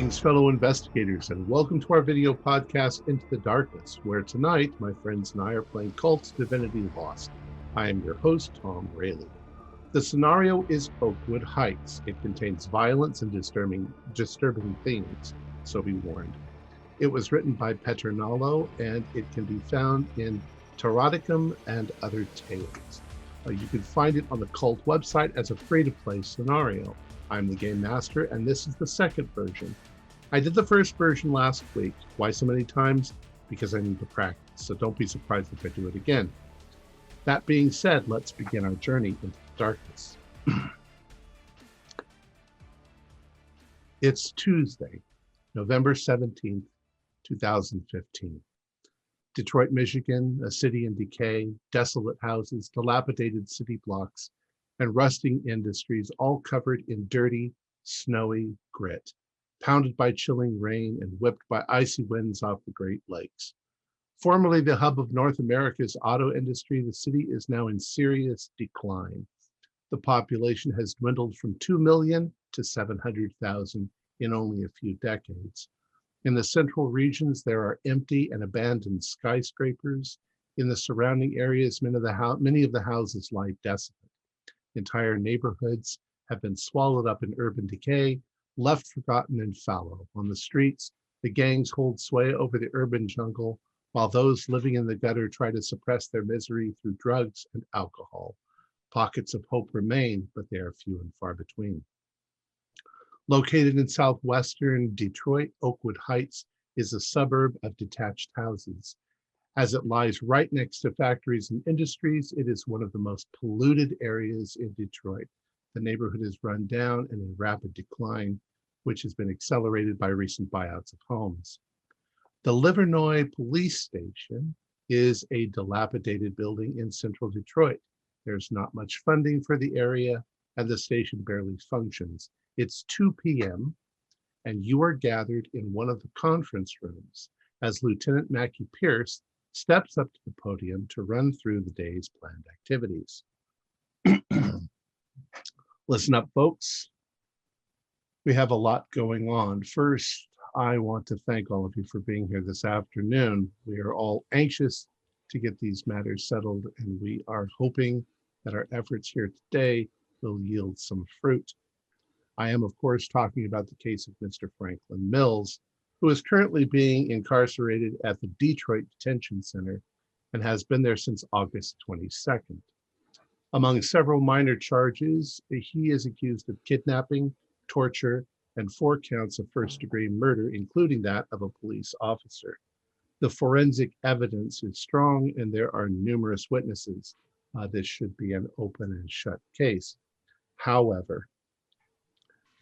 Greetings, fellow investigators, and welcome to our video podcast, Into the Darkness, where tonight my friends and I are playing KULT Divinity Lost. I am your host, Tom Rayleigh. The scenario is Oakwood Heights. It contains violence and disturbing themes, so be warned. It was written by Peternalo, and it can be found in Taroticum and Other Tales. You can find it on the KULT website as a free-to-play scenario. I'm the game master, and this is the second version. I did the first version last week. Why so many times? Because I need to practice, so don't be surprised if I do it again. That being said, let's begin our journey into the darkness. It's Tuesday, November 17th, 2015. Detroit, Michigan, a city in decay, desolate houses, dilapidated city blocks, and rusting industries, all covered in dirty, snowy grit, pounded by chilling rain and whipped by icy winds off the Great Lakes. Formerly the hub of North America's auto industry, the city is now in serious decline. The population has dwindled from 2 million to 700,000 in only a few decades. In the central regions, there are empty and abandoned skyscrapers. In the surrounding areas, many of the houses lie desolate. Entire neighborhoods have been swallowed up in urban decay, left forgotten and fallow. On the streets, the gangs hold sway over the urban jungle, while those living in the gutter try to suppress their misery through drugs and alcohol. Pockets of hope remain, but they are few and far between. Located in southwestern Detroit, Oakwood Heights is a suburb of detached houses. As it lies right next to factories and industries, it is one of the most polluted areas in Detroit. The neighborhood is run down and in rapid decline, which has been accelerated by recent buyouts of homes. The Livernois Police Station is a dilapidated building in central Detroit. There's not much funding for the area, and the station barely functions. It's 2 p.m., and you are gathered in one of the conference rooms as Lieutenant Mackie Pierce steps up to the podium to run through the day's planned activities. Listen up, folks. We have a lot going on. First, I want to thank all of you for being here this afternoon. We are all anxious to get these matters settled, and we are hoping that our efforts here today will yield some fruit. I am, of course, talking about the case of Mr. Franklin Mills, who is currently being incarcerated at the Detroit Detention Center and has been there since August 22nd. Among several minor charges, he is accused of kidnapping, torture, and 4 counts of first-degree murder, including that of a police officer. The forensic evidence is strong, and there are numerous witnesses. This should be an open and shut case. However,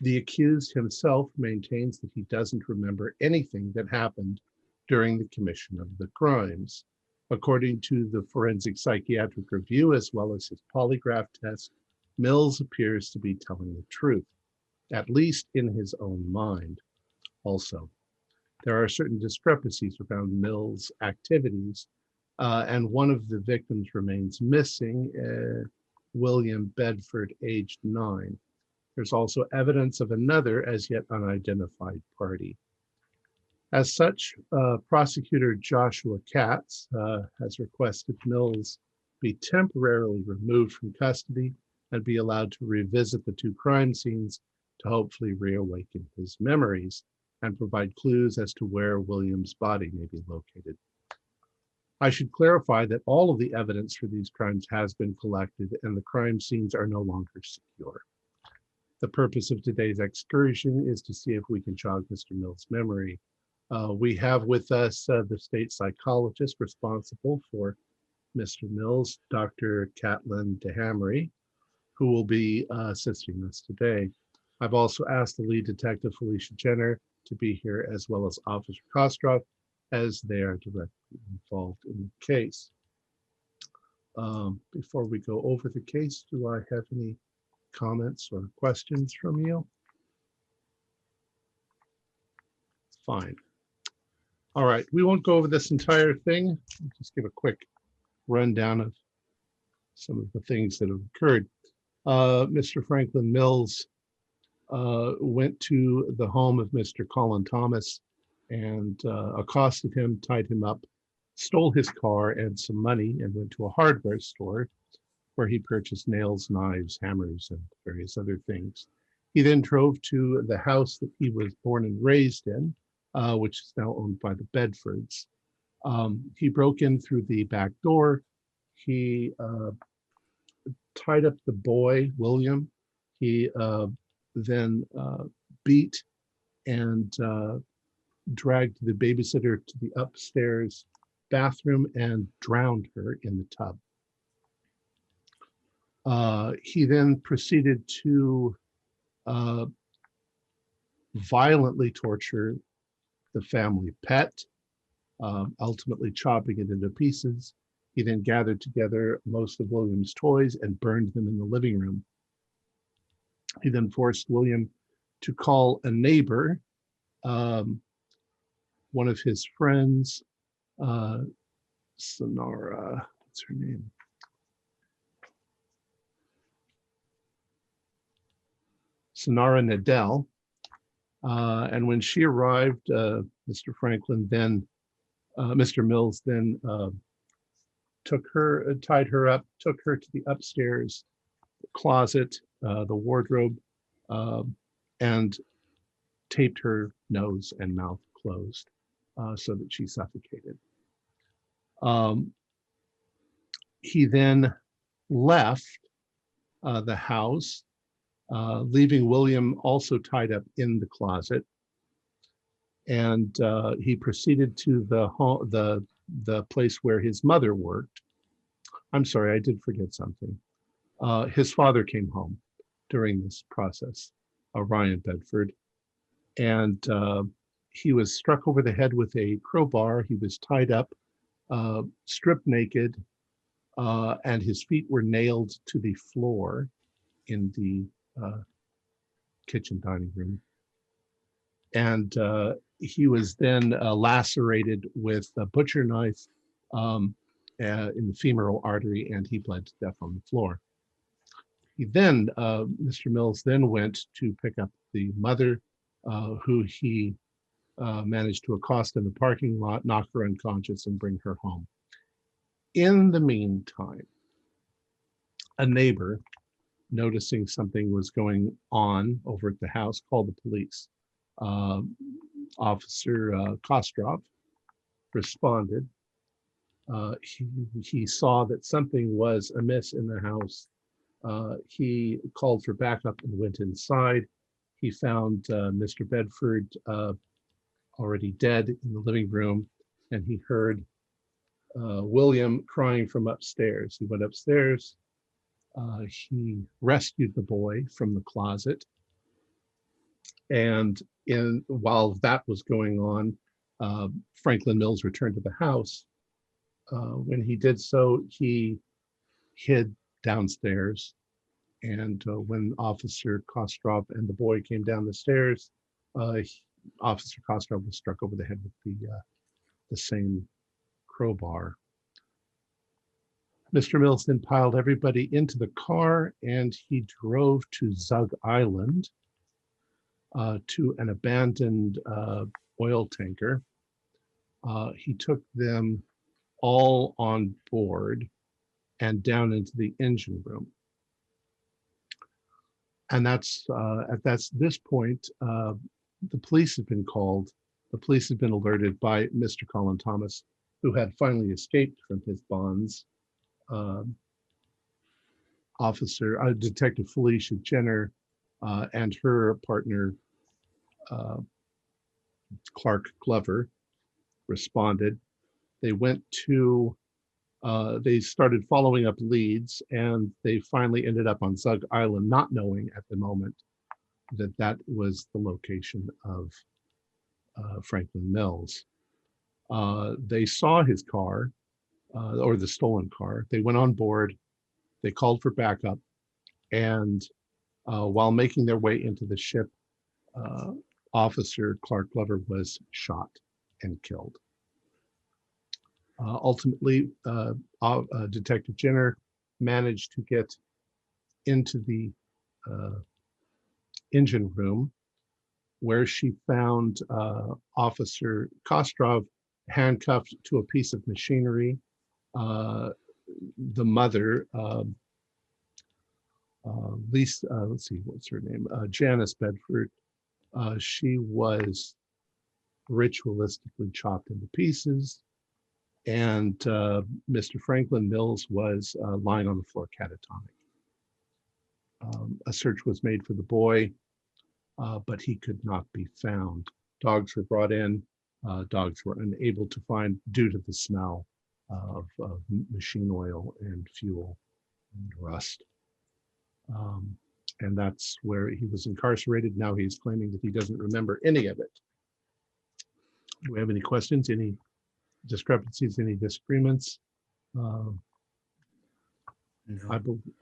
the accused himself maintains that he doesn't remember anything that happened during the commission of the crimes. According to the forensic psychiatric review, as well as his polygraph test, Mills appears to be telling the truth, at least in his own mind. Also, there are certain discrepancies around Mills' activities, and one of the victims remains missing, William Bedford, aged 9. There's also evidence of another as yet unidentified party. As such, prosecutor Joshua Katz has requested Mills be temporarily removed from custody and be allowed to revisit the 2 crime scenes to hopefully reawaken his memories and provide clues as to where William's body may be located. I should clarify that all of the evidence for these crimes has been collected and the crime scenes are no longer secure. The purpose of today's excursion is to see if we can jog Mr. Mills' memory. We have with us the state psychologist responsible for Mr. Mills, Dr. Catlin DeHamery, who will be assisting us today. I've also asked the lead detective, Felicia Jenner, to be here, as well as Officer Kostroff, as they are directly involved in the case. Before we go over the case, do I have any comments or questions from you? Fine. All right, we won't go over this entire thing. I'll just give a quick rundown of some of the things that have occurred. Mr. Franklin Mills went to the home of Mr. Colin Thomas and accosted him, tied him up, stole his car and some money, and went to a hardware store where he purchased nails, knives, hammers, and various other things. He then drove to the house that he was born and raised in, which is now owned by the Bedfords. He broke in through the back door. He tied up the boy, William. He then beat and dragged the babysitter to the upstairs bathroom and drowned her in the tub. He then proceeded to violently torture the family pet, ultimately chopping it into pieces. He then gathered together most of William's toys and burned them in the living room. He then forced William to call a neighbor, one of his friends, Sonara, what's her name? Sonara Nadell. And when she arrived, Mr. Mills then took her, tied her up, took her to the upstairs closet, the wardrobe, and taped her nose and mouth closed so that she suffocated. He then left the house, leaving William also tied up in the closet. And he proceeded to the place where his mother worked. I'm sorry, I did forget something. His father came home during this process, Ryan Bedford, and he was struck over the head with a crowbar. He was tied up, stripped naked, and his feet were nailed to the floor in the kitchen dining room. And he was then lacerated with a butcher knife in the femoral artery, and he bled to death on the floor. He then, Mr. Mills then went to pick up the mother, who he managed to accost in the parking lot, knock her unconscious, and bring her home. In the meantime, a neighbor, noticing something was going on over at the house, called the police. Officer Kostrov responded. He saw that something was amiss in the house. He called for backup and went inside. He found Mr. Bedford already dead in the living room, and he heard William crying from upstairs. He went upstairs. He rescued the boy from the closet. And while that was going on, Franklin Mills returned to the house. When he did so, he hid downstairs. And when Officer Kostrov and the boy came down the stairs, Officer Kostrov was struck over the head with the same crowbar. Mr. Mills then piled everybody into the car, and he drove to Zug Island, to an abandoned oil tanker. He took them all on board and down into the engine room. And that's this point, the police had been called. The police had been alerted by Mr. Colin Thomas, who had finally escaped from his bonds. Detective Felicia Jenner and her partner, Clark Glover, responded. They went to, they started following up leads, and they finally ended up on Zug Island, not knowing at the moment that that was the location of Franklin Mills. They saw his car, or the stolen car. They went on board. They called for backup, and while making their way into the ship, Officer Clark Glover was shot and killed. Ultimately, Detective Jenner managed to get into the engine room, where she found Officer Kostrov handcuffed to a piece of machinery. The mother, Lisa, let's see, what's her name? Janice Bedford. She was ritualistically chopped into pieces, and Mr. Franklin Mills was lying on the floor catatonic. A search was made for the boy, but he could not be found. Dogs were brought in. Dogs were unable to find due to the smell of machine oil and fuel and rust. And that's where he was incarcerated. Now he's claiming that he doesn't remember any of it. Do we have any questions, any discrepancies, any disagreements? No.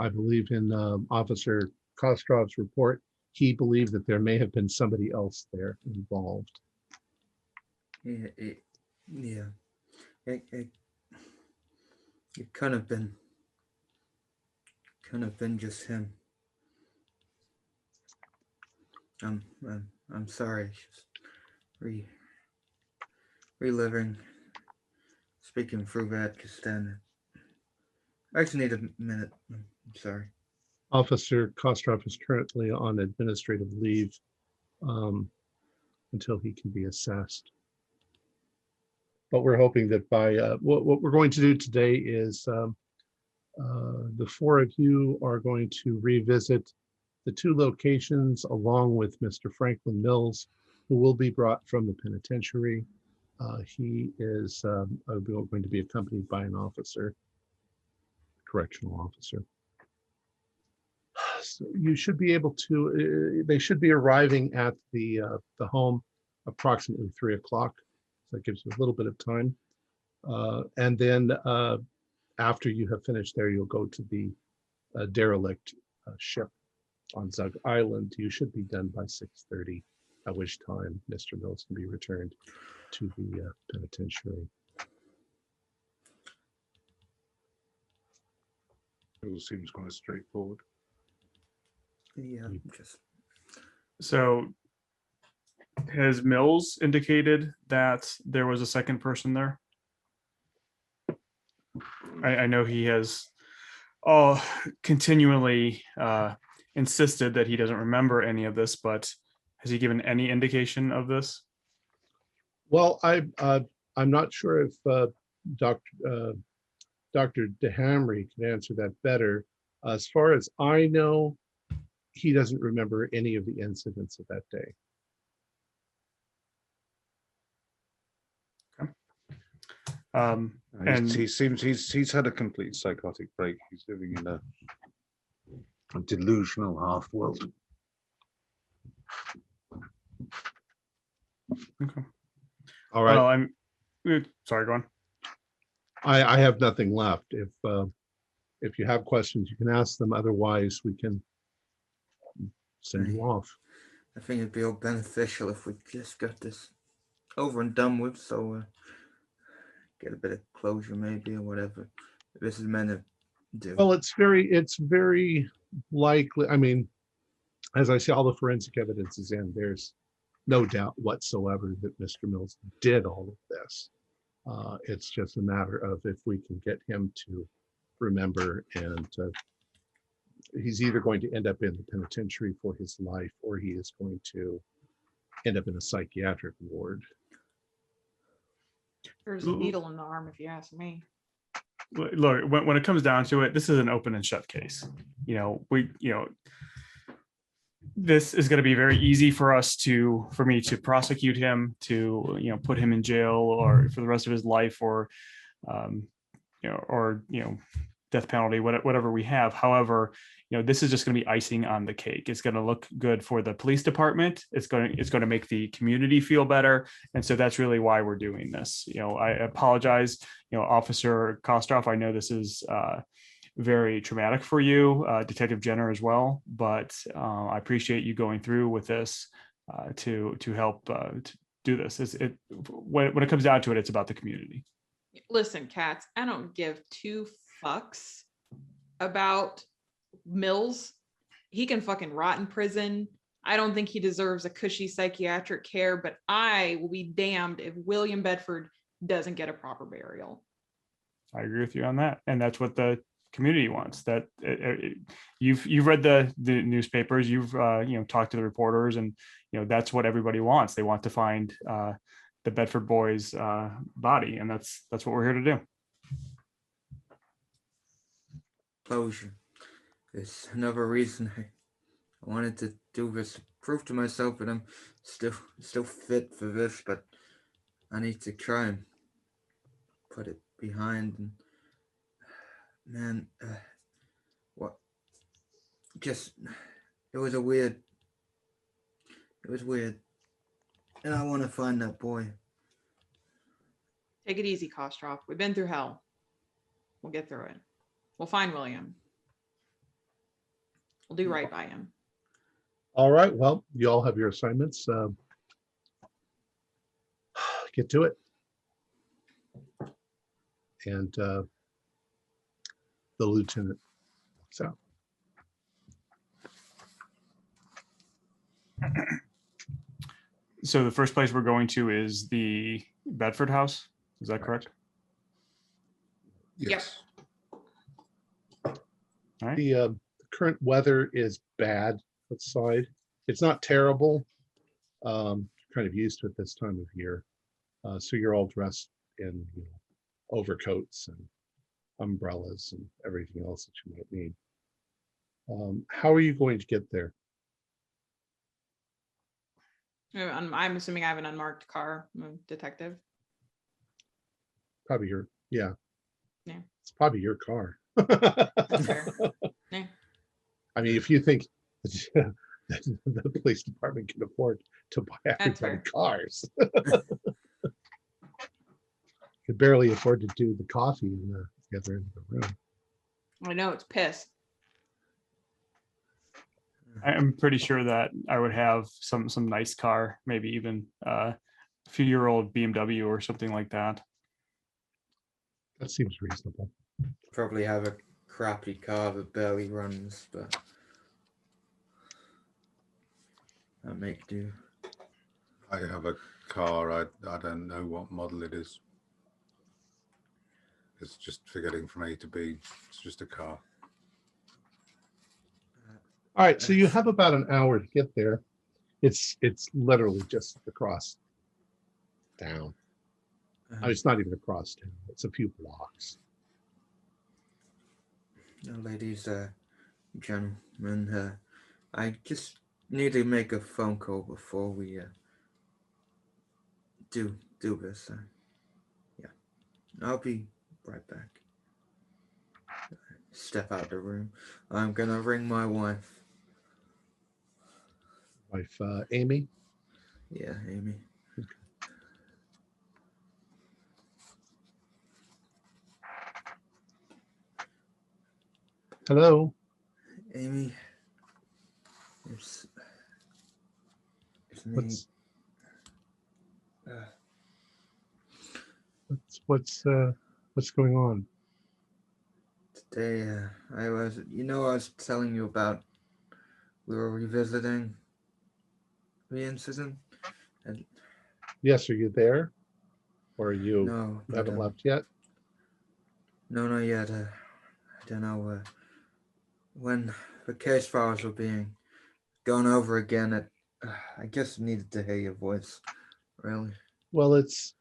I believe in Officer Kostrov's report. He believed that there may have been somebody else there involved. Yeah, it could have been just him. I'm sorry. Just reliving, speaking through that, because then I just need a minute. I'm sorry. Officer Kostrov is currently on administrative leave until he can be assessed. But we're hoping that by what we're going to do today is the four of you are going to revisit the two locations along with Mr. Franklin Mills, who will be brought from the penitentiary. He is going to be accompanied by an officer, correctional officer. So you should be able to, they should be arriving at the home approximately 3 o'clock. So that gives you a little bit of time. And then after you have finished there, you'll go to the derelict ship on Zug Island. You should be done by 6:30, at which time Mr. Mills can be returned to the penitentiary. It all seems quite straightforward. Yeah, just So has Mills indicated that there was a second person there? I know he has continually insisted that he doesn't remember any of this, but has he given any indication of this? Well, I'm not sure if Dr. DeHamry can answer that better. As far as I know, he doesn't remember any of the incidents of that day. And He seems he's had a complete psychotic break. He's living in a delusional half world. okay. All right. Well, I'm sorry, go on. I have nothing left. If you have questions, you can ask them. Otherwise, we can send you off. I think it'd be all beneficial if we just got this over and done with, so get a bit of closure maybe, or whatever this is meant to do. Well, it's very likely. I mean, as I say, all the forensic evidence is in. There's no doubt whatsoever that Mr. Mills did all of this. It's just a matter of if we can get him to remember, and he's either going to end up in the penitentiary for his life, or he is going to end up in a psychiatric ward. There's a needle in the arm, if you ask me. Look, when it comes down to it, this is an open and shut case. This is going to be very easy for me to prosecute him, to put him in jail or for the rest of his life, or death penalty, whatever we have. However, this is just going to be icing on the cake. It's going to look good for the police department. It's going to make the community feel better. And so that's really why we're doing this. I apologize, Officer Kostrov. I know this is very traumatic for you, Detective Jenner as well, but I appreciate you going through with this to help to do this. When it comes down to it, it's about the community. Listen, Katz, I don't give two fucks about Mills. He can fucking rot in prison. I don't think he deserves a cushy psychiatric care, but I will be damned if William Bedford doesn't get a proper burial. I agree with you on that, and that's what the community wants. That you've read the newspapers, you've talked to the reporters, and that's what everybody wants. They want to find the Bedford boy's body, and that's what we're here to do. Closure. There's another reason I wanted to do this. Prove to myself that I'm still fit for this, but I need to try and put it behind. And man, what? Just it was weird, and I want to find that boy. Take it easy, Kostrov. We've been through hell. We'll get through it. We'll find William. We'll do right by him. All right, well, you all have your assignments. Get to it. And the lieutenant walks out. So the first place we're going to is the Bedford house. Is that correct? Yes. All right. The current weather is bad outside. It's not terrible. Kind of used to it this time of year. So you're all dressed in overcoats and umbrellas and everything else that you might need. How are you going to get there? I'm assuming I have an unmarked car. I'm a detective. Probably your, yeah. Yeah. It's probably your car. That's fair. Yeah. I mean, if you think the police department can afford to buy everybody fair. cars, could barely afford to do the coffee in the other end of the room. I know it's piss. I'm pretty sure that I would have some nice car, maybe even a few-year-old BMW or something like that. That seems reasonable. Probably have a crappy car that barely runs, but I make do. I have a car. I don't know what model it is. It's just for getting from A to B. It's just a car. All right, so you have about an hour to get there. It's literally just across town. I mean, it's not even across town. It's a few blocks. Ladies, gentlemen, I just need to make a phone call before we do this. Yeah, I'll be right back. Step out the room. I'm gonna ring my wife. Wife, Amy. Yeah, Amy. Hello. Amy, it's me. What's going on? Today, I was telling you about. We were revisiting the incident, and Yes, are you there? Or are you no, haven't left yet? No, not yet. I don't know. When the case files were being gone over again, I just needed to hear your voice. Really. Well, it's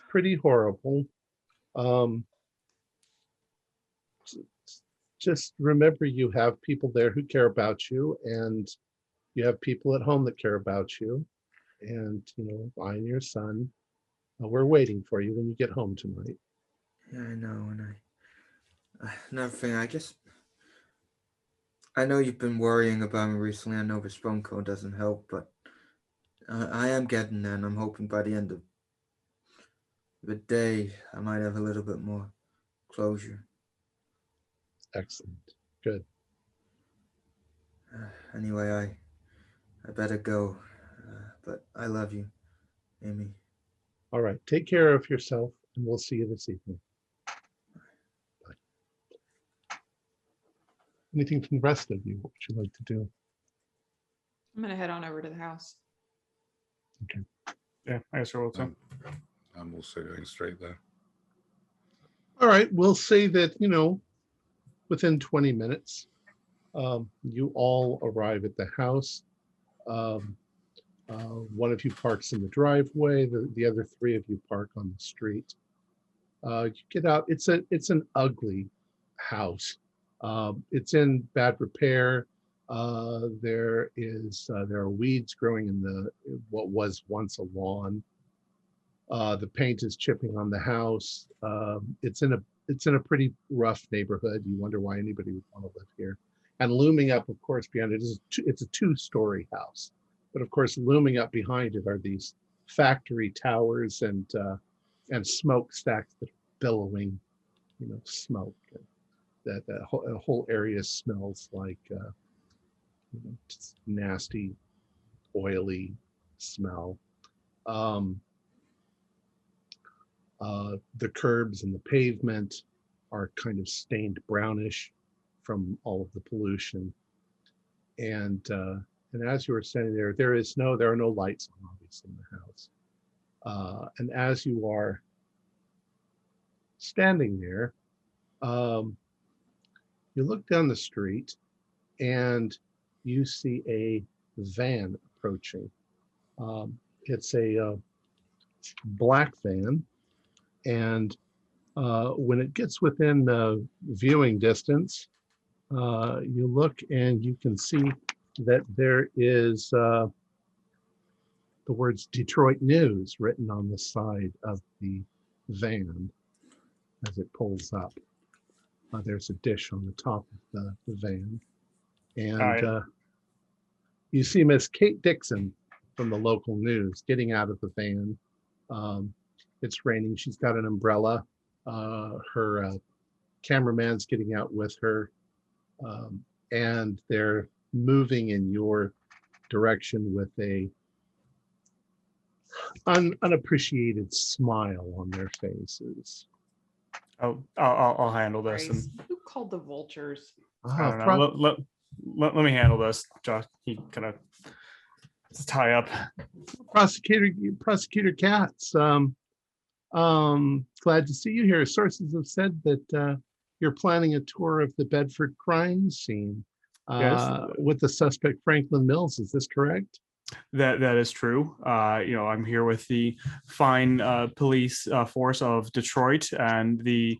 pretty horrible. Just remember, you have people there who care about you, and you have people at home that care about you. And I and your son, we're waiting for you when you get home tonight. Yeah, I know, and another thing, I know you've been worrying about me recently. I know this phone call doesn't help, but I am getting there, and I'm hoping by the end of the day, I might have a little bit more closure. Excellent. Good. Anyway, I better go, but I love you, Amy. All right. Take care of yourself, and we'll see you this evening. Bye. Anything from the rest of you? What would you like to do? I'm gonna head on over to the house. Yeah, I guess I will too. I'm also going straight there. All right, we'll say that, within 20 minutes, you all arrive at the house. One of you parks in the driveway, the other three of you park on the street. You get out, it's an ugly house. It's in bad repair. There are weeds growing in what was once a lawn. The paint is chipping on the house. It's in a pretty rough neighborhood. You wonder why anybody would want to live here. And looming up, of course, beyond it it's a 2-story house. But of course, looming up behind it are these factory towers and smokestacks that are billowing, smoke. That whole area smells like just nasty, oily smell. The curbs and the pavement are kind of stained brownish from all of the pollution. And as you were standing there, there are no lights on, obviously, in the house. And as you are standing there, you look down the street and you see a van approaching. It's a black van. And when it gets within viewing distance, you look and you can see that there is the words Detroit News written on the side of the van as it pulls up. There's a dish on the top of the van. And you see Miss Kate Dixon from the local news getting out of the van. It's raining. She's got an umbrella. Her cameraman's getting out with her. And they're moving in your direction with a unappreciated smile on their faces. Oh, I'll handle this. Christ, who called the vultures? I don't know. Let me handle this, Josh. He kind of tie up. Prosecutor Katz, glad to see you here. Sources have said that you're planning a tour of the Bedford crime scene with the suspect Franklin Mills. Is this correct? That is true. I'm here with the fine police force of Detroit, and the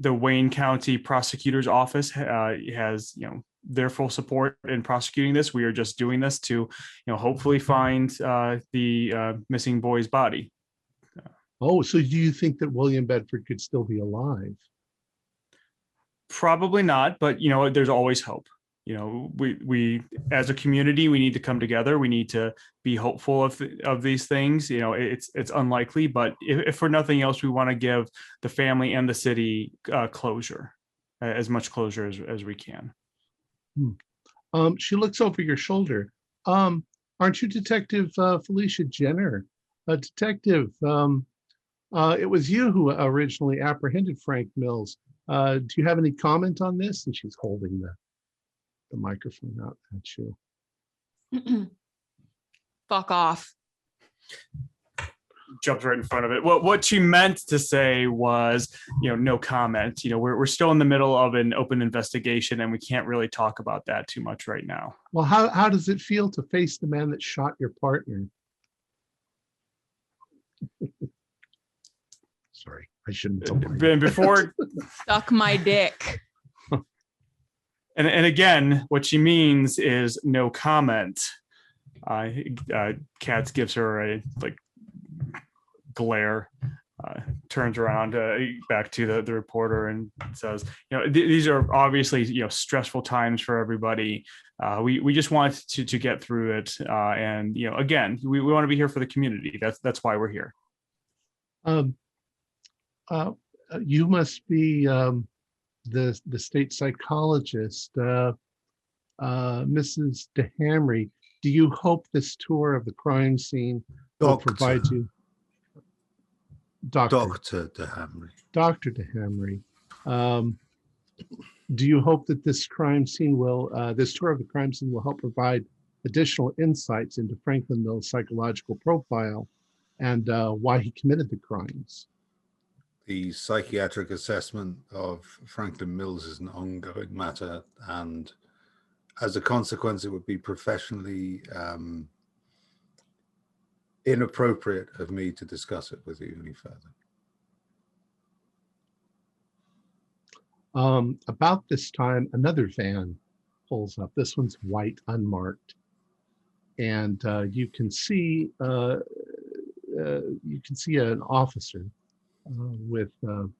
Wayne County Prosecutor's Office has their full support in prosecuting this. We are just doing this to hopefully find the missing boy's body. Oh, so do you think that William Bedford could still be alive? Probably not, but there's always hope. We as a community, we need to come together. We need to be hopeful of these things. It's unlikely, but if for nothing else, we want to give the family and the city closure, as much closure as we can. She looks over your shoulder. Aren't you Detective Felicia Jenner? Detective, it was you who originally apprehended Frank Mills. Do you have any comment on this? And she's holding the microphone out at you. Fuck off. Jumps right in front of it. What she meant to say was, no comment. We're still in the middle of an open investigation, and we can't really talk about that too much right now. Well, how does it feel to face the man that shot your partner? Sorry, I shouldn't have been before. Suck my dick. And again, what she means is no comment. Katz gives her a glare, turns around back to the reporter and says, these are obviously stressful times for everybody. We just want to get through it, and again, we want to be here for the community. That's why we're here. You must be the state psychologist, Mrs. DeHamry. Do you hope this tour of the crime scene will provide you? Dr. DeHamry. Dr. DeHamry. Do you hope that this crime scene this tour of the crime scene will help provide additional insights into Franklin Mills' psychological profile and why he committed the crimes. The psychiatric assessment of Franklin Mills is an ongoing matter, and as a consequence, it would be professionally inappropriate of me to discuss it with you any further. About this time, another van pulls up. This one's white, unmarked, and you can see an officer with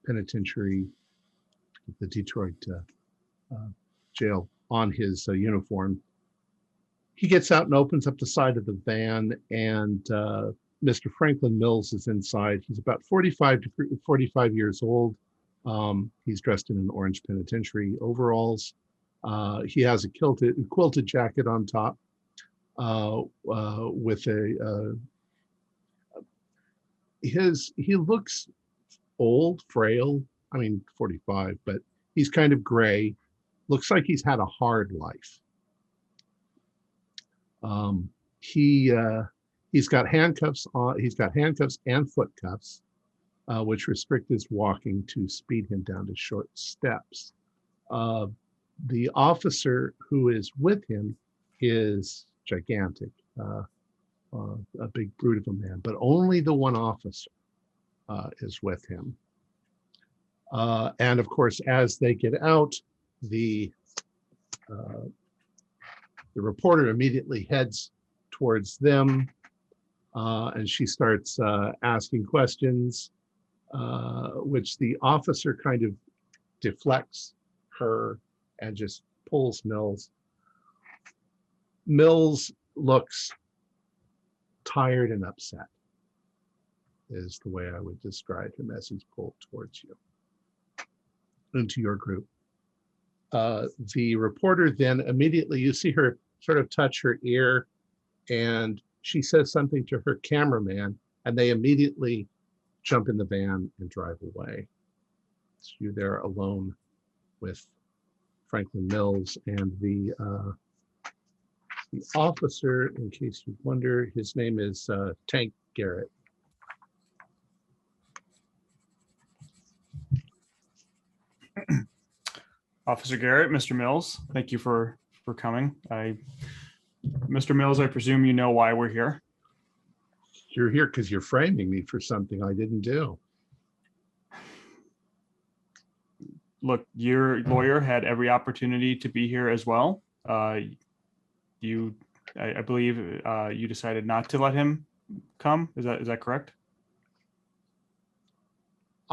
penitentiary, the Detroit jail on his uniform. He gets out and opens up the side of the van, and Mr. Franklin Mills is inside. He's about 45 years old. He's dressed in an orange penitentiary overalls. He has a quilted jacket on top with he looks old, frail. I mean, 45, but he's kind of gray. Looks like he's had a hard life. He's got handcuffs on. He's got handcuffs and foot cuffs, which restrict his walking to speed him down to short steps. The officer who is with him is gigantic, a big brute of a man, but only the one officer is with him. And of course, as they get out, the reporter immediately heads towards them, and she starts asking questions, which the officer kind of deflects her and just pulls Mills. Mills looks tired and upset, is the way I would describe him as he's pulled towards you, into your group. The reporter then immediately, you see her sort of touch her ear, and she says something to her cameraman, and they immediately jump in the van and drive away. So you're there alone with Franklin Mills, and the officer, in case you wonder, his name is Tank Garrett. Officer Garrett, Mr. Mills, thank you for coming. Mr. Mills, I presume you know why we're here. You're here because you're framing me for something I didn't do. Look, your lawyer had every opportunity to be here as well. I believe you decided not to let him come. Is that correct?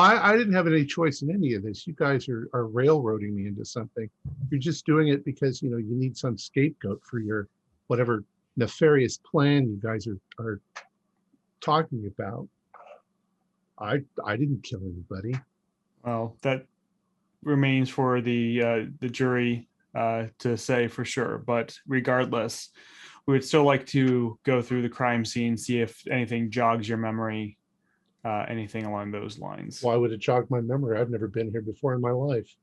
I didn't have any choice in any of this. You guys are railroading me into something. You're just doing it because you need some scapegoat for your whatever nefarious plan you guys are talking about. I didn't kill anybody. Well, that remains for the jury to say for sure. But regardless, we would still like to go through the crime scene, see if anything jogs your memory, anything along those lines. Why would it jog my memory? I've never been here before in my life.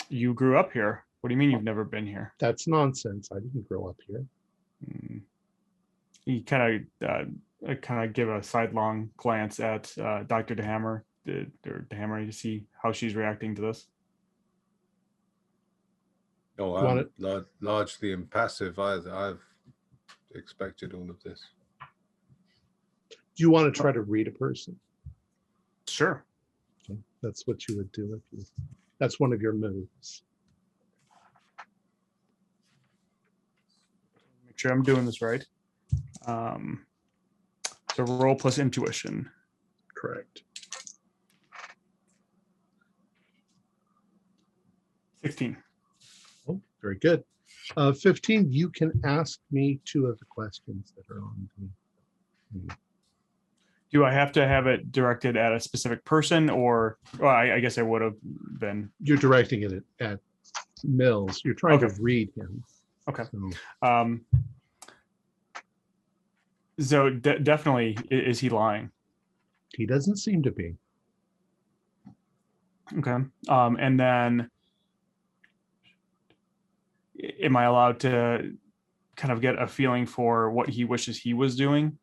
You grew up here. What do you mean you've never been here? That's nonsense. I didn't grow up here. You kind of give a sidelong glance at Dr. DeHammer to see how she's reacting to this. Oh, I'm largely impassive. I've expected all of this. Do you want to try to read a person? Sure. Okay. That's what you would do if you. That's one of your moves. Make sure I'm doing this right. So roll plus intuition. Correct. 16. Oh, very good. 15, you can ask me 2 of the questions that are on the. Do I have to have it directed at a specific person, or well, I guess I would have been. You're directing it at Mills. You're trying to read him. Okay. So. So definitely, is he lying? He doesn't seem to be. Okay. And then, am I allowed to kind of get a feeling for what he wishes he was doing,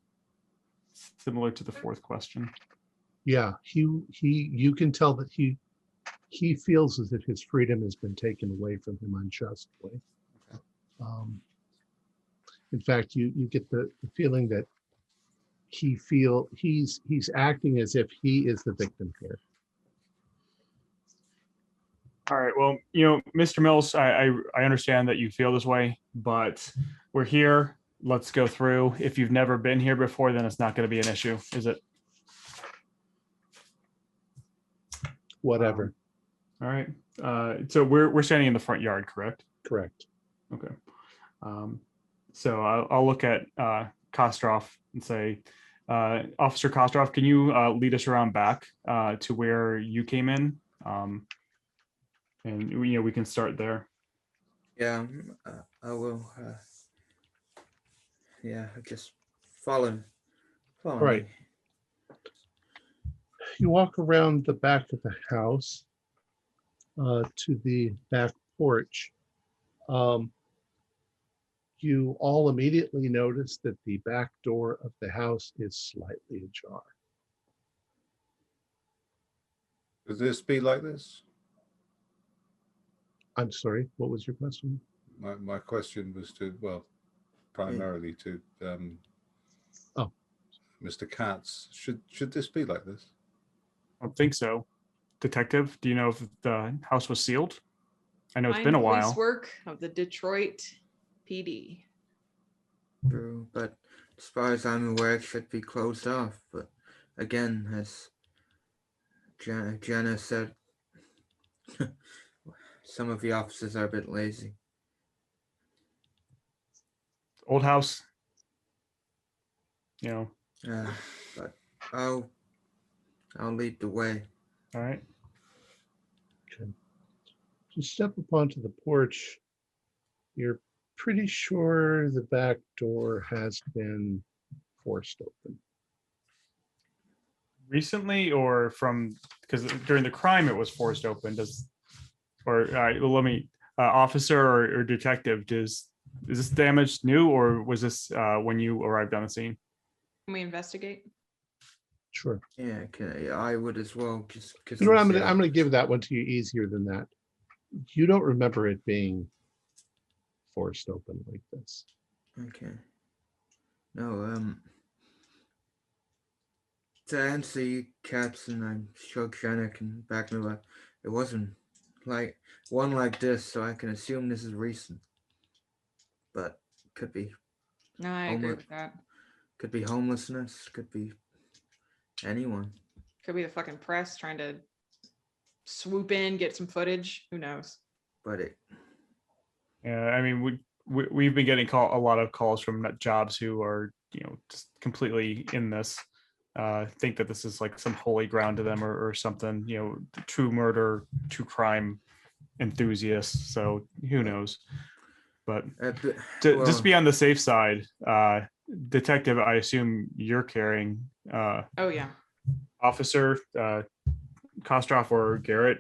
similar to the fourth question. Yeah, you can tell that he feels as if his freedom has been taken away from him unjustly. In fact, you get the feeling that he's acting as if he is the victim here. All right. Well, Mr. Mills, I understand that you feel this way, but we're here. Let's go through. If you've never been here before, then it's not going to be an issue, is it? Whatever. All right. So we're standing in the front yard, correct? Correct. Okay. So I'll look at Kostroff and say, Officer Kostroff, can you lead us around back to where you came in? And we can start there. Yeah, I will. Yeah, just follow Right. me. You walk around the back of the house to the back porch. You all immediately notice that the back door of the house is slightly ajar. Could this be like this? I'm sorry, what was your question? My question was primarily to Oh. Mr. Katz. Should this be like this? I don't think so. Detective, do you know if the house was sealed? I know it's Fine been a police while. work of the Detroit PD. True, but as far as I'm aware, it should be closed off. But again, as Jenna said, some of the officers are a bit lazy. Old house. But I'll lead the way. All right. Okay. You step up onto the porch. You're pretty sure the back door has been forced open. Recently, or because during the crime it was forced open. Let me, officer or detective, is this damage new, or was this when you arrived on the scene? Can we investigate? Sure. Yeah, I would as well. Just because You know what, I'm gonna give that one to you easier than that. You don't remember it being forced open like this. Okay. No, to answer you, Caps, and I'm sure Jenna can back me up. It wasn't like one like this, so I can assume this is recent. But could be. No, I agree with that. Could be homelessness. Could be anyone. Could be the fucking press trying to swoop in, get some footage. Who knows? But it. Yeah, I mean, we've been getting a lot of calls from nut jobs who are just completely in this. Think that this is like some holy ground to them or something. True murder, true crime enthusiasts. So who knows? But just be on the safe side, detective. I assume you're carrying. Oh yeah. Officer Kostroff or Garrett,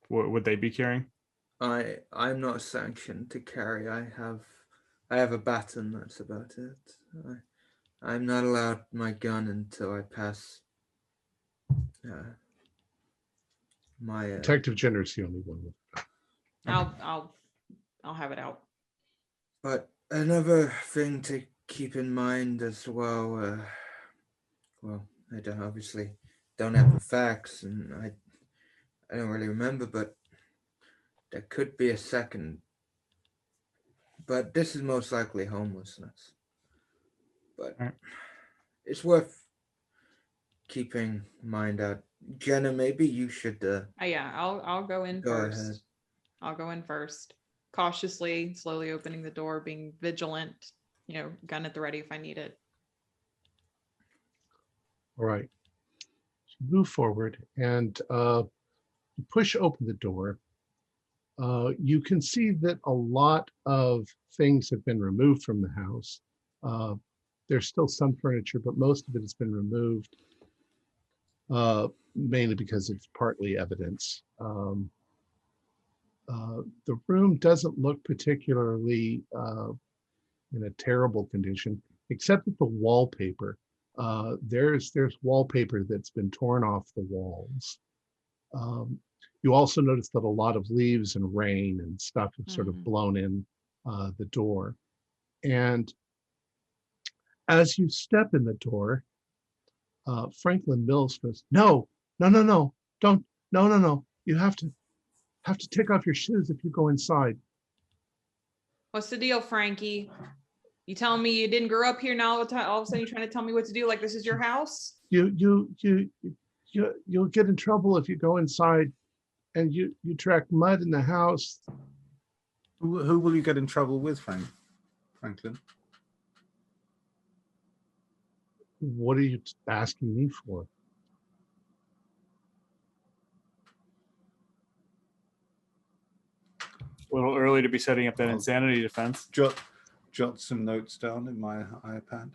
would they be carrying? I'm not sanctioned to carry. I have a baton. That's about it. I'm not allowed my gun until I pass. My Detective Jenner's the only one with it. I'll have it out. But another thing to keep in mind as well. I obviously don't have the facts, and I don't really remember, but there could be a second. But this is most likely homelessness. But it's worth keeping in mind that Jenna, maybe you should. Yeah, I'll go in first. Ahead. I'll go in first, cautiously, slowly opening the door, being vigilant. Gun at the ready if I need it. All right. So move forward and you push open the door. You can see that a lot of things have been removed from the house. There's still some furniture, but most of it has been removed, mainly because it's partly evidence. The room doesn't look particularly in a terrible condition, except that the wallpaper. There's wallpaper that's been torn off the walls. You also notice that a lot of leaves and rain and stuff have sort of blown in the door. And as you step in the door, Franklin Mills goes, no, don't, no. You have to take off your shoes if you go inside. What's the deal, Frankie? You telling me you didn't grow up here now all of a sudden you're trying to tell me what to do like this is your house? You'll get in trouble if you go inside and you track mud in the house. Who will you get in trouble with, Franklin? What are you asking me for? A little early to be setting up that Oh. insanity defense. Jot some notes down in my iPad.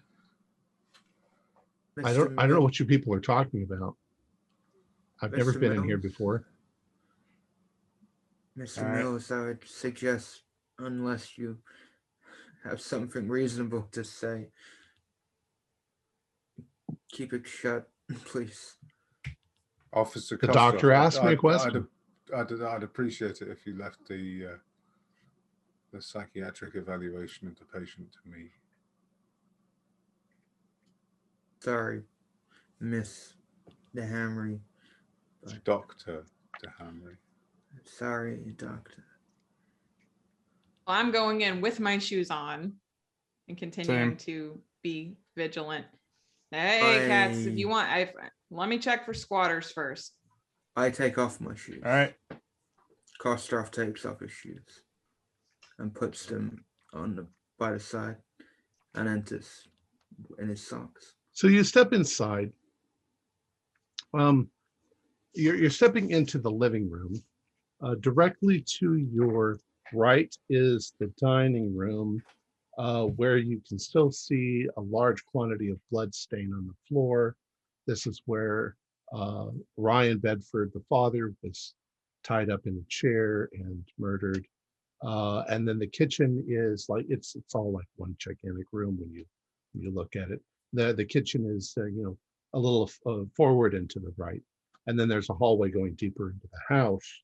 I don't know what you people are talking about. I've never Mr. been in here Mills? before. Mr. All right. Mills, I would suggest, unless you have something reasonable to say, keep it shut, please. Officer The Kostrov, doctor asked me a question. I'd appreciate it if you left the psychiatric evaluation of the patient to me. Sorry, Miss DeHamry. Dr. DeHamry. Sorry, doctor. Well, I'm going in with my shoes on and continuing Same. to be vigilant. Hey, cats, if you want, let me check for squatters first. I take off my shoes. All right. Kostrov takes off his shoes and puts them by the side and enters in his socks. So you step inside. You're stepping into the living room. Directly to your right is the dining room, where you can still see a large quantity of blood stain on the floor. This is where Ryan Bedford, the father, was tied up in a chair and murdered. And then the kitchen is like it's all like one gigantic room when you look at it. The kitchen is a little forward and to the right, and then there's a hallway going deeper into the house.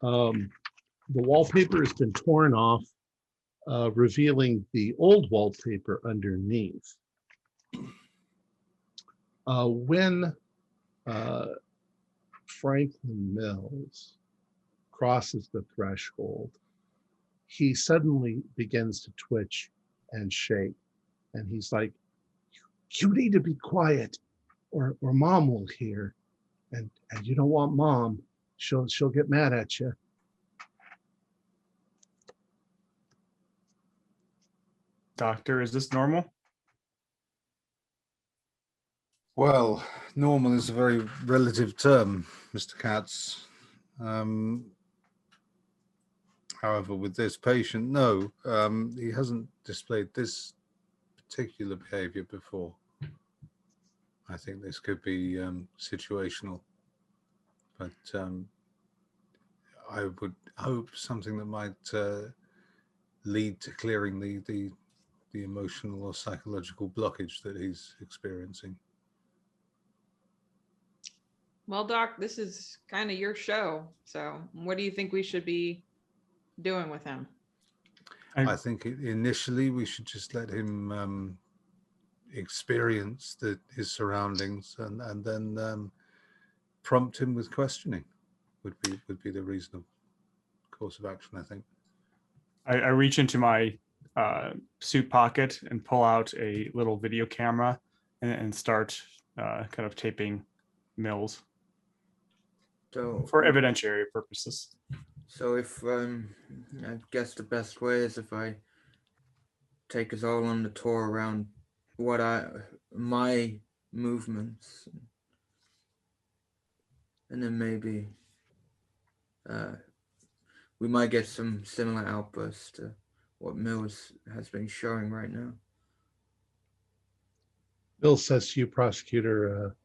The wallpaper has been torn off, revealing the old wallpaper underneath. When Franklin Mills crosses the threshold, he suddenly begins to twitch and shake. And he's like, you need to be quiet or mom will hear. And you don't want mom. She'll get mad at you. Doctor, is this normal? Well, normal is a very relative term, Mr. Katz. However, with this patient, no, he hasn't displayed this particular behavior before. I think this could be situational, but I would hope something that might lead to clearing the emotional or psychological blockage that he's experiencing. Well, Doc, this is kind of your show. So what do you think we should be doing with him? I think initially we should just let him experience his surroundings and then prompt him with questioning would be the reasonable course of action, I think. I reach into my suit pocket and pull out a little video camera and start kind of taping Mills So for evidentiary purposes. So if I guess the best way is if I take us all on the tour around my movements, and then maybe we might get some similar outbursts to what Mills has been showing right now. Bill says to you, prosecutor,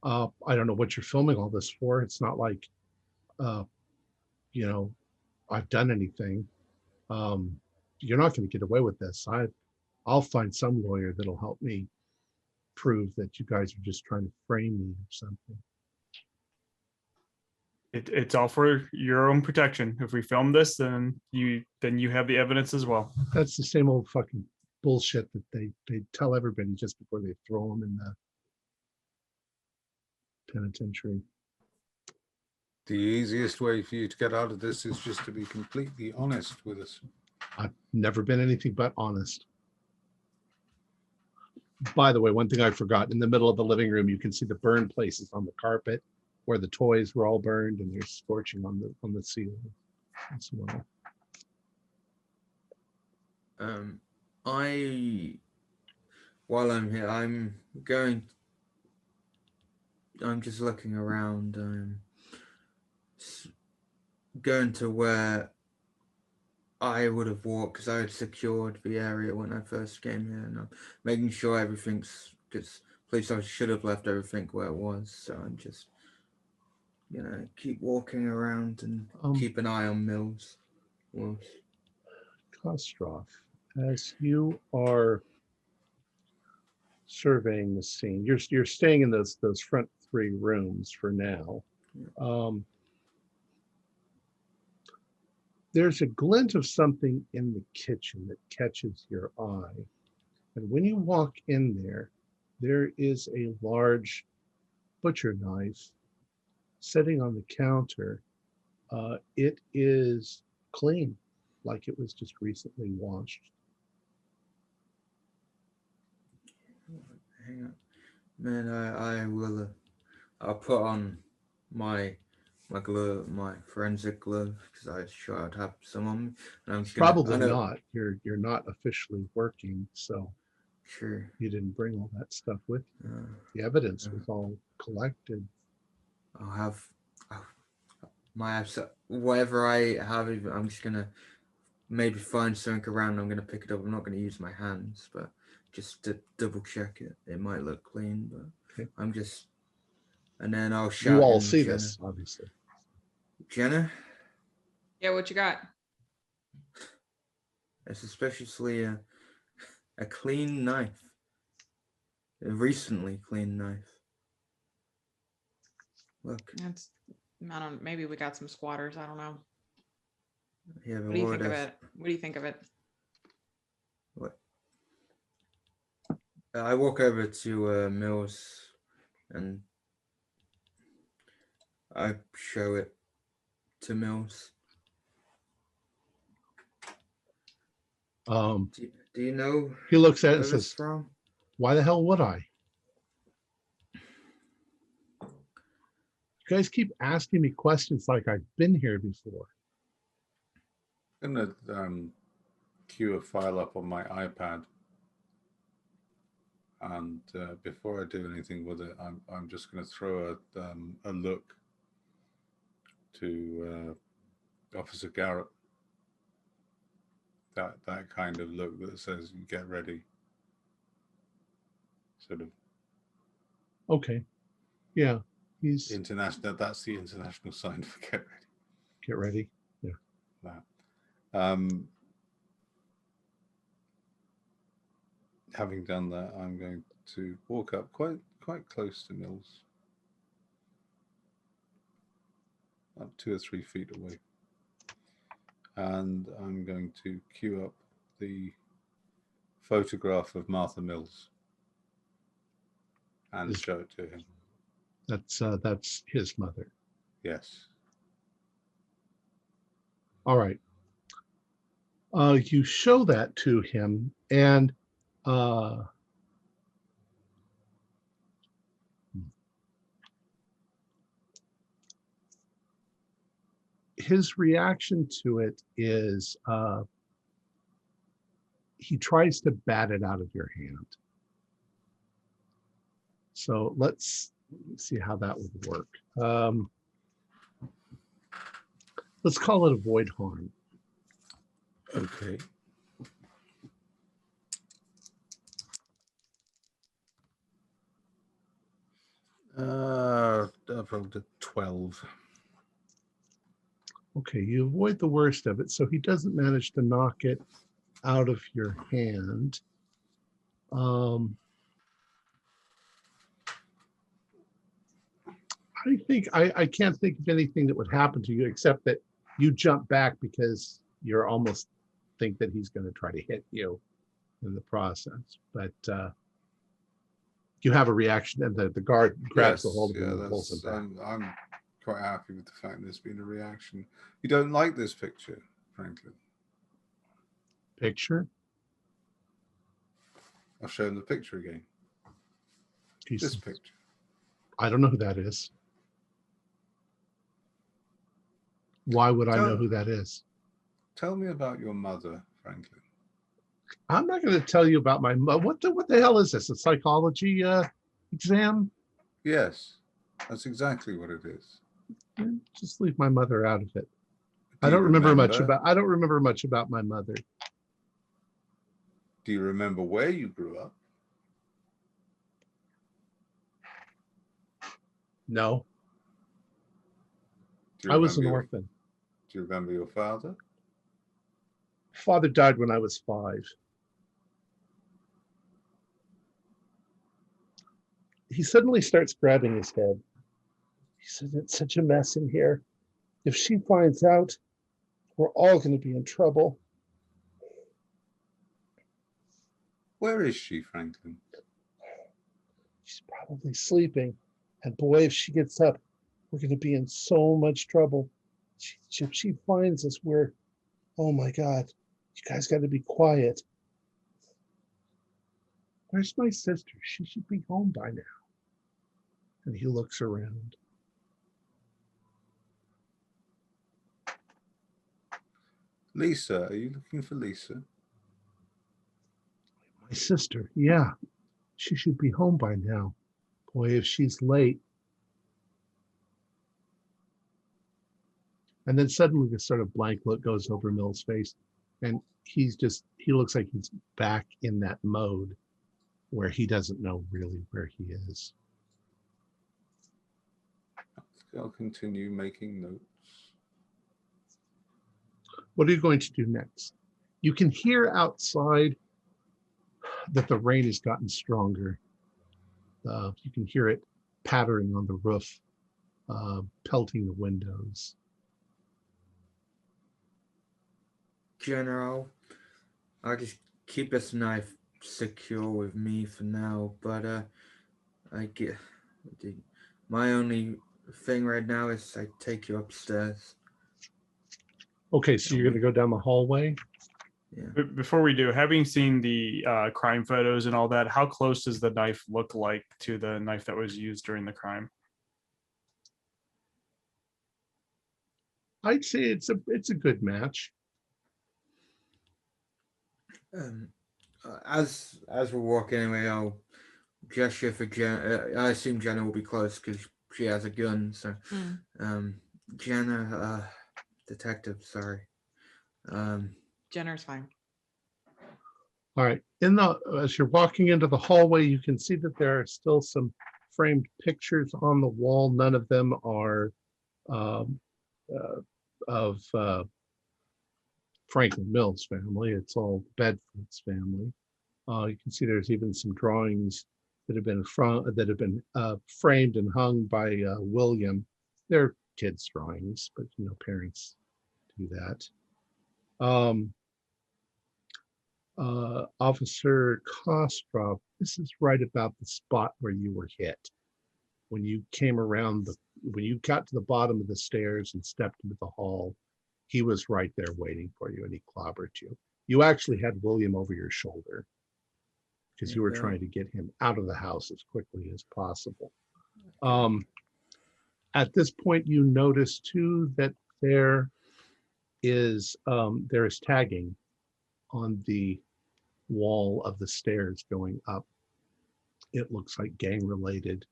I don't know what you're filming all this for. It's not like, I've done anything. you're not going to get away with this. I'll find some lawyer that'll help me prove that you guys are just trying to frame me or something. It's all for your own protection. If we film this, then you have the evidence as well. That's the same old fucking bullshit that they tell everybody just before they throw them in the penitentiary. The easiest way for you to get out of this is just to be completely honest with us. I've never been anything but honest. By the way, one thing I forgot, in the middle of the living room, you can see the burn places on the carpet where the toys were all burned, and there's scorching on the ceiling as well. While I'm here, I'm just looking around. Going to where I would have walked, because I had secured the area when I first came here, and I'm making sure everything's, because police officers should have left everything where it was. So I'm just, keep walking around and keep an eye on Mills. Kostroff, as you are surveying the scene, you're staying in those front 3 rooms for now. There's a glint of something in the kitchen that catches your eye. And when you walk in there, there is a large butcher knife sitting on the counter. It is clean, like it was just recently washed. Hang on, man. I will. I'll put on my glove, my forensic glove, because I'm sure I'd have some on me. And I'm just Probably not. You're not officially working, so sure you didn't bring all that stuff with you. The evidence was all collected. I'll have my whatever I have. I'm just gonna maybe find something around. I'm gonna pick it up. I'm not gonna use my hands, but just to double check it. It might look clean, but okay. I'm just. And then I'll shout. You all see this, obviously. Jenna? Yeah, what you got? It's suspiciously a clean knife. A recently clean knife. Look. I don't. Maybe we got some squatters. I don't know. Yeah, what do you think of it? What do you think of it? What? I walk over to Mills, and I show it to Mills. Do you know? He looks at it and says, from? "Why the hell would I? You guys keep asking me questions like I've been here before." I'm gonna queue a file up on my iPad, and before I do anything with it, I'm just going to throw a look to Officer Garrett. That kind of look that says "get ready," sort of. Okay, yeah, he's international. That's the international sign for "get ready." Get ready. Yeah. That. Having done that, I'm going to walk up quite close to Mills, up 2 or 3 feet away, and I'm going to queue up the photograph of Martha Mills and show it to him. That's his mother. Yes. All right. You show that to him, and his reaction to it is he tries to bat it out of your hand. So let's see how that would work. Let's call it avoid harm. Okay. I've rolled a 12. Okay, you avoid the worst of it, so he doesn't manage to knock it. out of your hand. I can't think of anything that would happen to you except that you jump back because you're almost think that he's going to try to hit you in the process. But you have a reaction, and the guard grabs a hold of him and pulls him back. I'm quite happy with the fact there's been a reaction. You don't like this picture, Franklin? Picture? I'll show him the picture again. This picture. I don't know who that is. Why would I know who that is? Tell me about your mother, Franklin. I'm not going to tell you about my mother. What the hell is this? A psychology exam? Yes, that's exactly what it is. Just leave my mother out of it. I don't remember much about my mother. Do you remember where you grew up? No. I was an orphan. Do you remember your father? Father died when I was 5. He suddenly starts grabbing his head. He says, "It's such a mess in here. If she finds out, we're all going to be in trouble." Where is she, Franklin? She's probably sleeping. And boy, if she gets up, we're going to be in so much trouble. If she finds us, oh my God, you guys got to be quiet. Where's my sister? She should be home by now. And he looks around. Lisa, are you looking for Lisa? My sister, yeah. She should be home by now. Boy, if she's late. And then suddenly this sort of blank look goes over Mill's face. And he looks like he's back in that mode where he doesn't know really where he is. I'll continue making notes. What are you going to do next? You can hear outside that the rain has gotten stronger. You can hear it pattering on the roof, pelting the windows. General, I'll just keep this knife secure with me for now, but my only thing right now is I take you upstairs. Okay, so you're going to go down the hallway? Yeah. Before we do, having seen the crime photos and all that, how close does the knife look like to the knife that was used during the crime? I'd say it's a good match. As we're walking anyway, I'll gesture for Jenna. I assume Jenna will be close because she has a gun. So, Jenna, detective, sorry. Jenner's fine. All right. As you're walking into the hallway, you can see that there are still some framed pictures on the wall. None of them are of Franklin Mill's family. It's all Bedford's family. You can see there's even some drawings that have been framed and hung by William. They're kids' drawings, but parents do that. Officer Kostrov, this is right about the spot where you were hit. When you came around when you got to the bottom of the stairs and stepped into the hall, he was right there waiting for you, and he clobbered you. You actually had William over your shoulder because you were trying to get him out of the house as quickly as possible. At this point, you notice too that there is tagging on the wall of the stairs going up. It looks like gang related.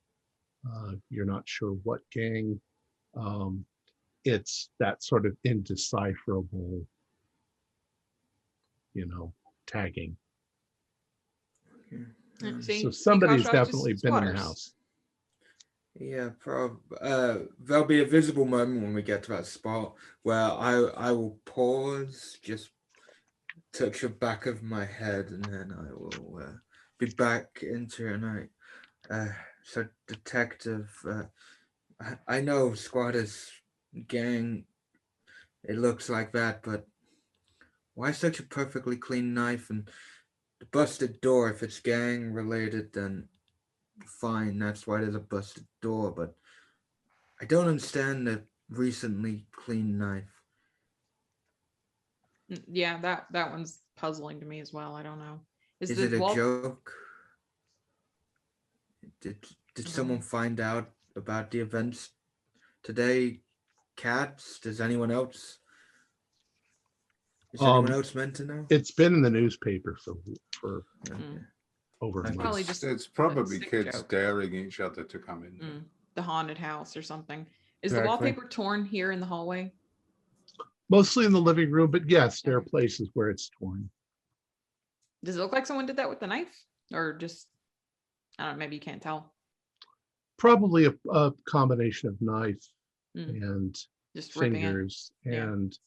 You're not sure what gang. It's that sort of indecipherable, tagging. See, So somebody's Kostrov definitely just been in the squatters. house. Yeah, probably. There'll be a visible moment when we get to that spot where I will pause just touch the back of my head, and then I will be back into your night. So, Detective, I know squatters gang, it looks like that, but why such a perfectly clean knife and the busted door? If it's gang related, then fine, that's why there's a busted door, but I don't understand the recently clean knife. Yeah, that one's puzzling to me as well. I don't know. Is the it a wall- joke? Did someone Mhm. find out about the events today? Cats? Does anyone else? Is anyone else meant to know? It's been in the newspaper for Mm. over a It's month. Probably just It's a probably sick kids joke. daring each other to come in. Mm. The haunted house or something. Is the Exactly. wallpaper torn here in the hallway? Mostly in the living room, but yes, there are Okay. places where it's torn. Does it look like someone did that with the knife, or just I don't know? Maybe you can't tell. Probably a combination of knife Mm. and Just ripping it. fingers Yeah. and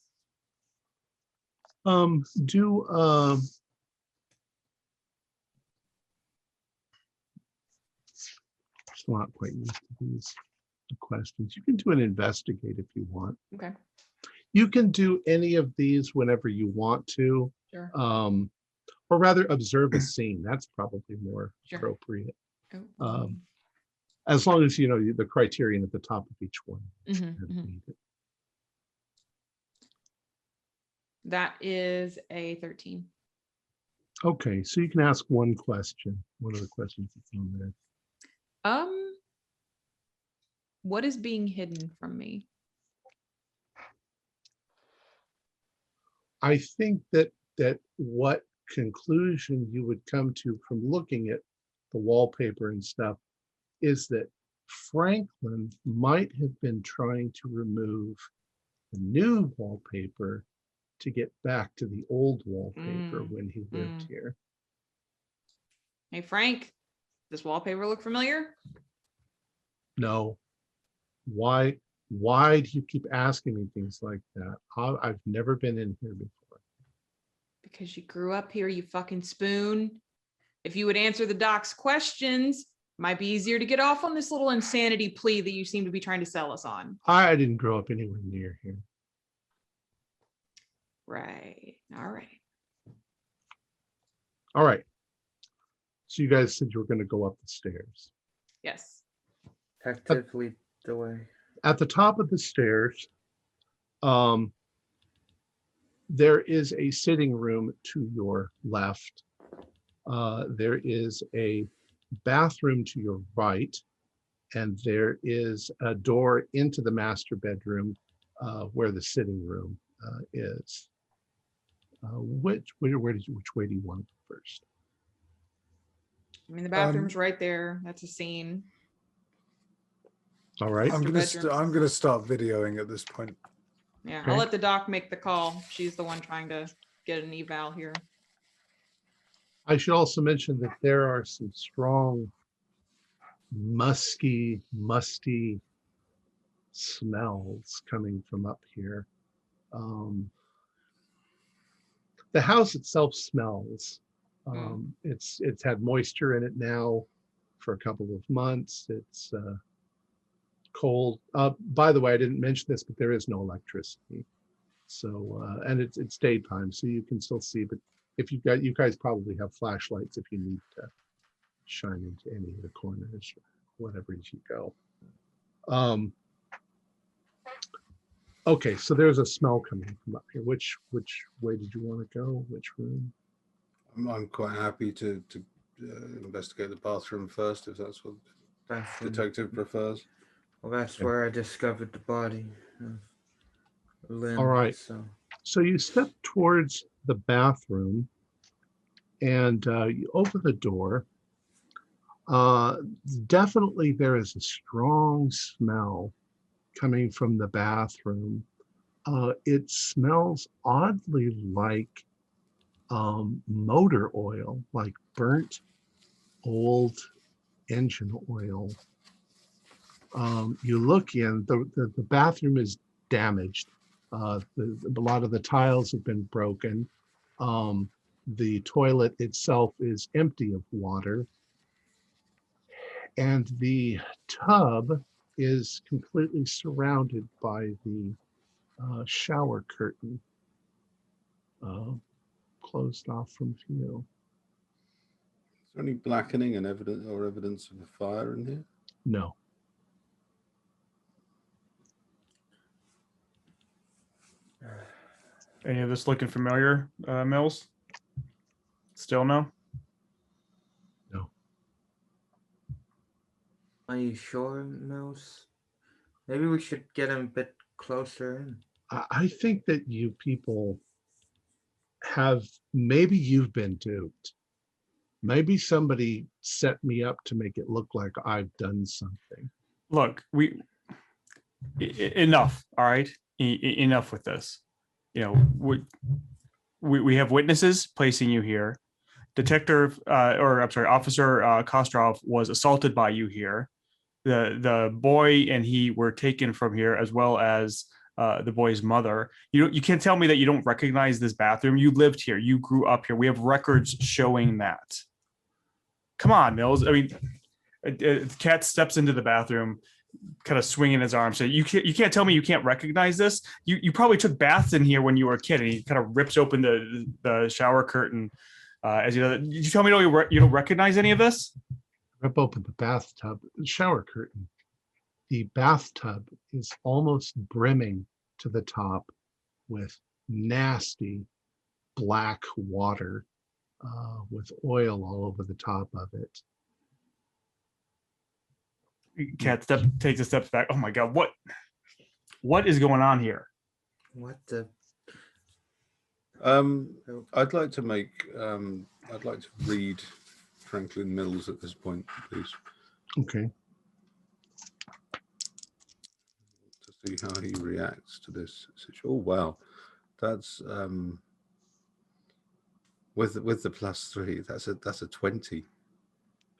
do still not quite used to these questions. You can do an investigate if you want. Okay. You can do any of these whenever you want to, Sure. or rather observe a scene. That's probably more Sure. appropriate. Oh, As long as you know the criterion at the top of each one. mhm, and mhm. read it. That is a 13. Okay, so you can ask one question. One of the questions that's on there. What is being hidden from me? I think that what conclusion you would come to from looking at the wallpaper and stuff is that Franklin might have been trying to remove the new wallpaper to get back to the old wallpaper Mm, when he lived here. Hey, Frank, does wallpaper look familiar? No, why do you keep asking me things like that? I've never been in here before. Because you grew up here, you fucking spoon. If you would answer the doc's questions, might be easier to get off on this little insanity plea that you seem to be trying to sell us on. I didn't grow up anywhere near here. Right. All right. All right. So you guys said you were going to go up the stairs. Yes. Detective, lead the way. At the top of the stairs, there is a sitting room to your left. There is a bathroom to your right, and there is a door into the master bedroom where the sitting room is. Which way do you want to go first? I mean, the bathroom's right there. That's a scene. All right. I'm Master bedroom. gonna start videoing at this point. Yeah, Okay. I'll let the doc make the call. She's the one trying to get an eval here. I should also mention that there are some strong, musty smells coming from up here. The house itself smells. It's had moisture in it now for a couple of months. It's cold. By the way, I didn't mention this, but there is no electricity. So and it's daytime, so you can still see. But if you guys probably have flashlights if you need to shine into any of the corners or whatever as you go. Okay, so there's a smell coming from up here. Which way did you want to go? Which room? I'm quite happy to investigate the bathroom first, if that's what the Bathroom. detective prefers. Well, that's Okay. where I discovered the body of Lynn. All right. So you step towards the bathroom and you open the door. Definitely there is a strong smell coming from the bathroom. It smells oddly like motor oil, like burnt old engine oil. You look in, the bathroom is damaged. A lot of the tiles have been broken. The toilet itself is empty of water. And the tub is completely surrounded by the shower curtain, closed off from view. Is there any blackening and evidence of a fire in here? No. Any of this looking familiar, Mills? Still no? No. Are you sure, Mills? Maybe we should get him a bit closer in. I think that you people maybe you've been duped. Maybe somebody set me up to make it look like I've done something. Look, enough. All right, enough with this. You know, we have witnesses placing you here. Officer Kostrov was assaulted by you here. The boy and he were taken from here, as well as the boy's mother. You can't tell me that you don't recognize this bathroom. You lived here. You grew up here. We have records showing that. Come on, Mills. I mean, Cat steps into the bathroom, kind of swinging his arm. So you can't tell me you can't recognize this. You probably took baths in here when you were a kid. And he kind of rips open the shower curtain. As did you tell me you don't recognize any of this? Rip open the bathtub, shower curtain. The bathtub is almost brimming to the top with nasty black water with oil all over the top of it. Cat takes a step back. Oh my God, what is going on here? What the? I'd like to read Franklin Mills at this point, please. Okay. To see how he reacts to this situation. Oh wow, that's with the +3. That's a 20.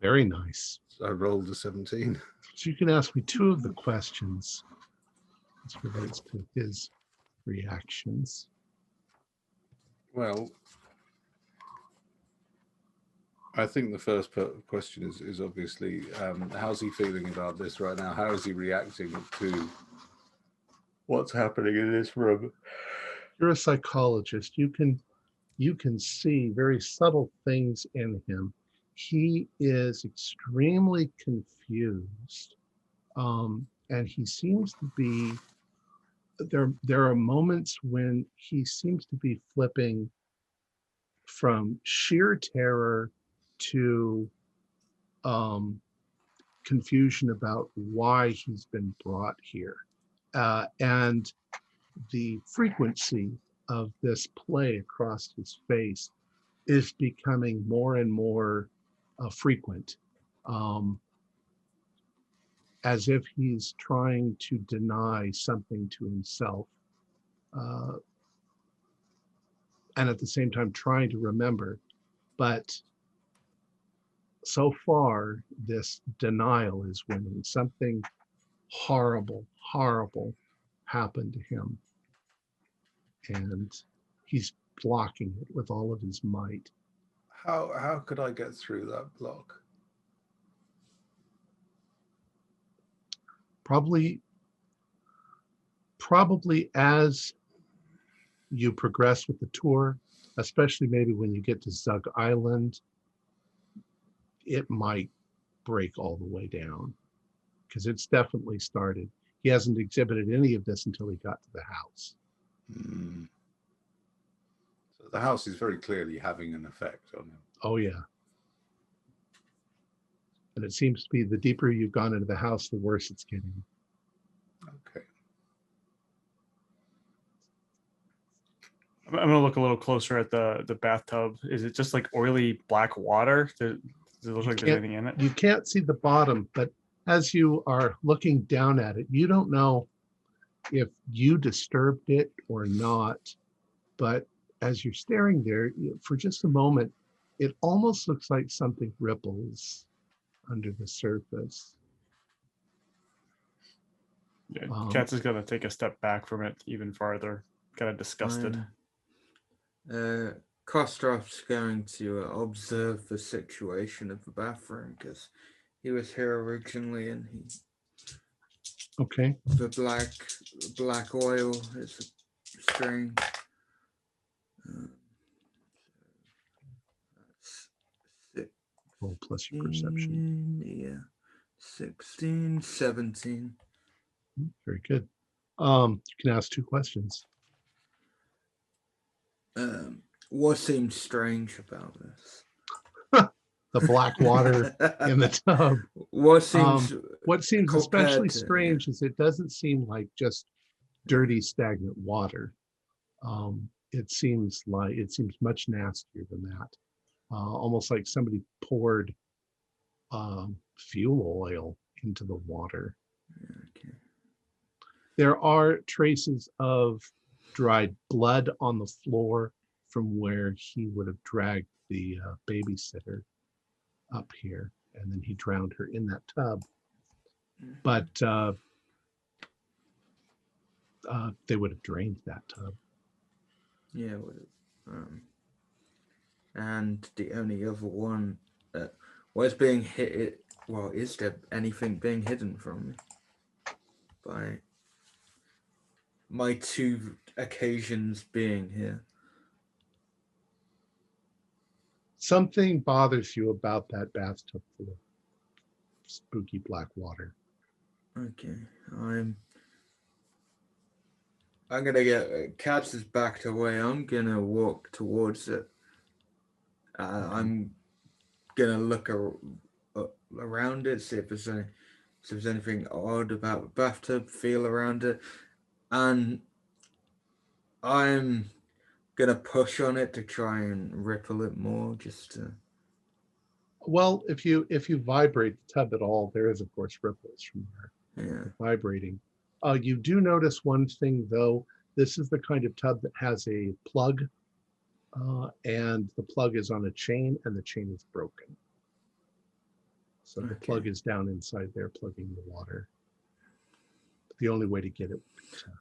Very nice. So I rolled a 17. So you can ask me 2 of the questions as relates to his reactions. Well, I think the first question is obviously how's he feeling about this right now? How is he reacting to what's happening in this room? You're a psychologist. You can see very subtle things in him. He is extremely confused, and he seems to be. There are moments when he seems to be flipping from sheer terror to confusion about why he's been brought here, and the frequency of this play across his face is becoming more and more frequent, as if he's trying to deny something to himself, and at the same time trying to remember. But so far, this denial is winning. Something horrible happened to him, and he's blocking it with all of his might. How could I get through that block? Probably as you progress with the tour, especially maybe when you get to Zug Island, it might break all the way down, because it's definitely started. He hasn't exhibited any of this until he got to the house. Mm. So the house is very clearly having an effect on him. Oh yeah. And it seems to be the deeper you've gone into the house, the worse it's getting. Okay. I'm gonna look a little closer at the bathtub. Is it just like oily black water? Does it look like there's anything in it? You can't see the bottom, but as you are looking down at it, you don't know if you disturbed it or not. But as you're staring there, for just a moment, it almost looks like something ripples under the surface. Yeah, Katz is gonna take a step back from it even farther, kind of disgusted. Kostrov's going to observe the situation of the bathroom because he was here originally, and Okay. the black oil is strange. Six, Roll plus your perception. yeah, 16, 17. Very good. You can ask 2 questions. What seems strange about this? The black water in the tub. What seems What seems compared especially to- strange is it doesn't seem like just dirty, stagnant water. It seems much nastier than that. Almost like somebody poured fuel oil into the water. Okay. There are traces of dried blood on the floor from where he would have dragged the babysitter up here, and then he drowned her in that tub. But they would have drained that tub. Yeah. And the only other one was being hit. Well, is there anything being hidden from me by my 2 occasions being here? Something bothers you about that bathtub full of spooky black water. Okay, I'm gonna get Katz is backed away. I'm gonna walk towards it. I'm gonna look around it, see if there's anything odd about the bathtub, feel around it, and I'm gonna push on it to try and ripple it more, just to. Well, if you vibrate the tub at all, there is of course ripples from there. Yeah. Vibrating. You do notice one thing though. This is the kind of tub that has a plug, and the plug is on a chain, and the chain is broken. So the Okay. plug is down inside there, plugging the water. The only way to get it would be to,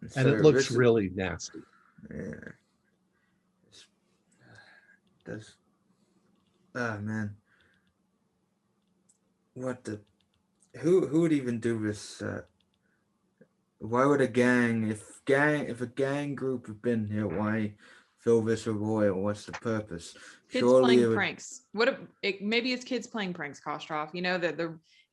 and So it looks this- really nasty. Yeah. Does. Oh man. What the? Who would even do this? Why would a gang? If a gang group have been here, why fill this with oil? What's the purpose? Kids Surely it playing would- pranks. What if maybe it's kids playing pranks, Kostrov? You know that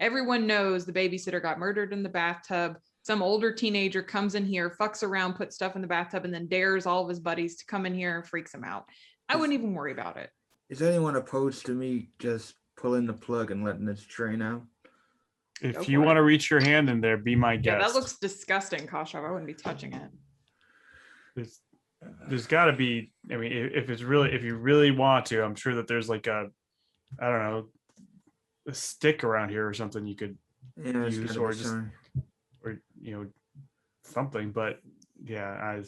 everyone knows the babysitter got murdered in the bathtub. Some older teenager comes in here, fucks around, puts stuff in the bathtub, and then dares all of his buddies to come in here and freaks them out. I wouldn't even worry about it. Is anyone opposed to me just pulling the plug and letting this drain out? If Go you for it. want to reach your hand in there, be my Yeah, guest. that looks disgusting, Kostrov. I wouldn't be touching it. There's got to be. I mean, if you really want to, I'm sure that there's like I don't know, a stick around here or something you could, Yeah, it's Use gotta or be just- something. or something. But yeah,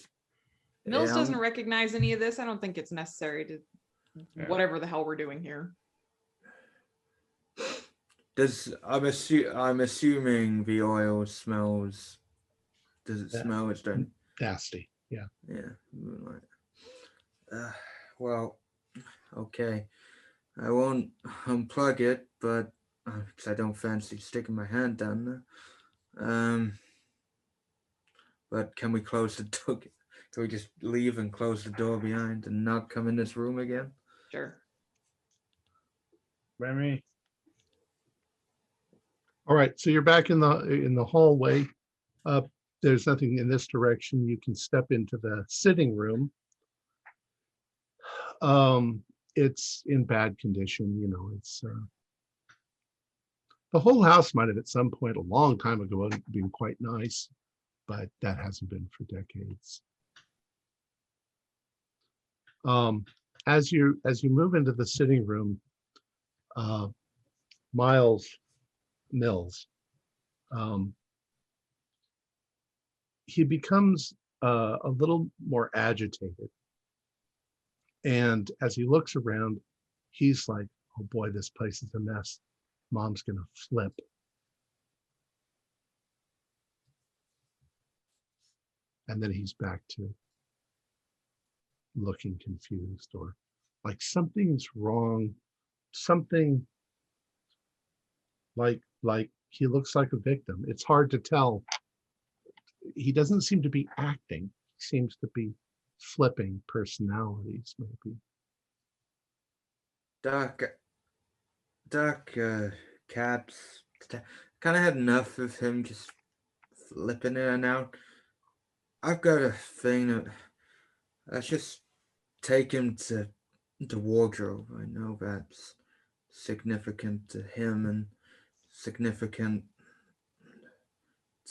Mills Yeah, doesn't recognize any of this. I don't think it's necessary to Yeah. whatever the hell we're doing here. I'm assuming the oil smells. Does it Yeah. smell? It's done. Nasty. Yeah. Yeah. Moonlight. Well, okay. I won't unplug it, but because I don't fancy sticking my hand down there. But can we close the door? Can we just leave and close the door behind and not come in this room again? Sure. Remy. All right. So you're back in the hallway. There's nothing in this direction. You can step into the sitting room. It's in bad condition. It's the whole house might have at some point a long time ago been quite nice, but that hasn't been for decades. As you move into the sitting room, Mills, he becomes a little more agitated. And as he looks around, he's like, oh boy, this place is a mess. Mom's gonna flip. And then he's back to looking confused or like something's wrong. Something like he looks like a victim. It's hard to tell. He doesn't seem to be acting. He seems to be flipping personalities, maybe. Doc, Caps, kind of had enough of him just flipping in and out. I've got a thing that let's just take him to the wardrobe. I know that's significant to him and significant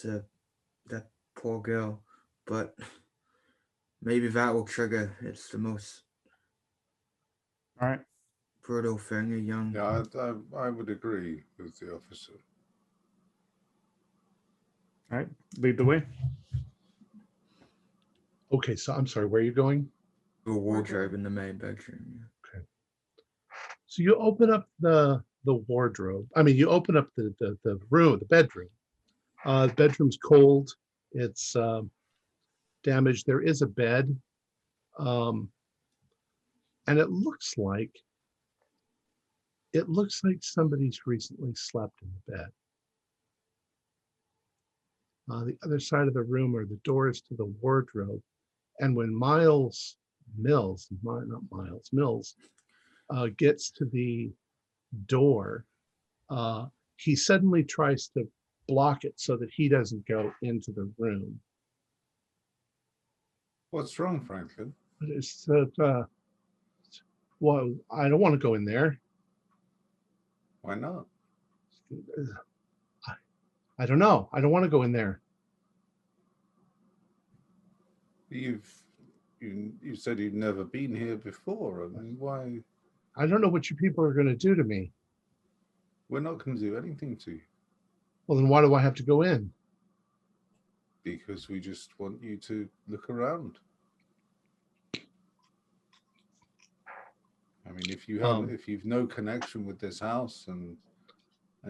to that poor girl, but maybe that will trigger. It's the most All right. brutal thing a young. Yeah, I would agree with the officer. All right. Lead the way. Okay, so I'm sorry, where are you going? A wardrobe in the main bedroom. Okay. So you open up the wardrobe. I mean, you open up the room, the bedroom. The bedroom's cold. It's damaged. There is a bed. And it looks like somebody's recently slept in the bed. The other side of the room are the doors to the wardrobe. And when Mills gets to the door, he suddenly tries to block it so that he doesn't go into the room. What's wrong, Franklin? It's well, I don't want to go in there. Why not? I don't know. I don't want to go in there. You said you've never been here before. I mean, why? I don't know what you people are going to do to me. We're not going to do anything to you Well, then why do I have to go in? because we just want you to look around. I mean, if you've no connection with this house and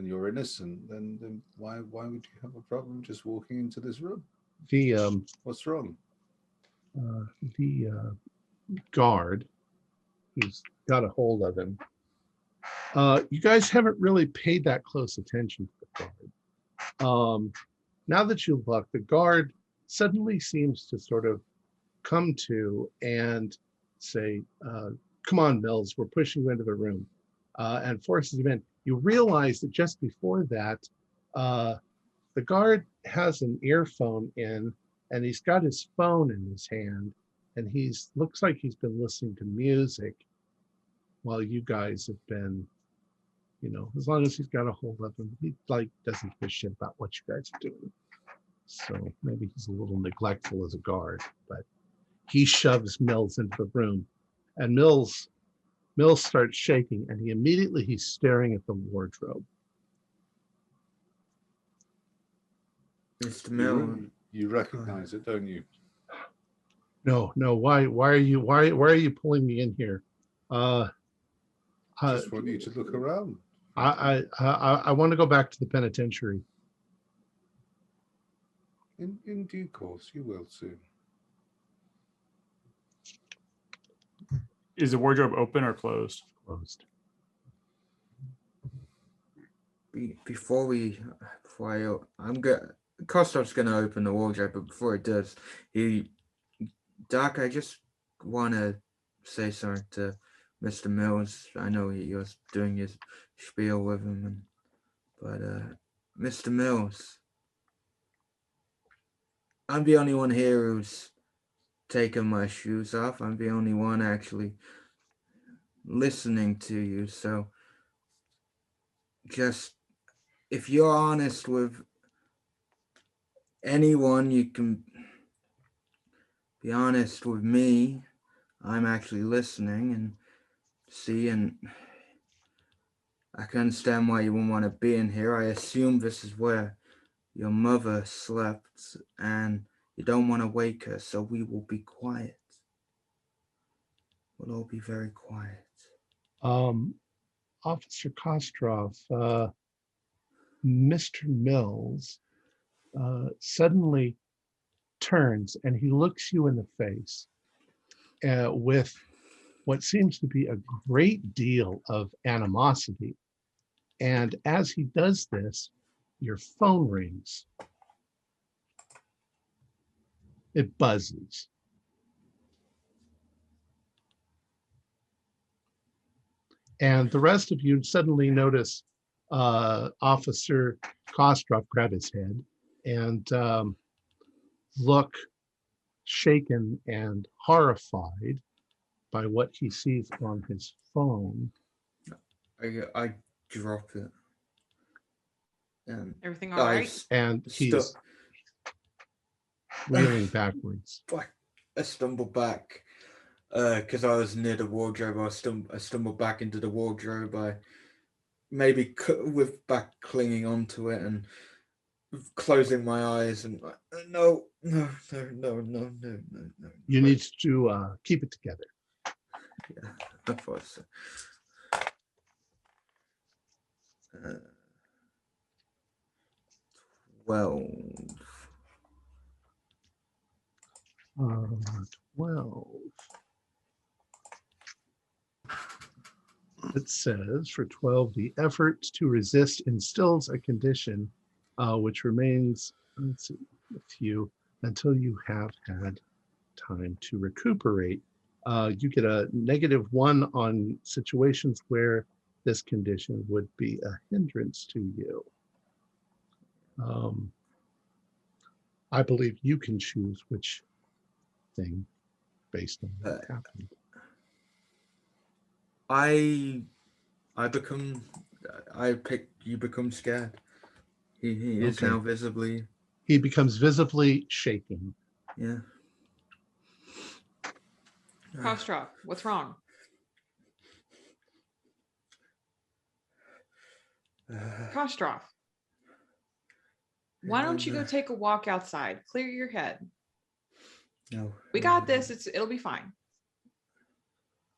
you're innocent, then why would you have a problem just walking into this room? What's wrong? The guard who's got a hold of him. You guys haven't really paid that close attention to the guard. Now that you look, the guard suddenly seems to sort of come to and say, come on, Mills, we're pushing you into the room, and forces him in. You realize that just before that, the guard has an earphone in, and he's got his phone in his hand, and looks like he's been listening to music while you guys have been, as long as he's got a hold of him, he doesn't give a shit about what you guys are doing. So maybe he's a little neglectful as a guard, but he shoves Mills into the room, and Mills starts shaking, and he's staring at the wardrobe. Mr. Mill, you recognize it, don't you? No. Why are you pulling me in here? Just want you to look around. I want to go back to the penitentiary. In due course, you will soon. Is the wardrobe open or closed? Closed. Kostov's gonna open the wardrobe, but before it does, Doc, I just want to say something to Mr. Mills. I know you're doing his spiel with him, but Mr. Mills, I'm the only one here who's taken my shoes off. I'm the only one actually listening to you. So just, if you're honest with anyone, you can be honest with me. I'm actually listening and and I can understand why you wouldn't want to be in here. I assume this is where your mother slept and you don't want to wake her, so we will be quiet. We'll all be very quiet. Officer Kostrov, Mr. Mills suddenly turns and he looks you in the face, with what seems to be a great deal of animosity. And as he does this, your phone rings. It buzzes. And the rest of you suddenly notice Officer Kostrov grab his head and look shaken and horrified by what he sees on his phone. I drop it. Everything all right? And he's reeling backwards. I stumble back because I was near the wardrobe. I stumbled back into the wardrobe. I maybe with back clinging onto it and closing my eyes and no. You need to keep it together. Yeah, of course. 12. 12. It says for 12, the effort to resist instills a condition which remains, let's see, with you until you have had time to recuperate. You get a -1 on situations where this condition would be a hindrance to you. I believe you can choose which thing based on what happened. You become scared. He is Okay. now visibly. He becomes visibly shaking. Yeah. Kostrov, what's wrong? Kostrov, why don't you go take a walk outside? Clear your head. No. We got this. It'll be fine.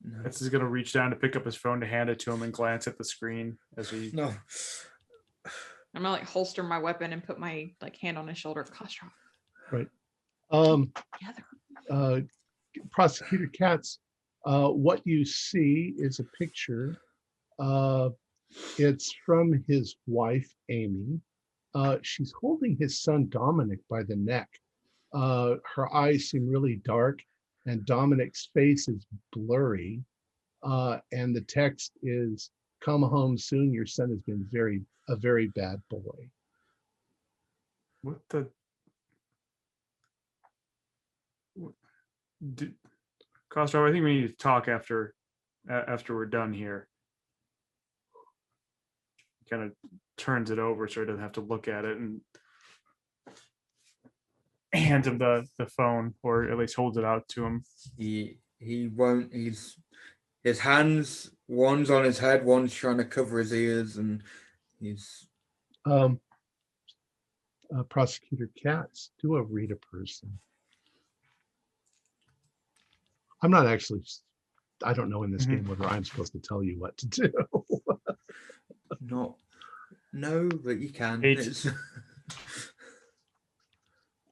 No. This is gonna reach down to pick up his phone to hand it to him and glance at the screen as he. No. I'm gonna like holster my weapon and put my like hand on his shoulder. Kostrov. Right. Together. Prosecutor Katz, what you see is a picture. It's from his wife, Amy. She's holding his son, Dominic, by the neck. Her eyes seem really dark, and Dominic's face is blurry. And the text is, "Come home soon. Your son has been a very bad boy." What the? Kostrov, I think we need to talk after we're done here. Kind of turns it over so he doesn't have to look at it and hands him the phone, or at least holds it out to him. He won't. His hands, one's on his head, one's trying to cover his ears, and he's. Prosecutor Katz, do a read a person. I'm not actually. I don't know in this game whether I'm supposed to tell you what to do. No, but you can. 8.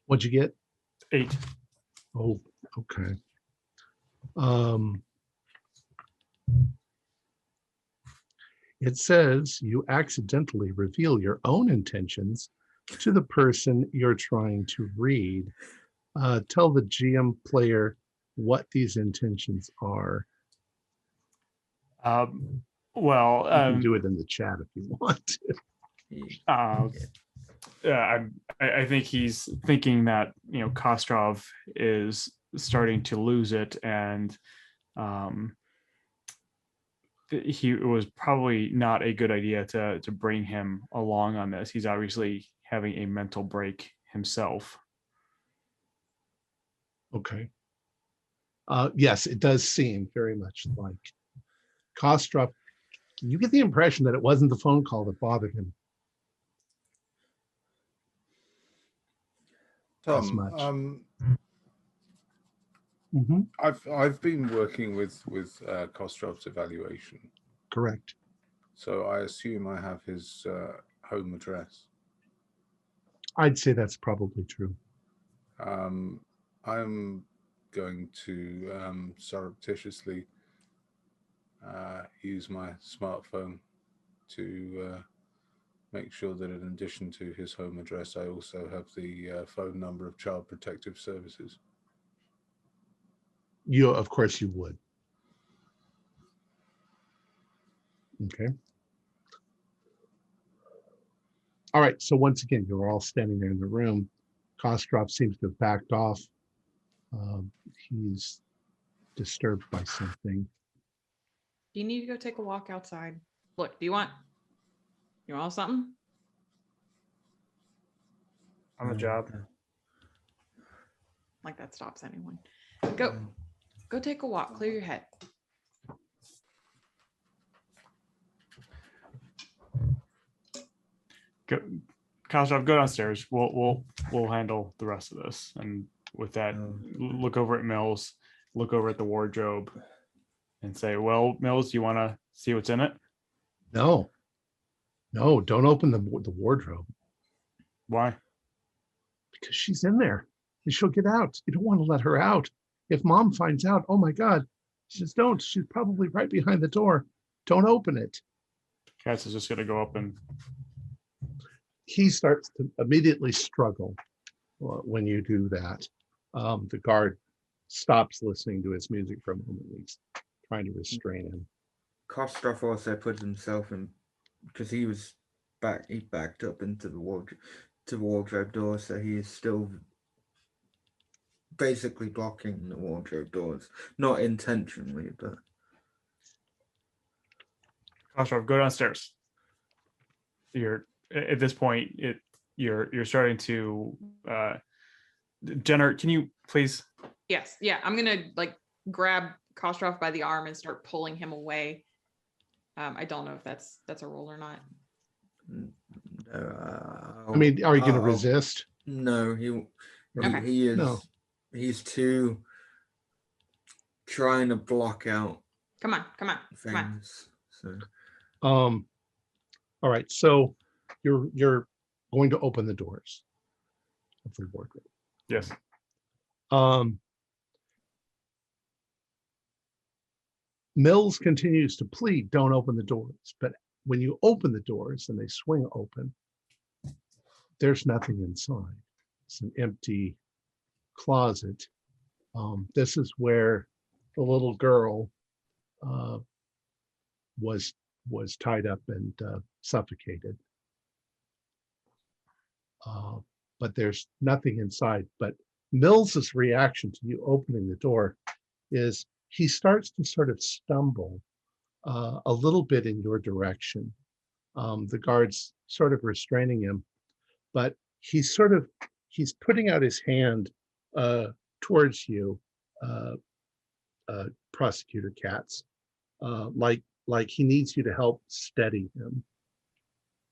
What'd you get? 8. Oh, okay. It says you accidentally reveal your own intentions to the person you're trying to read. Tell the GM player what these intentions are. Well, You can do it in the chat if you want to. I think he's thinking that Kostrov is starting to lose it, and it was probably not a good idea to bring him along on this. He's obviously having a mental break himself. Okay. Yes, it does seem very much like Kostrov. You get the impression that it wasn't the phone call that bothered him. Tom, I've been working with Kostrov's evaluation. Correct. So I assume I have his home address. I'd say that's probably true. I'm going to surreptitiously use my smartphone to make sure that in addition to his home address, I also have the phone number of Child Protective Services. Of course you would. Okay. All right, so once again, you're all standing there in the room. Kostrov seems to have backed off. He's disturbed by something. Do you need to go take a walk outside? Look, do you want something? On the job. Like that stops anyone. Go take a walk, clear your head. Go, Kostrov, go downstairs. We'll handle the rest of this. And with that, look over at Mills, look over at the wardrobe, and say, "Well, Mills, you want to see what's in it?" No, don't open the wardrobe Why? because she's in there and she'll get out. You don't want to let her out. If Mom finds out, oh my God, she says, don't. She's probably right behind the door. Don't open it. Katz is just going to go up and He starts to immediately struggle when you do that. The guard stops listening to his music for a moment. He's trying to restrain him. Kostrov also put himself in because he backed up into the wardrobe door, so he is still basically blocking the wardrobe doors, not intentionally, but Kostrov, go downstairs. You're at this point. You're starting to. Jenner, can you please? Yes, yeah. I'm gonna like grab Kostrov by the arm and start pulling him away. I don't know if that's a roll or not. I mean, are you going to resist? No, he Okay. he is. No. He's too trying to block out Come on. things. So All right, so you're going to open the doors of the wardrobe. Yes. Mills continues to plead, don't open the doors. But when you open the doors and they swing open, there's nothing inside. It's an empty closet. This is where the little girl was tied up and suffocated. But there's nothing inside. But Mills's reaction to you opening the door is he starts to sort of stumble a little bit in your direction. The guard's sort of restraining him, but he's putting out his hand towards you, Prosecutor Katz, like he needs you to help steady him,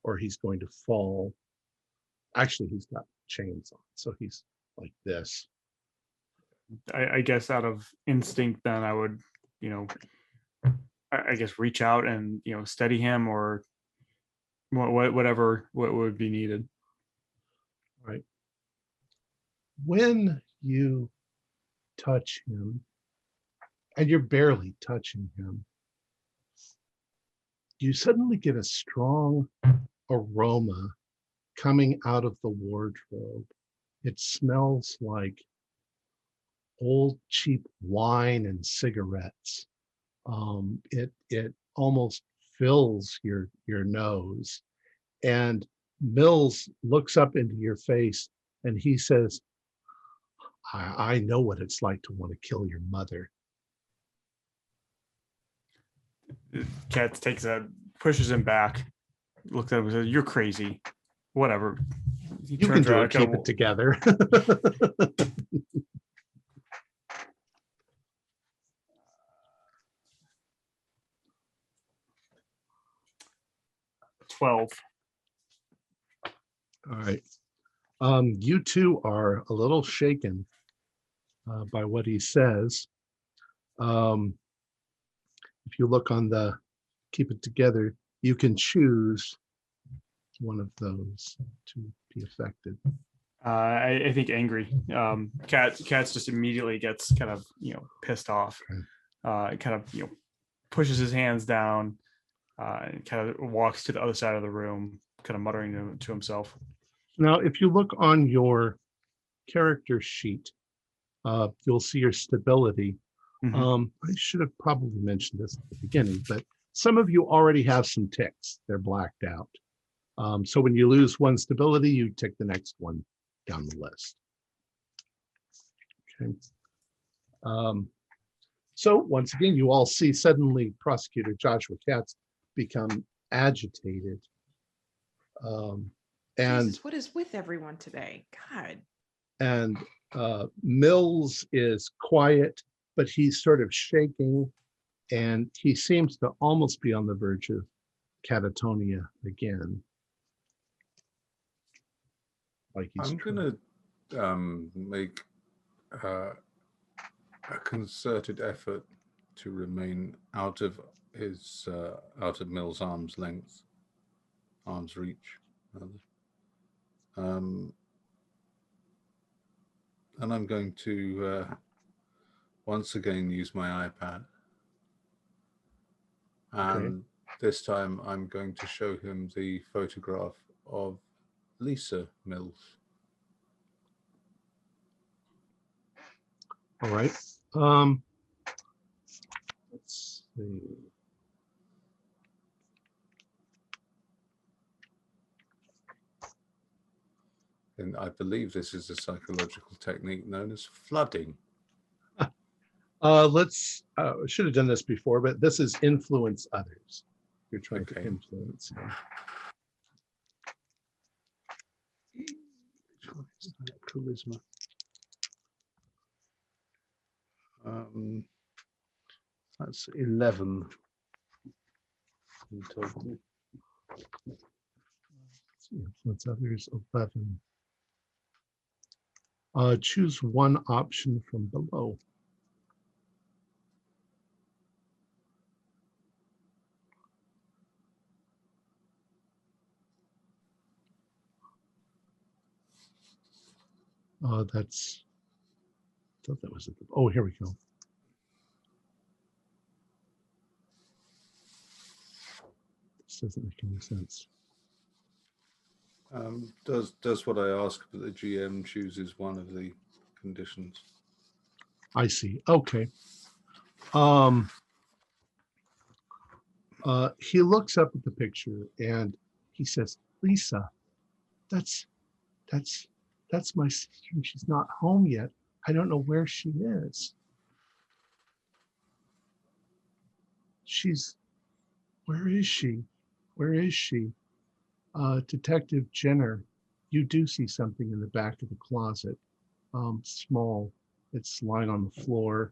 or he's going to fall. Actually, he's got chains on, so he's like this. I guess out of instinct, then I would, I guess reach out and steady him or whatever what would be needed. Right. When you touch him, and you're barely touching him, you suddenly get a strong aroma coming out of the wardrobe. It smells like old cheap wine and cigarettes. It almost fills your nose. And Mills looks up into your face and he says, I know what it's like to want to kill your mother. Katz pushes him back, looks at him and says, "You're crazy." Whatever. He You can turns do around, it, keep it together. "12." All right. You two are a little shaken by what he says. If you look on the keep it together, you can choose one of those to be affected. I think angry. Kat's just immediately gets kind of, pissed off. Kind of, pushes his hands down, and kind of walks to the other side of the room, kind of muttering to himself. Now, if you look on your character sheet, you'll see your stability. Mhm. I should have probably mentioned this at the beginning, but some of you already have some ticks. They're blacked out. So when you lose one stability, you tick the next one down the list. Okay. So once again, you all see suddenly Prosecutor Joshua Katz become agitated. And Jesus, what is with everyone today? God. and Mills is quiet, but he's sort of shaking, and he seems to almost be on the verge of catatonia again. Like he's I'm going to make a concerted effort to remain out of Mill's arm's reach. And I'm going to once again use my iPad. And this time I'm going to show him the photograph of Lisa Mills. All right. Let's see. And I believe this is a psychological technique known as flooding. Should have done this before, but this is influence others. You're trying to Okay. influence him. Charisma. That's 11 in total. Influence others, 11. Choose one option from below. That's, I thought that was it. Oh, here we go. This doesn't make any sense. Does what I ask, but the GM chooses one of the conditions. I see. Okay. He looks up at the picture and he says, Lisa, that's my sister. She's not home yet. I don't know where she is. Where is she? Where is she? Detective Jenner, you do see something in the back of the closet. Small. It's lying on the floor.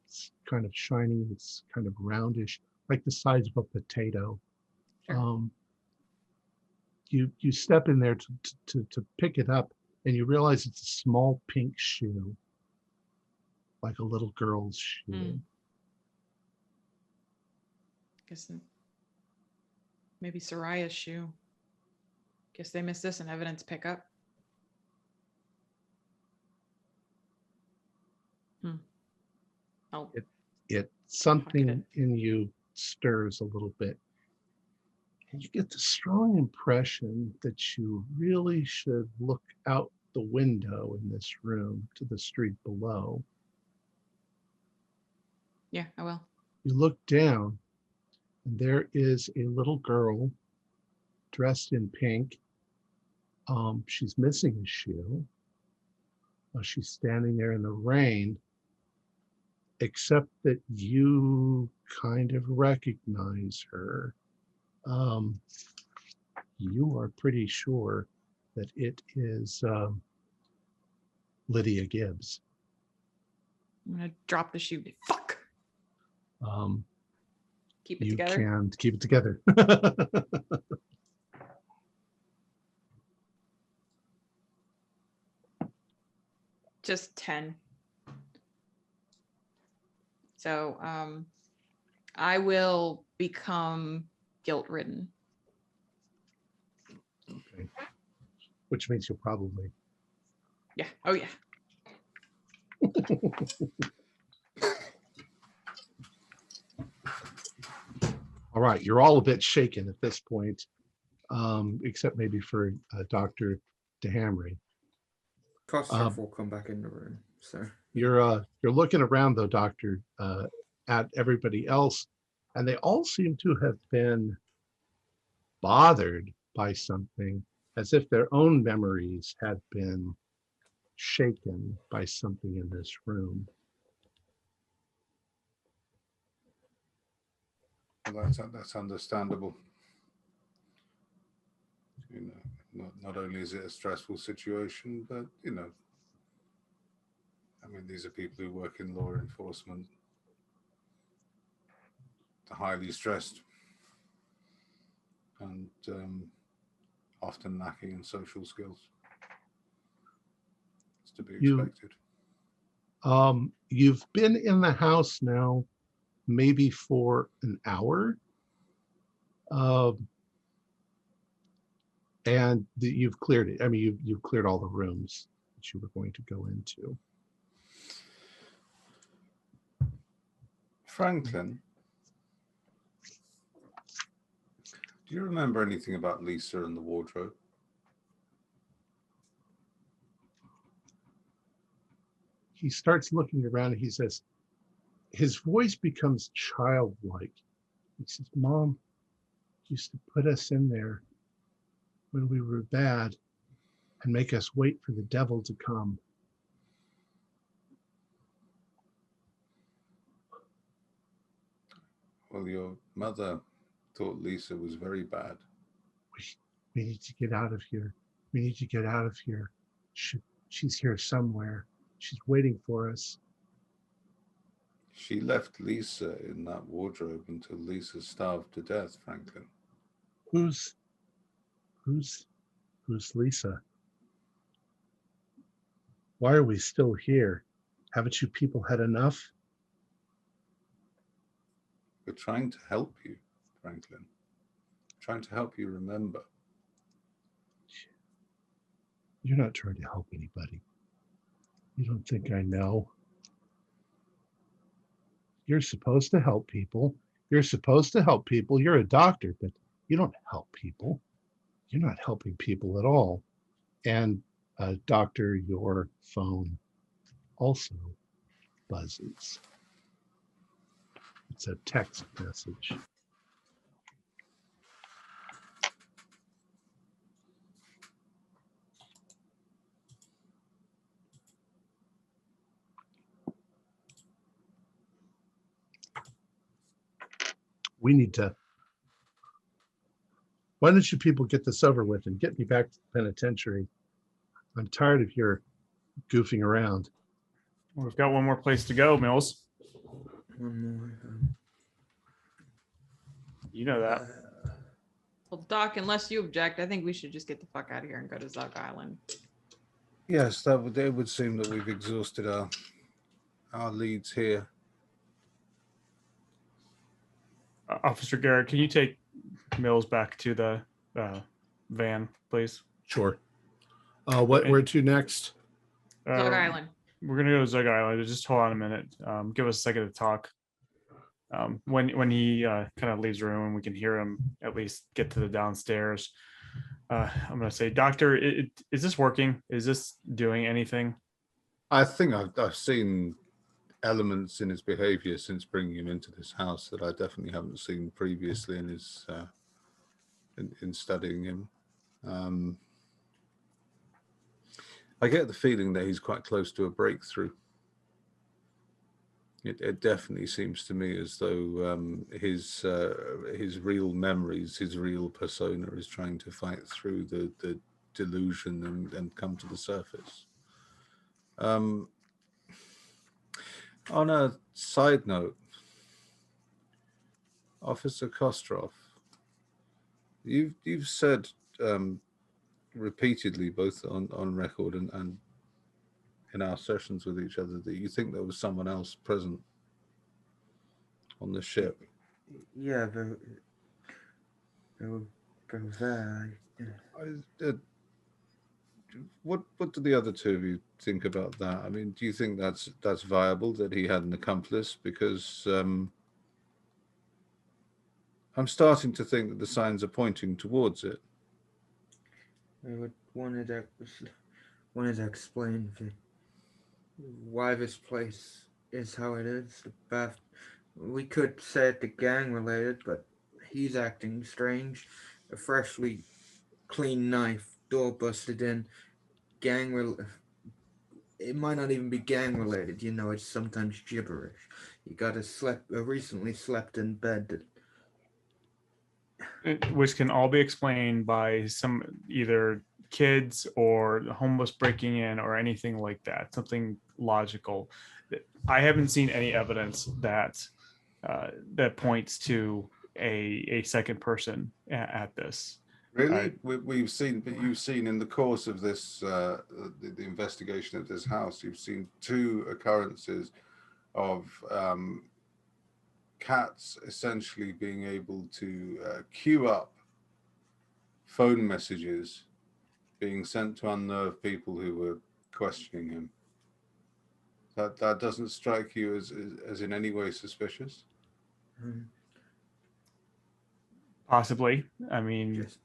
It's kind of shiny. It's kind of roundish, like the size of a potato. Sure. You step in there to pick it up, and you realize it's a small pink shoe, like a little girl's shoe. Guess maybe Soraya's shoe. Guess they missed this in evidence pickup. Oh, Something in you stirs a little bit. And you get the strong impression that you really should look out the window in this room to the street below. yeah, I will. You look down, and there is a little girl dressed in pink. She's missing a shoe. She's standing there in the rain, except that you kind of recognize her. You are pretty sure that it is Lydia Gibbs. I'm gonna drop the shoe. Fuck. Keep it You together. can keep it together. Just 10. So I will become guilt-ridden. Okay. which means you'll probably. Yeah. Oh yeah. All right, you're all a bit shaken at this point, except maybe for Dr. DeHamry. Kostrov will come back in the room. So You're looking around though, Doctor, at everybody else, and they all seem to have been bothered by something, as if their own memories had been shaken by something in this room. Well, that's understandable. You know, not only is it a stressful situation, but you know, I mean, these are people who work in law enforcement. They're highly stressed and often lacking in social skills. It's to be expected. You've been in the house now maybe for an hour. And you've cleared it. I mean, you've cleared all the rooms that you were going to go into. Franklin, do you remember anything about Lisa and the wardrobe? He starts looking around and he says, his voice becomes childlike. He says, Mom used to put us in there when we were bad and make us wait for the devil to come. Well, your mother thought Lisa was very bad. We need to get out of here. We need to get out of here. She's here somewhere. She's waiting for us. She left Lisa in that wardrobe until Lisa starved to death, Franklin. Who's Lisa? Why are we still here? Haven't you people had enough? We're trying to help you, Franklin. Trying to help you remember. You're not trying to help anybody. You don't think I know? You're supposed to help people. You're supposed to help people. You're a doctor, but you don't help people. You're not helping people at all. And doctor, your phone also buzzes. It's a text message. We need to, why don't you people get this over with and get me back to the penitentiary? I'm tired of your goofing around. We've got one more place to go, Mills. one more. You know that. Well, Doc, unless you object, I think we should just get the fuck out of here and go to Zug Island. Yes, it would seem that we've exhausted our leads here. Officer Garrett, can you take Mills back to the van, please? Sure. Where to next? Zug Island. We're gonna go to Zug Island. Just hold on a minute. Give us a second to talk. When he kind of leaves the room and we can hear him at least get to the downstairs. I'm gonna say, Doctor, is this working? Is this doing anything? I think I've seen elements in his behavior since bringing him into this house that I definitely haven't seen previously in his in studying him. I get the feeling that he's quite close to a breakthrough. It definitely seems to me as though his real memories, his real persona is trying to fight through the delusion and come to the surface. On a side note, Officer Kostrov, you've said repeatedly, both on record and in our sessions with each other, that you think there was someone else present on the ship. Yeah, they were there. what do the other two of you think about that? I mean, do you think that's viable, that he had an accomplice? Because I'm starting to think that the signs are pointing towards it. I would wanted to explain why this place is how it is. The bath. We could say it the gang related, but he's acting strange. A freshly clean knife, door busted in, it might not even be gang related, you know, it's sometimes gibberish. You recently slept in bed. Which can all be explained by some either kids or homeless breaking in or anything like that, something logical. I haven't seen any evidence that that points to a second person at this. Really? We've seen, but you've seen in the course of this, the investigation of this house, you've seen 2 occurrences of cats essentially being able to queue up phone messages being sent to unnerved people who were questioning him. That doesn't strike you as in any way suspicious? Possibly. I mean, Just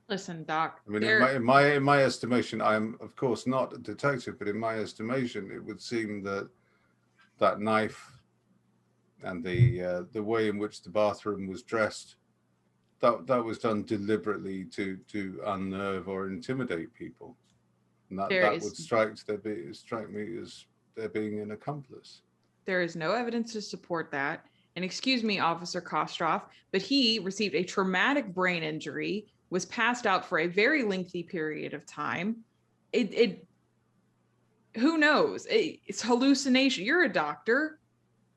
Listen, Doc. I mean, in my estimation, I'm of course not a detective, but in my estimation, it would seem that that knife and the way in which the bathroom was dressed, that was done deliberately to unnerve or intimidate people, and that would strike me as there being an accomplice. There is no evidence to support that. And excuse me, Officer Kostroff, but he received a traumatic brain injury, was passed out for a very lengthy period of time. Who knows? It's hallucination. You're a doctor.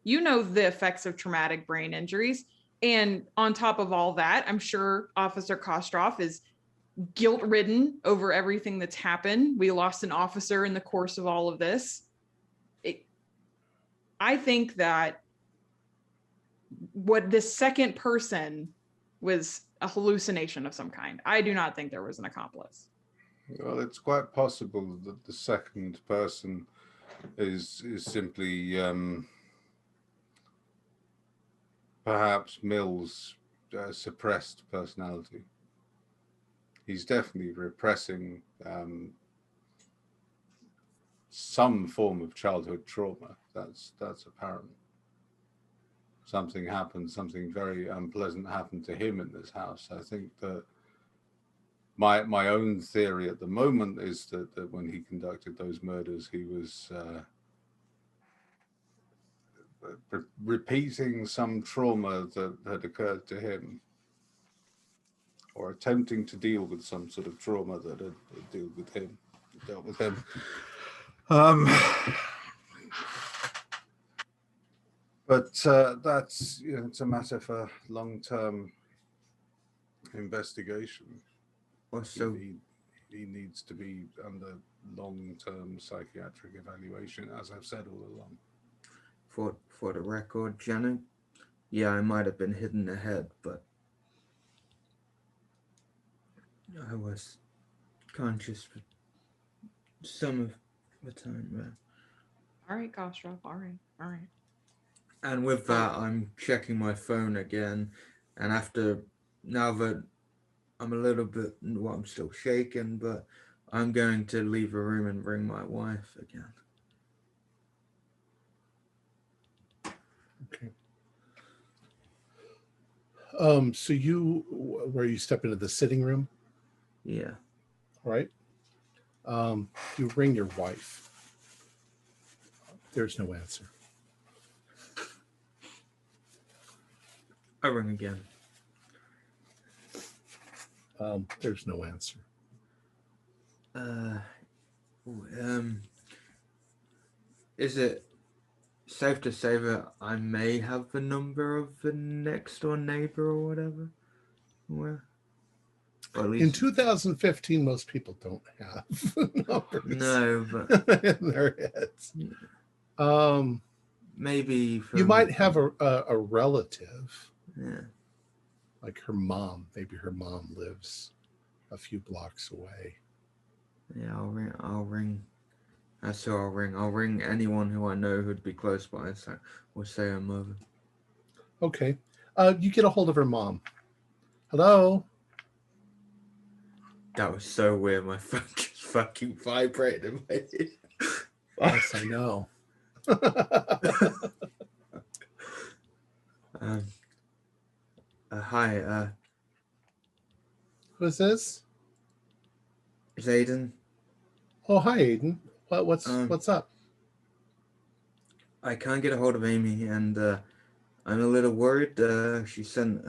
You know the effects of traumatic brain injuries. And on top of all that, I'm sure Officer Kostroff is guilt-ridden over everything that's happened. We lost an officer in the course of all of this. I think that what this second person was a hallucination of some kind. I do not think there was an accomplice. Well, it's quite possible that the second person is simply perhaps Mill's suppressed personality. He's definitely repressing some form of childhood trauma. That's apparent. Something happened, something very unpleasant happened to him in this house. I think that my own theory at the moment is that when he conducted those murders, he was repeating some trauma that had occurred to him, or attempting to deal with some sort of trauma that had dealt with him. But that's, you know, it's a matter for long-term investigation. also, He needs to be under long-term psychiatric evaluation, as I've said all along. for the record, Janet, yeah, I might have been hit in the head, but I was conscious for some of the time, man. All right, Kostroff. All right. And with that, I'm checking my phone again, and now that I'm a little bit, well, I'm still shaking, but I'm going to leave the room and ring my wife again. Okay. So where you step into the sitting room, Yeah. right? You ring your wife. There's no answer. I ring again. There's no answer. Is it safe to say that I may have the number of the next door neighbor or whatever? Well, or at least In 2015, most people don't have numbers no, but in their heads. maybe You might have a relative, yeah. like her mom. Maybe her mom lives a few blocks away. Yeah, I'll ring. That's who I'll ring. I'll ring anyone who I know who'd be close by. So we'll say her mother. Okay. You get a hold of her mom. Hello? That was so weird. My phone just fucking vibrated in my ear. Yes, I know. Hi, Who's this? Zayden. Oh, hi, Aiden. What's up? I can't get a hold of Amy, and I'm a little worried. She sent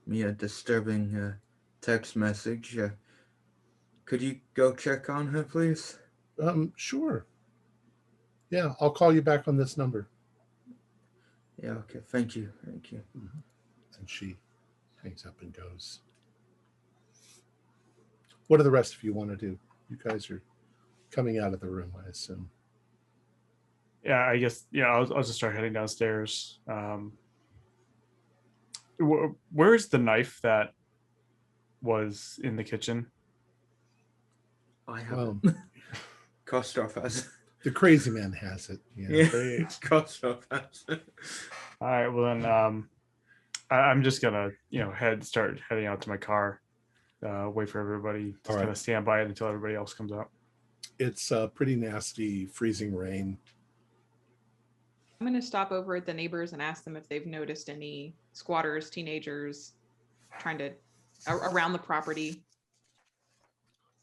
me a disturbing text message. Could you go check on her, please? Sure. Yeah, I'll call you back on this number. Yeah, okay. Thank you. Thank you. And she hangs up and goes. What do the rest of you want to do? You guys are coming out of the room, I assume. Yeah, I guess. Yeah, I'll just start heading downstairs. Where's the knife that was in the kitchen? I have Well, it. Kostrov has it. the crazy man has it. Yeah. Yeah, Great. Kostrov has it. All right. Well then, I'm just gonna start heading out to my car. Wait for everybody. Just All right. kind of stand by it until everybody else comes out. It's pretty nasty, freezing rain. I'm going to stop over at the neighbors and ask them if they've noticed any squatters, teenagers trying to around the property.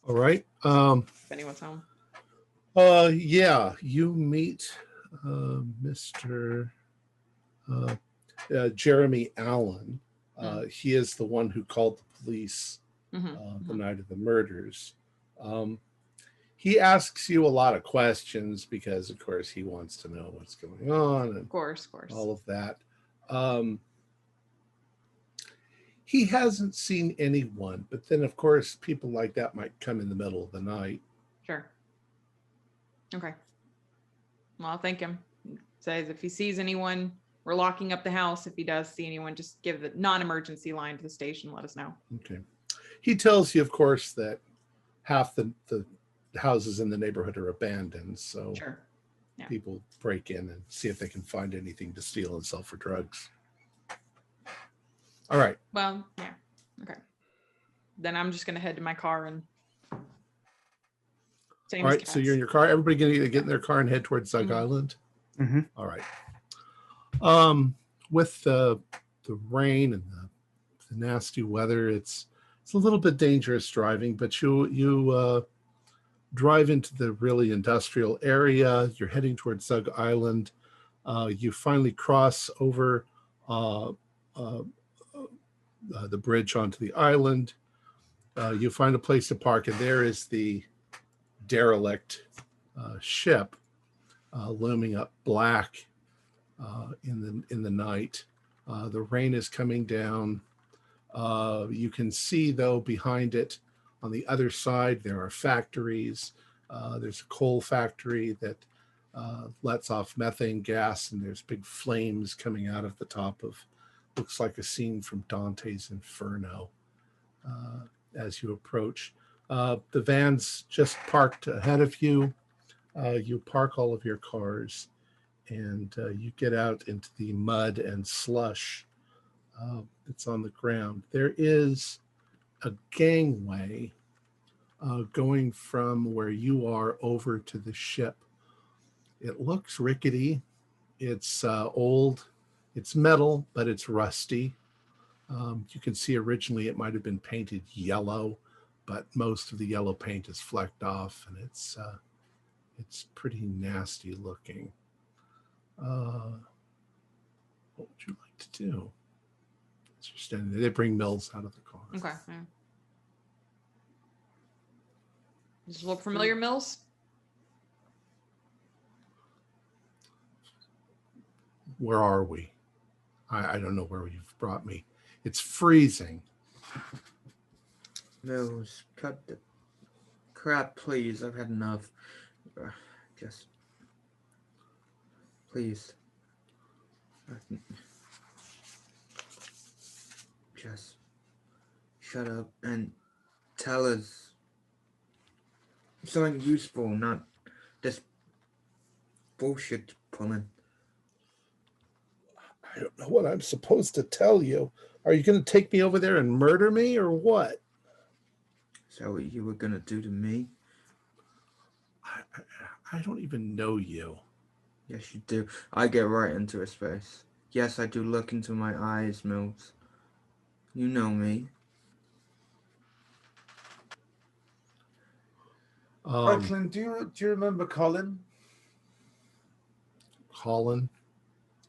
All right. If anyone's home. Yeah, you meet Mr. Jeremy Allen. He is the one who called the police the night of the murders. He asks you a lot of questions because, of course, he wants to know what's going on and Of course. all of that. He hasn't seen anyone, but then, of course, people like that might come in the middle of the night. Sure. Okay. Well, I'll thank him. Says if he sees anyone, we're locking up the house. If he does see anyone, just give the non-emergency line to the station. Let us know. Okay. He tells you, of course, that half the houses in the neighborhood are abandoned. So Sure. Yeah. people break in and see if they can find anything to steal and sell for drugs. All right. Well, yeah. Okay. Then I'm just going to head to my car and. Same All as right. So you're Cass. in your car. Everybody going to get in their car and head towards Zug Island. Mm-hmm. All right. With the rain and the nasty weather, it's a little bit dangerous driving, but you drive into the really industrial area. You're heading towards Zug Island. You finally cross over the bridge onto the island. You find a place to park, and there is the derelict ship looming up black in the night. The rain is coming down. You can see, though, behind it on the other side, there are factories. There's a coal factory that lets off methane gas, and there's big flames coming out of the top of, looks like a scene from Dante's Inferno as you approach. The van's just parked ahead of you. You park all of your cars, and you get out into the mud and slush that's on the ground. There is a gangway going from where you are over to the ship. It looks rickety. It's old. It's metal, but it's rusty. You can see originally it might have been painted yellow, but most of the yellow paint is flecked off, and it's pretty nasty looking. What would you like to do? As you're standing there, they bring Mills out of the car. Okay. Yeah. Does it look familiar, Mills? Where are we? I don't know where you've brought me. It's freezing. Mills, cut the crap, please. I've had enough. Just, please. Just shut up and tell us something useful, not this bullshit pulling. I don't know what I'm supposed to tell you. Are you going to take me over there and murder me or what? Is that what you were gonna do to me? I don't even know you. Yes, you do. I get right into his face. Yes, I do look into my eyes, Mills. You know me. Franklin, do you remember Colin? Colin?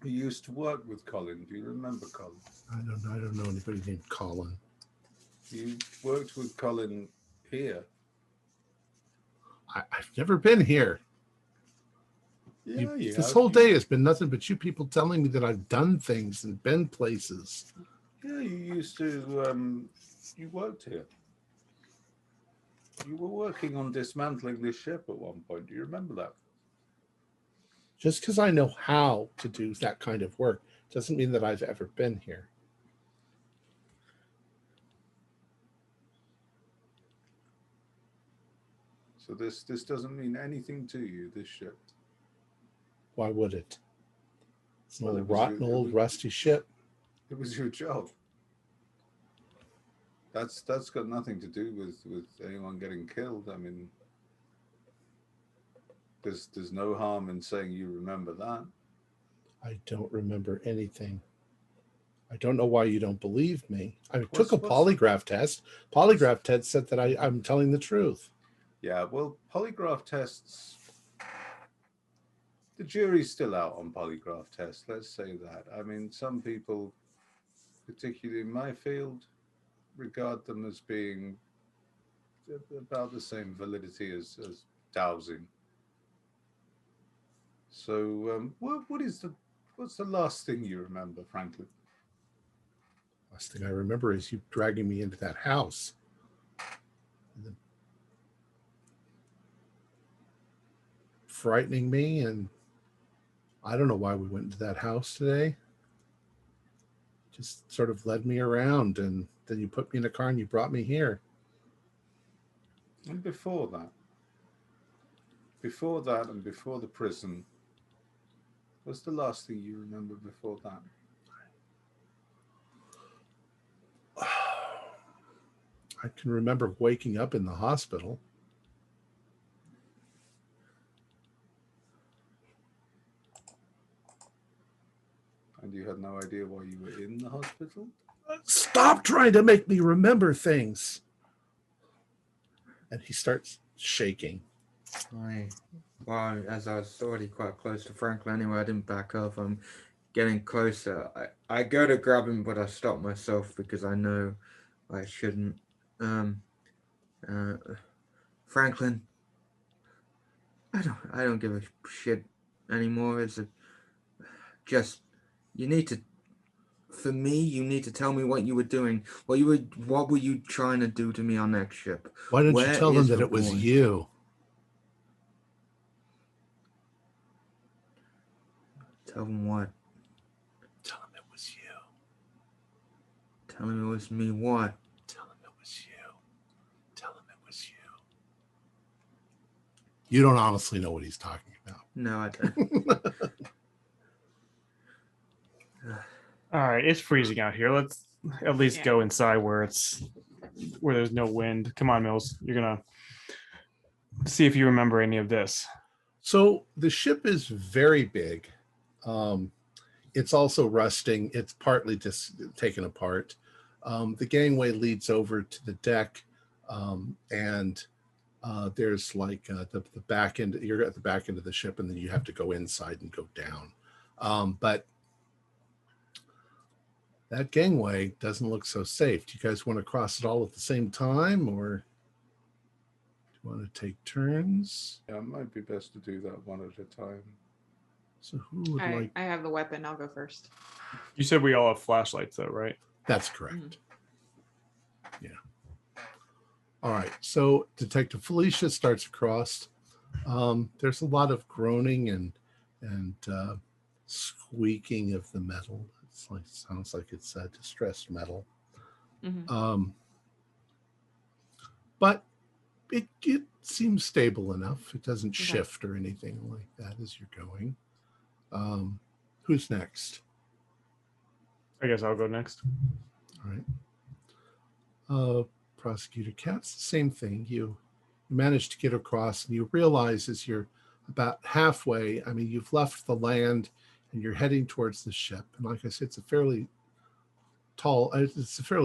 You used to work with Colin. Do you remember Colin? I don't know anybody named Colin. You worked with Colin here. I've never been here. Yeah, This whole day has been nothing but you people telling me that I've done things and been places. Yeah, you used to. You worked here. You were working on dismantling this ship at one point. Do you remember that? Just because I know how to do that kind of work doesn't mean that I've ever been here. So this doesn't mean anything to you, this ship. Why would it? It's an Well, old rotten, old rusty ship. It was your job. That's got nothing to do with anyone getting killed. I mean, there's no harm in saying you remember that. I don't remember anything. I don't know why you don't believe me. I took a polygraph test. Polygraph test said that I'm telling the truth. Yeah, well, polygraph tests, the jury's still out on polygraph tests, let's say that. I mean, some people, particularly in my field, regard them as being about the same validity as dowsing. So what's the last thing you remember, Franklin? Last thing I remember is you dragging me into that house. And then frightening me, and I don't know why we went into that house today. Just sort of led me around, and then you put me in a car and you brought me here. And before that and before the prison, what's the last thing you remember before that? I can remember waking up in the hospital. And you had no idea why you were in the hospital? Stop trying to make me remember things. And he starts shaking. Well, as I was already quite close to Franklin anyway, I didn't back up. I'm getting closer. I go to grab him, but I stop myself because I know I shouldn't. Franklin, I don't give a shit anymore. It's just you need to. For me, you need to tell me what you were doing. What were you trying to do to me on that ship? Why don't you tell them that it was you? Tell them what? Tell them it was you. Tell them it was me what? Tell them it was you. Tell them it was you. You don't honestly know what he's talking about. No, I don't. All right, it's freezing out here. Let's at least go inside where there's no wind. Come on, Mills. You're gonna see if you remember any of this. So the ship is very big. It's also rusting. It's partly just taken apart. The gangway leads over to the deck, and there's like the back end. You're at the back end of the ship, and then you have to go inside and go down. But that gangway doesn't look so safe. Do you guys want to cross it all at the same time, or do you want to take turns? Yeah, it might be best to do that one at a time. So who would like? I have the weapon. I'll go first. You said we all have flashlights, though, right? That's correct. Yeah. All right. So Detective Felicia starts across. There's a lot of groaning and squeaking of the metal. Sounds like it's distressed metal. Mm-hmm. But it seems stable enough. It doesn't Okay. shift or anything like that as you're going. Who's next? I guess I'll go next. All right. Prosecutor Katz, the same thing. You manage to get across, and you realize as you're about halfway, I mean, you've left the land and you're heading towards the ship. And like I said, it's a fairly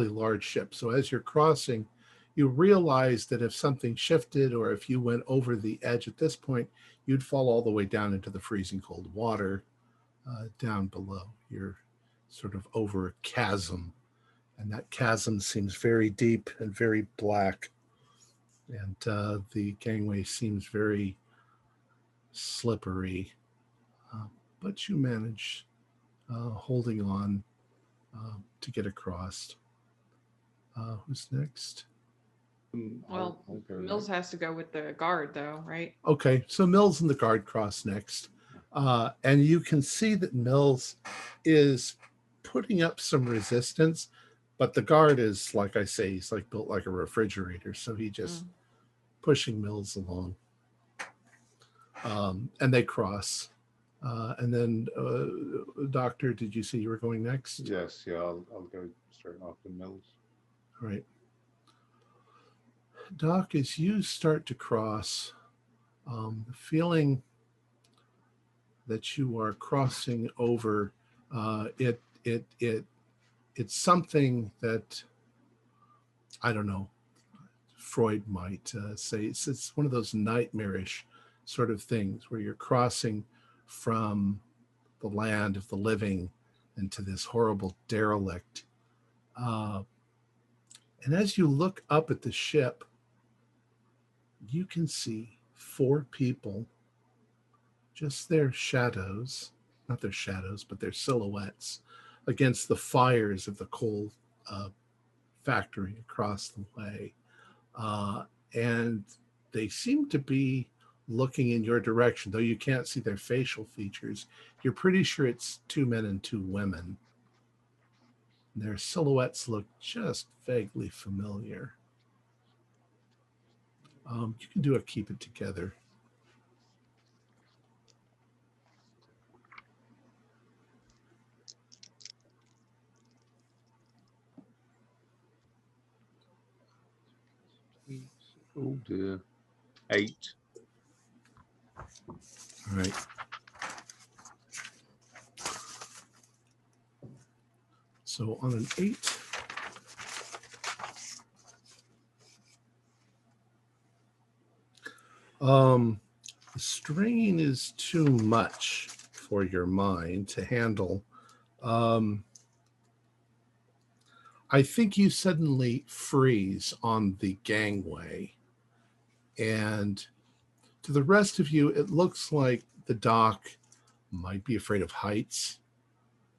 large ship. So as you're crossing, you realize that if something shifted or if you went over the edge at this point, you'd fall all the way down into the freezing cold water down below. You're sort of over a chasm, and that chasm seems very deep and very black. And the gangway seems very slippery, but you manage holding on to get across. Who's next? Well, I'll go Mills has to go with the guard, though, right? Okay, so Mills and the guard cross next. And you can see that Mills is putting up some resistance, but the guard is, like I say, he's like built like a refrigerator. So he just pushing Mills along. And they cross. And then, Doctor, did you say you were going next? Yes, yeah, I'll go straight after Mills. All right. Doc, as you start to cross, the feeling that you are crossing over, it's something that, I don't know, Freud might say it's one of those nightmarish sort of things where you're crossing from the land of the living into this horrible derelict. And as you look up at the ship, you can see 4 people, just their shadows, not their shadows, but their silhouettes against the fires of the coal factory across the way. And they seem to be looking in your direction, though you can't see their facial features. You're pretty sure it's 2 men and 2 women. Their silhouettes look just vaguely familiar. You can do a keep it together. Oh dear. 8. All right. So on an 8, the strain is too much for your mind to handle. I think you suddenly freeze on the gangway, and to the rest of you, it looks like the doc might be afraid of heights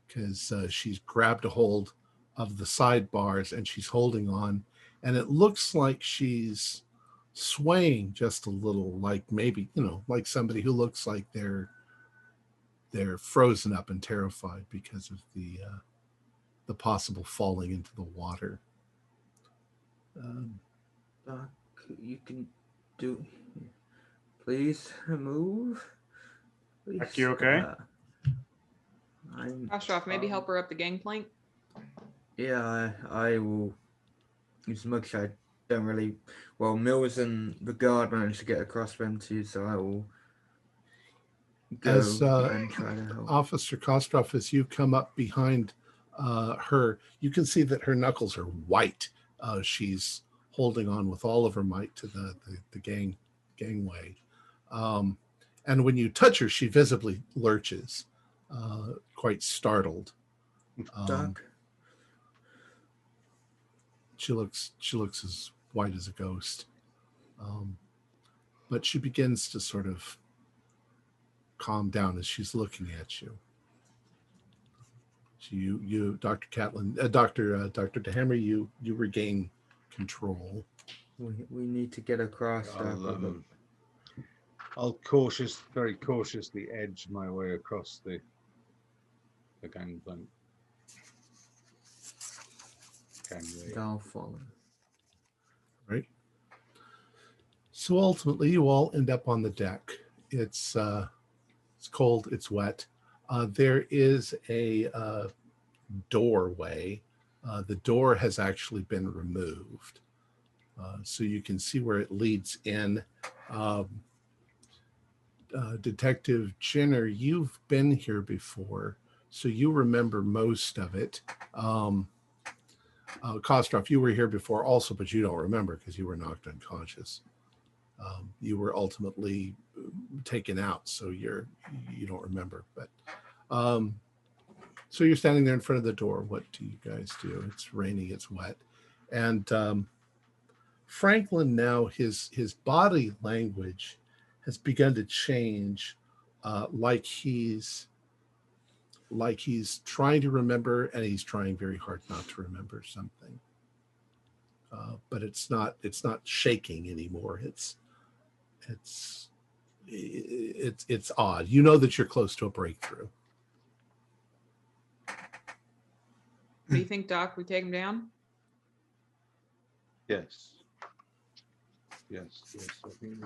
because she's grabbed a hold of the sidebars and she's holding on, and it looks like she's swaying just a little, like maybe, like somebody who looks like they're frozen up and terrified because of the possible falling into the water. Doc, you can do. Please move. Please. Doc, you okay? Kostrov, maybe help her up the gangplank. Yeah, I will. As much I don't really. Well, Mills and the guard managed to get across them too, so I will go As and try to help. Officer Kostrov, as you come up behind her, you can see that her knuckles are white. She's holding on with all of her might to the gangway. And when you touch her, she visibly lurches, quite startled. Doc, she looks as white as a ghost. But she begins to sort of calm down as she's looking at you. So you, Dr. Catlin, Dr. DeHammer, you regain control. we need to get across. I'll very cautiously edge my way across the gangplank. Gangway. I'll follow. Right. So ultimately, you all end up on the deck. It's cold. It's wet. There is a doorway. The door has actually been removed, so you can see where it leads in. Detective Jenner, you've been here before, so you remember most of it. Kostroff, you were here before also, but you don't remember because you were knocked unconscious. You were ultimately taken out, so you don't remember. But so you're standing there in front of the door. What do you guys do? It's raining. It's wet, and Franklin now his body language has begun to change, like he's trying to remember, and he's trying very hard not to remember something. But it's not shaking anymore. It's odd. You know that you're close to a breakthrough. What do you think, Doc? We take him down? Yes. Yes. I think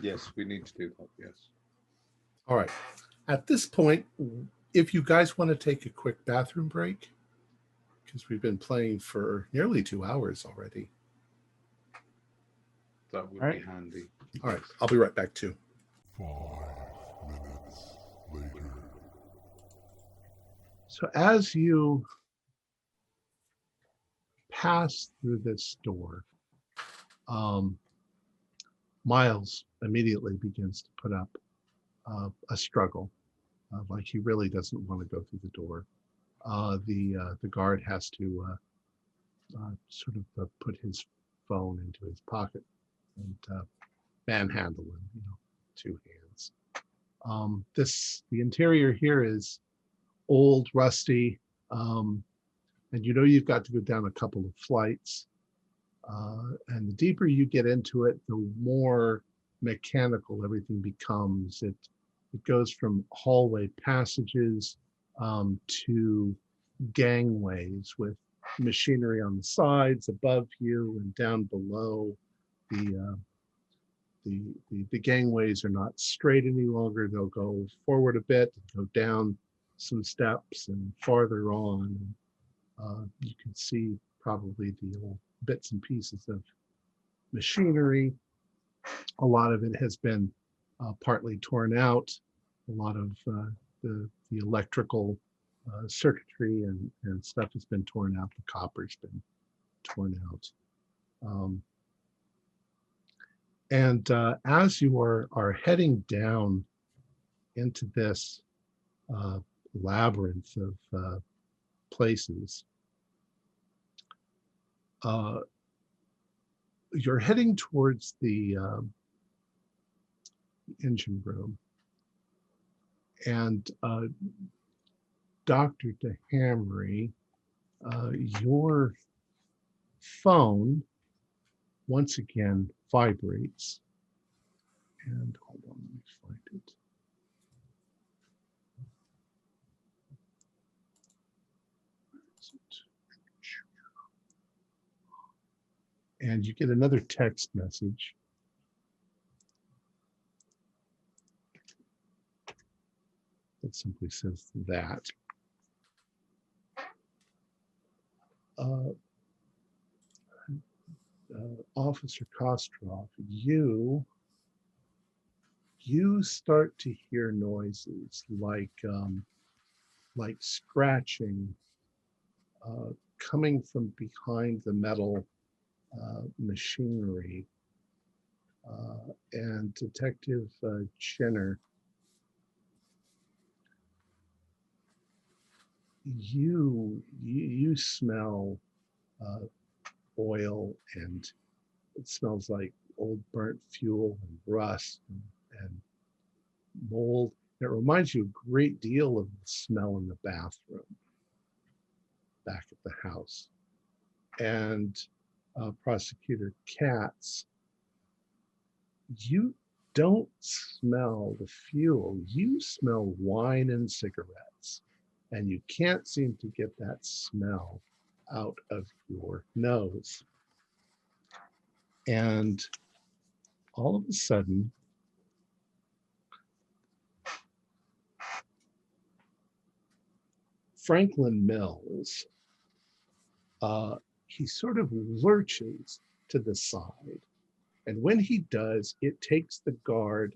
yes, we need to do that. Yes. All right. At this point, if you guys want to take a quick bathroom break, because we've been playing for nearly 2 hours already. That would All be right. handy. All right. I'll be right back too. 5 minutes later. So as you pass through this door, Miles immediately begins to put up a struggle, like he really doesn't want to go through the door. The guard has to sort of put his phone into his pocket and manhandle him, 2 hands. The interior here is old, rusty, and you've got to go down a couple of flights. And the deeper you get into it, the more mechanical everything becomes. It goes from hallway passages to gangways with machinery on the sides, above you, and down below. The gangways are not straight any longer. They'll go forward a bit, go down some steps, and farther on. You can see probably the old bits and pieces of machinery. A lot of it has been partly torn out. A lot of the electrical circuitry and stuff has been torn out. The copper's been torn out. And as you are heading down into this labyrinth of places, you're heading towards the engine room, and Dr. DeHamry, your phone once again vibrates. And hold on, let me find it. And you get another text message. That simply says that. Officer Kostroff, you start to hear noises like scratching coming from behind the metal machinery. And Detective Jenner, you smell oil, and it smells like old burnt fuel and rust and mold. It reminds you a great deal of the smell in the bathroom back at the house. And Prosecutor Katz, you don't smell the fuel, you smell wine and cigarettes, and you can't seem to get that smell out of your nose. And all of a sudden, Franklin Mills, he sort of lurches to the side. And when he does, it takes the guard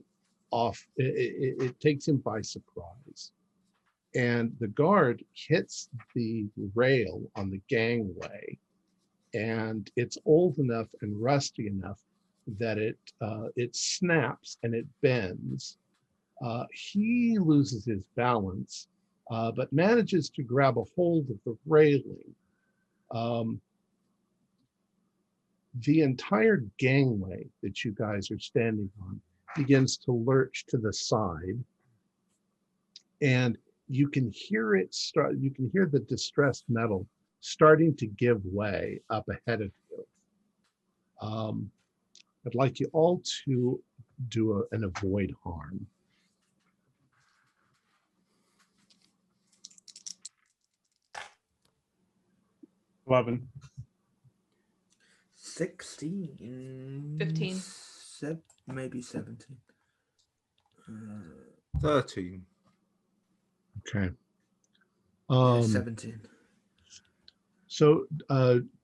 off, it takes him by surprise. And the guard hits the rail on the gangway, and it's old enough and rusty enough that it snaps and it bends. He loses his balance, but manages to grab a hold of the railing. The entire gangway that you guys are standing on begins to lurch to the side, and you can hear it start. You can hear the distressed metal starting to give way up ahead of you. I'd like you all to do an avoid harm. 11. 16. 15. Maybe 17. 13. Okay. Yeah, 17. So,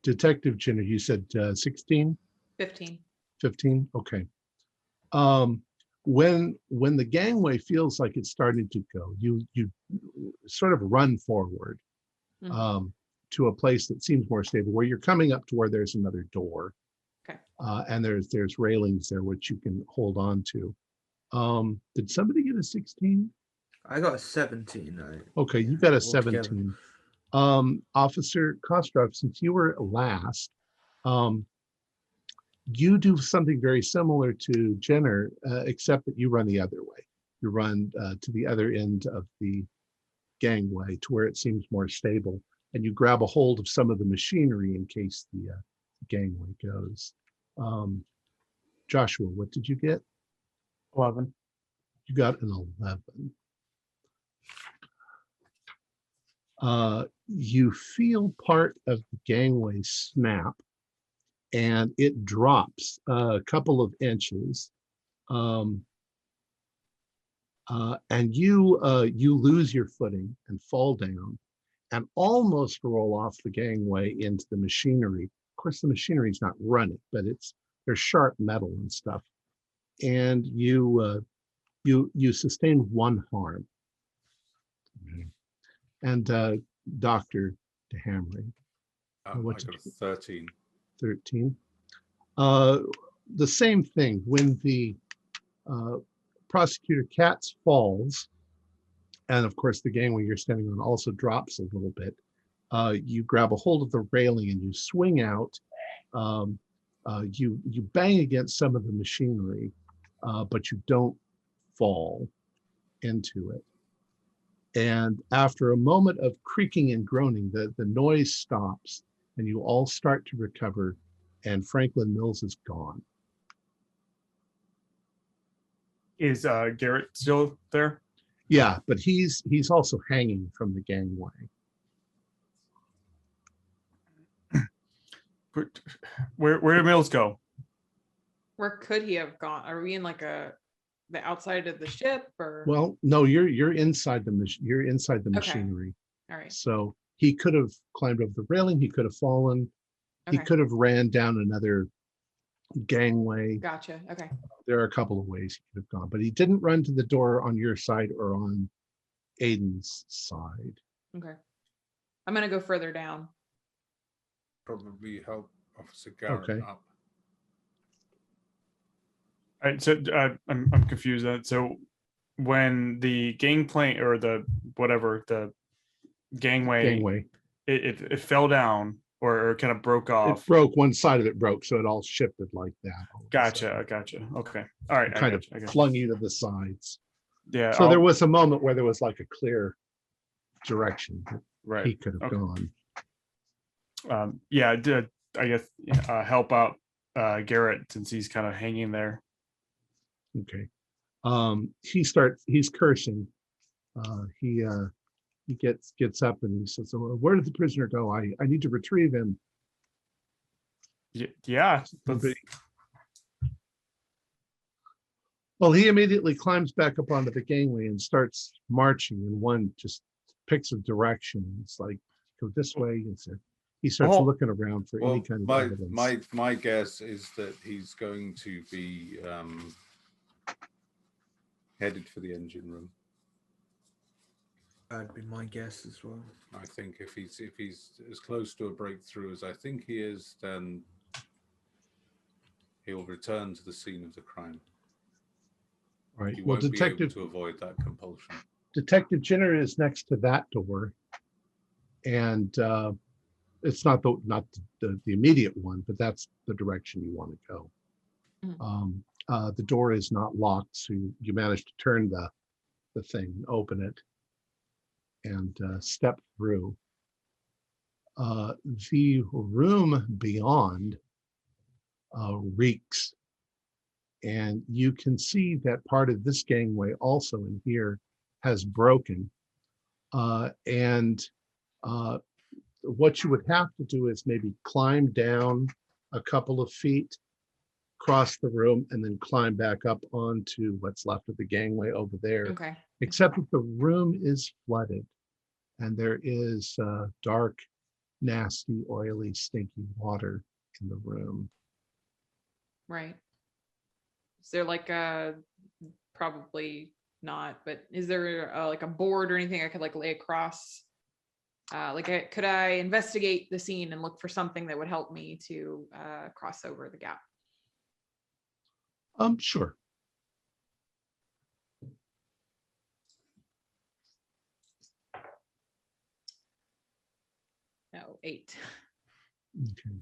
Detective Jenner, you said 16? 15. 15? Okay. When the gangway feels like it's starting to go, you sort of run forward to a place that seems more stable, where you're coming up to where there's another door. Okay. And there's railings there which you can hold on to. Did somebody get a 16? I got a 17. Okay, you got a altogether. 17. Officer Kostrov, since you were last, you do something very similar to Jenner, except that you run the other way. You run to the other end of the gangway to where it seems more stable, and you grab a hold of some of the machinery in case the gangway goes. Joshua, what did you get? 11. You got an 11. You feel part of the gangway snap, and it drops a couple of inches, and you lose your footing and fall down and almost roll off the gangway into the machinery. Of course, the machinery is not running, but there's sharp metal and stuff, and you sustain one harm. And Dr. DeHamry, I got a 13. 13. The same thing when the prosecutor Katz falls, and of course the gangway you're standing on also drops a little bit. You grab a hold of the railing and you swing out. You bang against some of the machinery, but you don't fall into it. And after a moment of creaking and groaning, the noise stops and you all start to recover, and Franklin Mills is gone. Is Garrett still there? Yeah, but he's also hanging from the gangway. Where did Mills go? Where could he have gone? Are we in like the outside of the ship, or? Well, no, you're inside the Okay. machinery. All right. So he could have climbed over the railing. He could have fallen. He Okay. could have ran down another gangway. Gotcha. Okay. There are a couple of ways he could have gone, but he didn't run to the door on your side or on Aiden's side. Okay. I'm gonna go further down. Probably help Officer Garrett Okay. up. All right, so I'm confused. So when the gangplank or the gangway, it fell down or kind of broke It off. broke, one side of it broke, so it all shifted like that. all of a Gotcha. sudden. Okay. All right. It kind of I got you. flung you to the sides. Yeah. So there was a moment where there was like a clear direction that right. he could have Okay. gone. Yeah, I guess help out Garrett since he's kind of hanging there. Okay. He's cursing. He gets up and he says, "Oh, where did the prisoner go? I need to retrieve him." Yeah. Well, he immediately climbs back up onto the gangway and starts marching, and one just picks a direction. It's like, go this way. He starts Oh. looking around for any kind of evidence. My guess is that he's going to be headed for the engine room. That'd be my guess as well. I think if he's as close to a breakthrough as I think he is, then he'll return to the scene of the crime. Right. He Well, won't be able to avoid that compulsion. Detective Jenner is next to that door, and it's not the immediate one, but that's the direction you want to go. The door is not locked, so you manage to turn the thing, open it, and step through. The room beyond reeks, and you can see that part of this gangway also in here has broken, and what you would have to do is maybe climb down a couple of feet, cross the room, and then climb back up onto what's left of the gangway over there. Okay. Except that the room is flooded, and there is dark, nasty, oily, stinky water in the room. Right. Is there like probably not, but is there like a board or anything I could like lay across? Could I investigate the scene and look for something that would help me to cross over the gap? Sure. No, 8. Okay.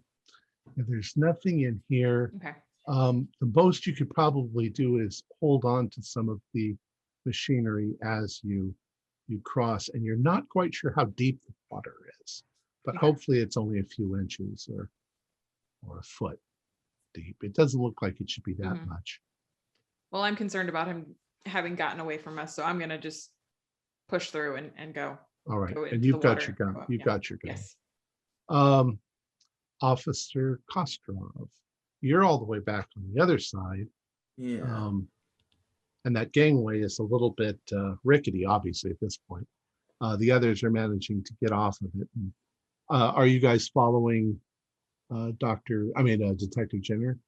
And there's nothing in here. Okay. The most you could probably do is hold on to some of the machinery as you cross, and you're not quite sure how deep the water is, but hopefully it's only a few inches or a foot deep. It doesn't look like it should be that much. Well, I'm concerned about him having gotten away from us, so I'm gonna just push through and go. All right, go and into you've the got water your and gun. go up. You've Yeah. got your gun. Yes. Officer Kostrov, you're all the way back on the other side. Yeah. And that gangway is a little bit rickety, obviously, at this point. The others are managing to get off of it. And, are you guys following Detective Jenner?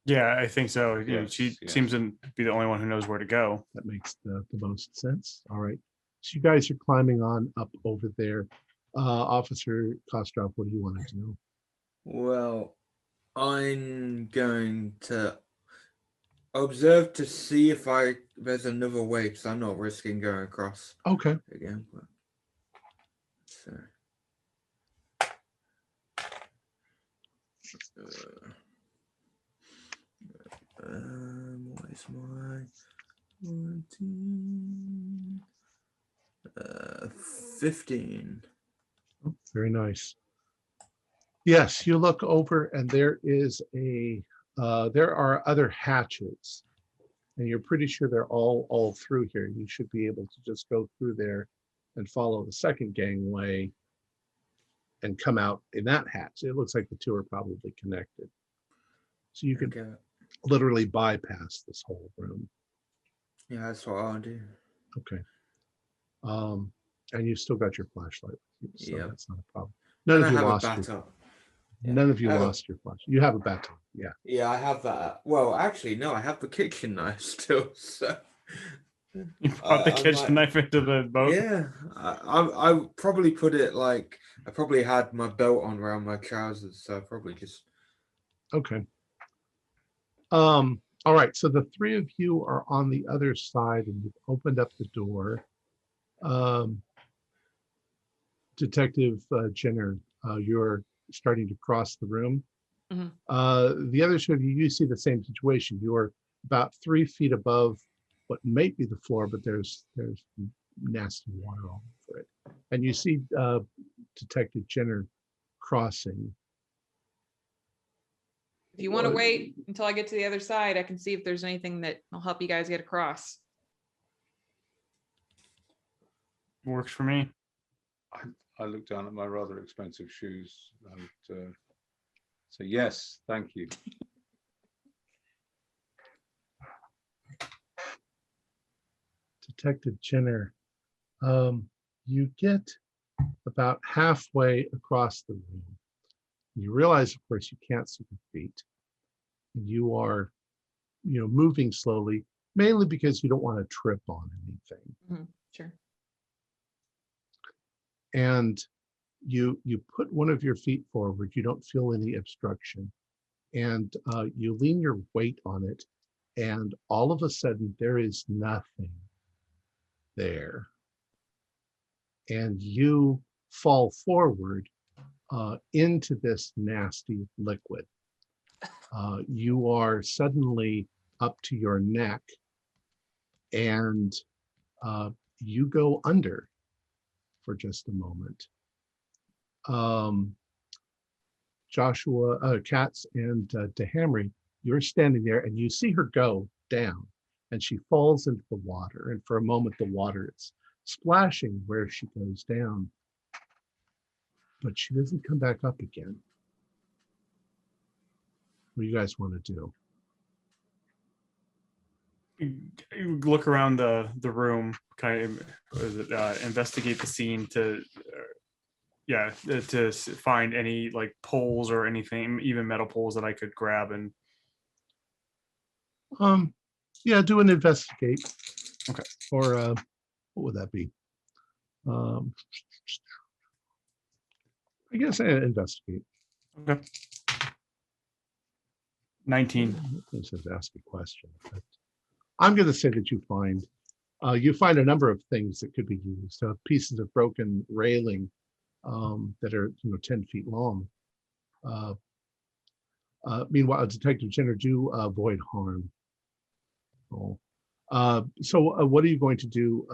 Yeah, I think so. Yes, She yes. seems to be the only one who knows where to go. That makes the most sense. All right. So you guys are climbing on up over there. Officer Kostrov, what do you want to do? Well, I'm going to observe to see if there's another way, because I'm not risking going across Okay. again. But, so, what is my 14? 15. Oh, very nice. Yes, you look over and there is there are other hatches, and you're pretty sure they're all through here. You should be able to just go through there and follow the second gangway and come out in that hatch. It looks like the two are probably connected. So you could Okay. literally bypass this whole room. Yeah, that's what I'll do. Okay. And you've still got your flashlight, so Yep. that's not a problem. None of you lost your None of you lost your flashlight. You have a baton, yeah. Yeah, I have that. Well, actually, no, I have the kitchen knife still. So You brought the kitchen knife into the boat. yeah, I probably put it like I probably had my belt on around my trousers, so I probably just Okay. All right, so the three of you are on the other side and you've opened up the door. Detective Jenner, you're starting to cross the room. The other two of you, you see the same situation. You are about 3 feet above what may be the floor, but there's nasty water all over it. And you see Detective Jenner crossing. If you want to wait until I get to the other side, I can see if there's anything that will help you guys get across. Works for me. I look down at my rather expensive shoes and say, yes, thank you. Detective Jenner, you get about halfway across the room. You realize, of course, you can't see your feet. You are, moving slowly, mainly because you don't want to trip on anything. Sure. And you put one of your feet forward. You don't feel any obstruction, and you lean your weight on it, and all of a sudden there is nothing there, and you fall forward into this nasty liquid. You are suddenly up to your neck, and you go under for just a moment. Joshua, Katz, and DeHamry, you're standing there, and you see her go down, and she falls into the water. And for a moment, the water is splashing where she goes down, but she doesn't come back up again. What do you guys want to do? You look around the room, kind of investigate the scene to find any like poles or anything, even metal poles that I could grab. And do an investigate. Okay. Or what would that be? I guess investigate. Okay. 19. It says ask a question, but I'm going to say that you find a number of things that could be used. Pieces of broken railing that are 10 feet long. Meanwhile, Detective Jenner, do avoid harm. So what are you going to do,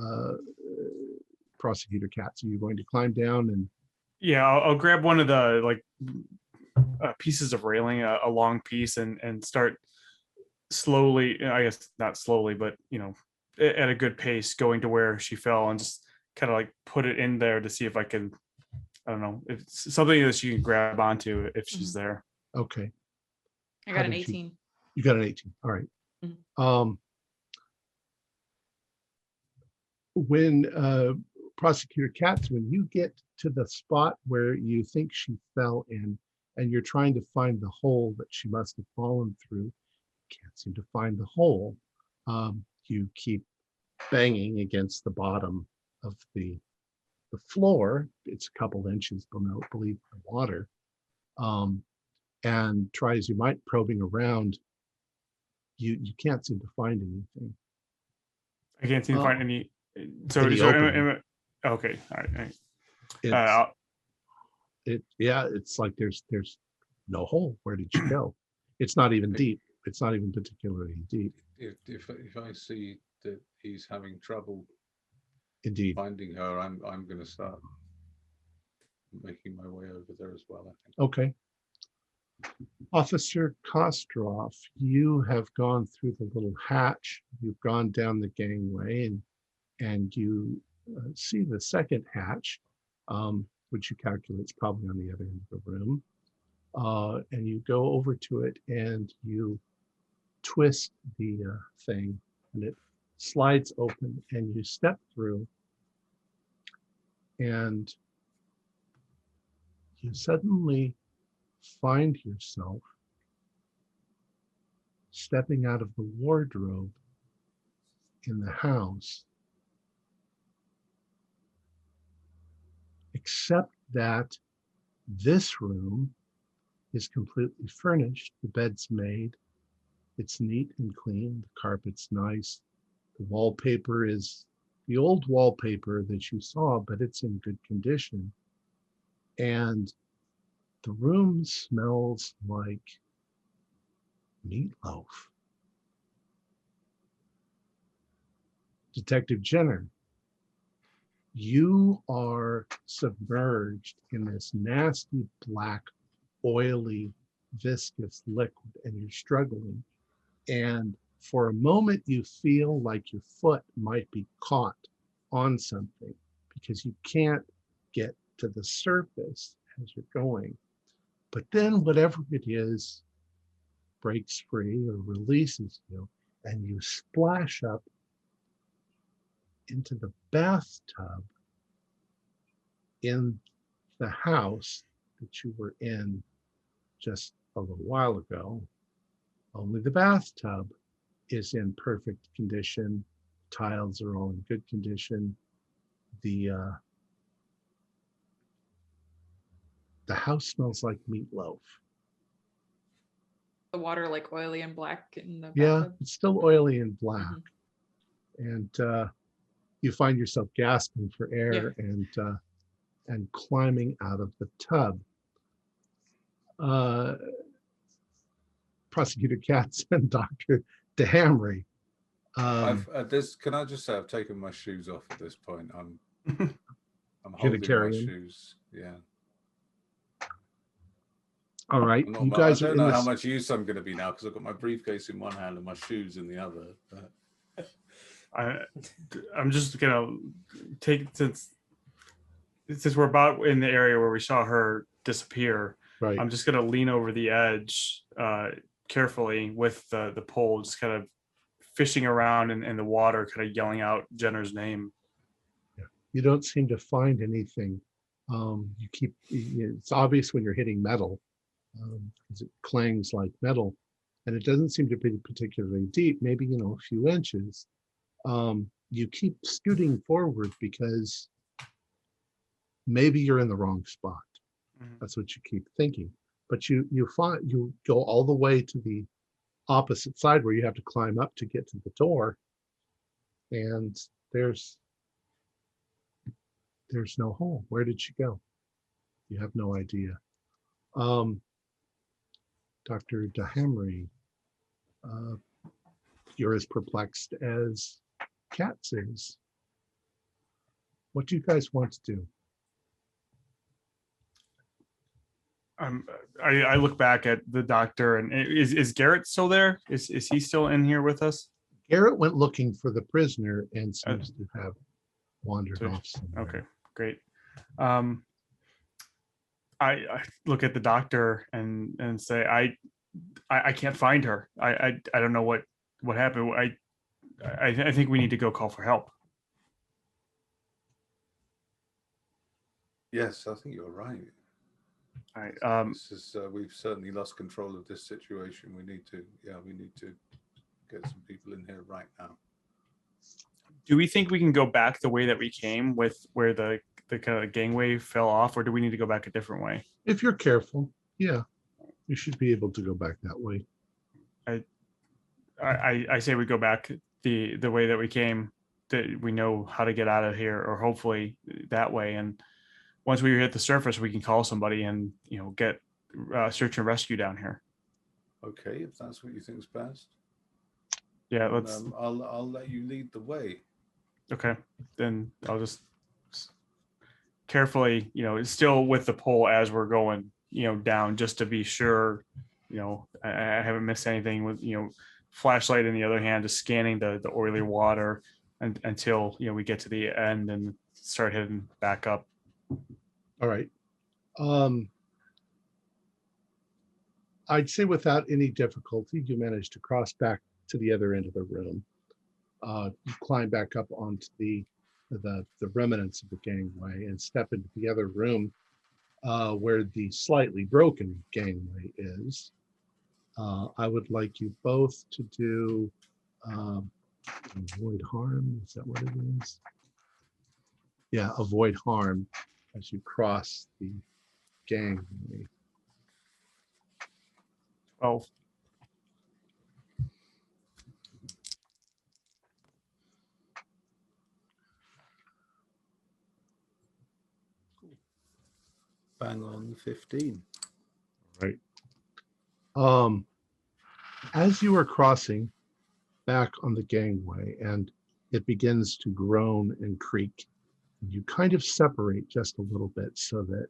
Prosecutor Katz? Are you going to climb down and? Yeah, I'll grab one of the pieces of railing, a long piece, and start slowly, I guess not slowly, but at a good pace, going to where she fell, and just kind of like put it in there to see if I can, I don't know, if it's something that she can grab onto if she's there. Okay. I got an 18. You got an 18. All right. Mhm. When Prosecutor Katz, when you get to the spot where you think she fell in, and you're trying to find the hole that she must have fallen through, can't seem to find the hole. You keep banging against the bottom of the floor. It's a couple inches below the water. And try as you might probing around, you can't seem to find anything. I can't seem to find any. So Any okay, all right. It's like there's no hole. Where did she go? It's not even deep. It's not even particularly deep. If I see that he's having trouble Indeed. finding her, I'm going to start making my way over there as well, I think. Okay. Officer Kostroff, you have gone through the little hatch. You've gone down the gangway, and you see the second hatch, which you calculate is probably on the other end of the room. And you go over to it, and you twist the thing, and it slides open, and you step through, and you suddenly find yourself stepping out of the wardrobe in the house, except that this room is completely furnished. The bed's made. It's neat and clean. The carpet's nice. The wallpaper is the old wallpaper that you saw, but it's in good condition. And the room smells like meatloaf. Detective Jenner, you are submerged in this nasty, black, oily, viscous liquid, and you're struggling. And for a moment, you feel like your foot might be caught on something because you can't get to the surface as you're going. But then whatever it is breaks free or releases you, and you splash up into the bathtub in the house that you were in just a little while ago. Only the bathtub is in perfect condition. Tiles are all in good condition. The house smells like meatloaf. The water like oily and black in the Yeah, bathtub. it's still oily and black. Mhm. And you find yourself gasping for air and climbing out of the tub. Prosecutor Katz and Dr. DeHamry. Can I just say I've taken my shoes off at this point. I'm Gonna holding carry my him. shoes. Yeah. All right, I'm not, you guys I are don't in know how this. much use I'm going to be now because I've got my briefcase in one hand and my shoes in the other. But... I'm just gonna take since we're about in the area where we saw her disappear. Right. I'm just gonna lean over the edge carefully with the pole, just kind of fishing around in the water, kind of yelling out Jenner's name. You don't seem to find anything. You keep. It's obvious when you're hitting metal, because it clangs like metal, and it doesn't seem to be particularly deep. Maybe a few inches. You keep scooting forward because maybe you're in the wrong spot. Mhm. That's what you keep thinking. But you go all the way to the opposite side where you have to climb up to get to the door, and there's no hole. Where did she go? You have no idea. Dr. DeHamry, you're as perplexed as Katz is. What do you guys want to do? I look back at the doctor, and is Garrett still there? Is he still in here with us? Garrett went looking for the prisoner and seems to have wandered so- off somewhere. Okay, great. I look at the doctor and say, I can't find her. I don't know what happened. I think we need to go call for help. Yes, I think you're right. All right. This is, we've certainly lost control of this situation. We need to get some people in here right now. Do we think we can go back the way that we came, with where the kind of gangway fell off, or do we need to go back a different way? If you're careful, yeah, you should be able to go back that way. I say we go back the way that we came, that we know how to get out of here, or hopefully that way. And once we hit the surface, we can call somebody and get search and rescue down here. Okay, if that's what you think is best. Yeah, then, let's. I'll let you lead the way. Okay, then I'll just carefully, still with the pole as we're going, down, just to be sure, I haven't missed anything, with, flashlight in the other hand, just scanning the oily water until, we get to the end and start heading back up. All right. I'd say without any difficulty, you managed to cross back to the other end of the room. You climb back up onto the remnants of the gangway and step into the other room where the slightly broken gangway is. I would like you both to do avoid harm. Is that what it is? Yeah, avoid harm as you cross the gangway. 12. Bang on 15. Right. As you are crossing back on the gangway and it begins to groan and creak, you kind of separate just a little bit so that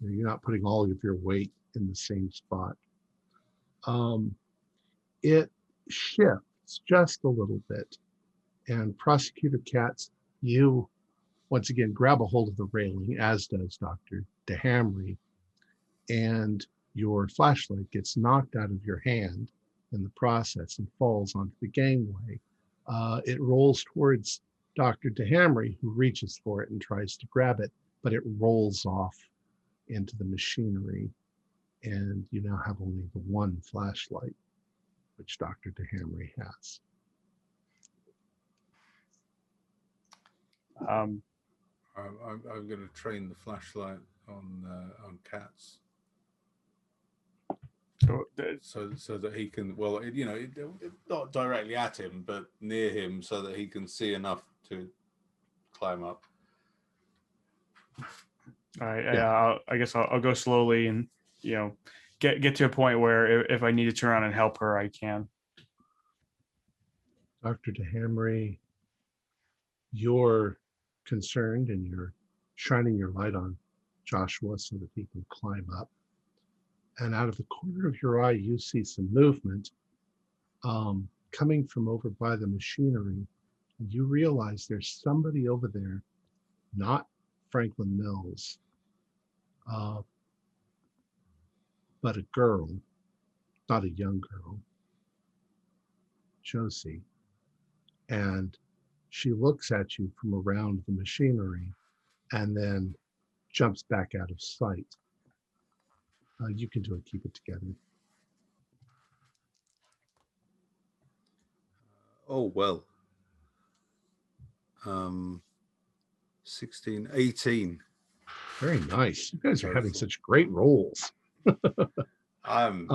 you're not putting all of your weight in the same spot. It shifts just a little bit, and Prosecutor Katz, you once again grab a hold of the railing, as does Dr. DeHamry, and your flashlight gets knocked out of your hand in the process and falls onto the gangway. It rolls towards Dr. DeHamry, who reaches for it and tries to grab it, but it rolls off into the machinery. And you now have only the one flashlight, which Dr. DeHamry has. Um, I'm going to train the flashlight on cats. So that he can, well, not directly at him, but near him, so that he can see enough to climb up. all right, I guess I'll go slowly and get to a point where if I need to turn around and help her, I can. Dr. DeHamry, you're concerned and you're shining your light on Joshua so that he can climb up. And out of the corner of your eye, you see some movement coming from over by the machinery. And you realize there's somebody over there, not Franklin Mills, but a girl, not a young girl, Josie. And she looks at you from around the machinery and then jumps back out of sight. You can do it, keep it together. Oh, well. 16, 18. Very nice. You guys are having such great rolls. I'm